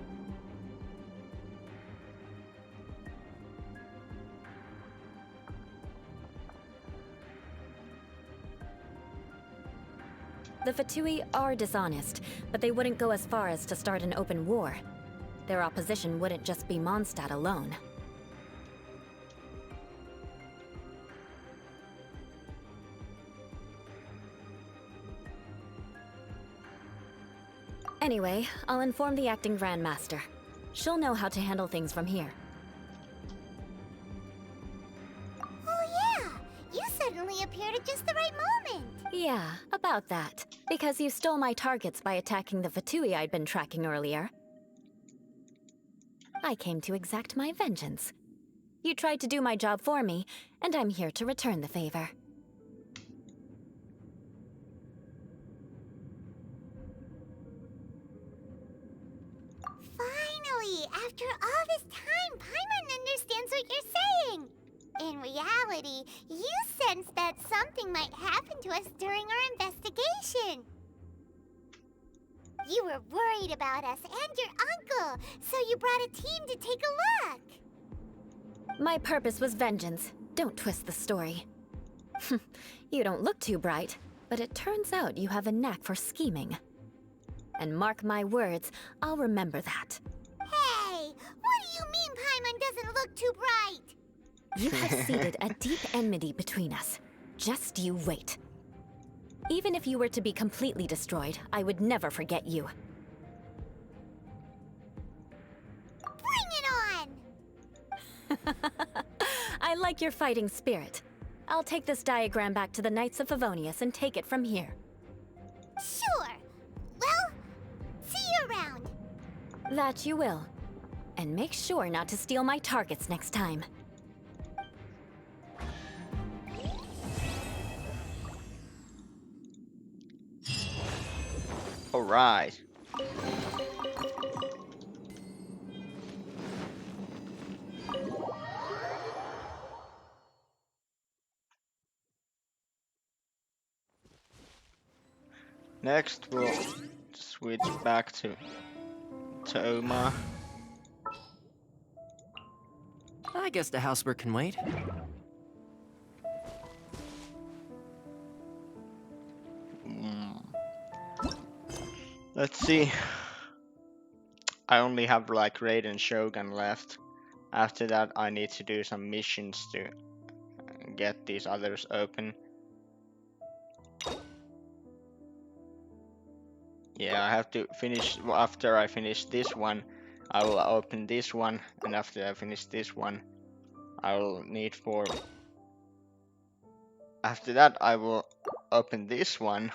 S9: The Fatui are dishonest, but they wouldn't go as far as to start an open war. Their opposition wouldn't just be Mondstadt alone. Anyway, I'll inform the acting Grandmaster. She'll know how to handle things from here.
S2: Oh yeah! You suddenly appeared at just the right moment!
S9: Yeah, about that. Because you stole my targets by attacking the Fatui I'd been tracking earlier. I came to exact my vengeance. You tried to do my job for me, and I'm here to return the favor.
S2: Finally! After all this time, Paimon understands what you're saying! In reality, you sensed that something might happen to us during our investigation. You were worried about us and your uncle, so you brought a team to take a look.
S9: My purpose was vengeance. Don't twist the story. You don't look too bright, but it turns out you have a knack for scheming. And mark my words, I'll remember that.
S2: Hey! What do you mean Paimon doesn't look too bright?
S9: You have seeded a deep enmity between us. Just you wait. Even if you were to be completely destroyed, I would never forget you.
S2: Bring it on!
S9: I like your fighting spirit. I'll take this diagram back to the Knights of Favonius and take it from here.
S2: Sure. Well, see you around.
S9: That you will. And make sure not to steal my targets next time.
S1: Alright. Next we'll switch back to Toma.
S11: I guess the housework can wait.
S1: Let's see. I only have like Raiden Shogun left. After that I need to do some missions to get these others open. Yeah, I have to finish. After I finish this one, I will open this one, and after I finish this one, I will need for. After that, I will open this one.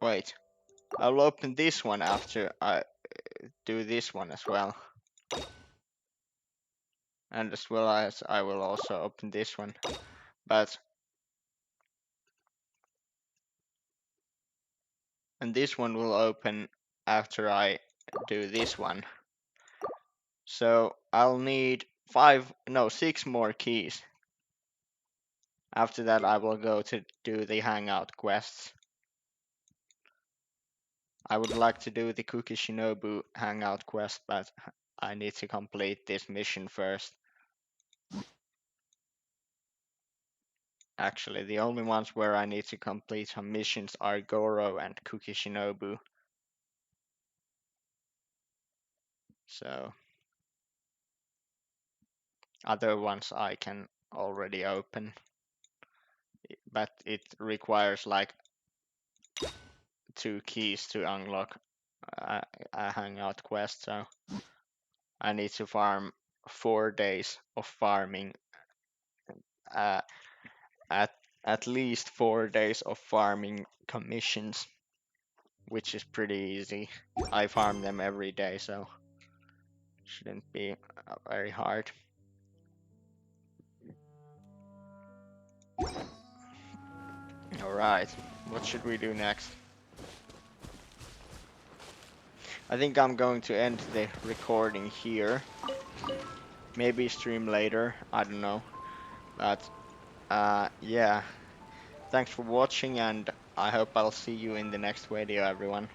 S1: Wait, I'll open this one after I do this one as well. And as well as I will also open this one. And this one will open after I do this one. So I'll need 6 more keys. After that I will go to do the hangout quests. I would like to do the Cookie Shinobu hangout quest, but I need to complete this mission first. Actually, the only ones where I need to complete some missions are Goro and Cookie Shinobu. So other ones I can already open, but it requires like 2 keys to unlock a hangout quest, so I need to farm 4 days of farming, at least 4 days of farming commissions, which is pretty easy. I farm them every day, so shouldn't be very hard. Alright, what should we do next? I think I'm going to end the recording here. Maybe stream later, I don't know. But yeah, thanks for watching, and I hope I'll see you in the next video, everyone.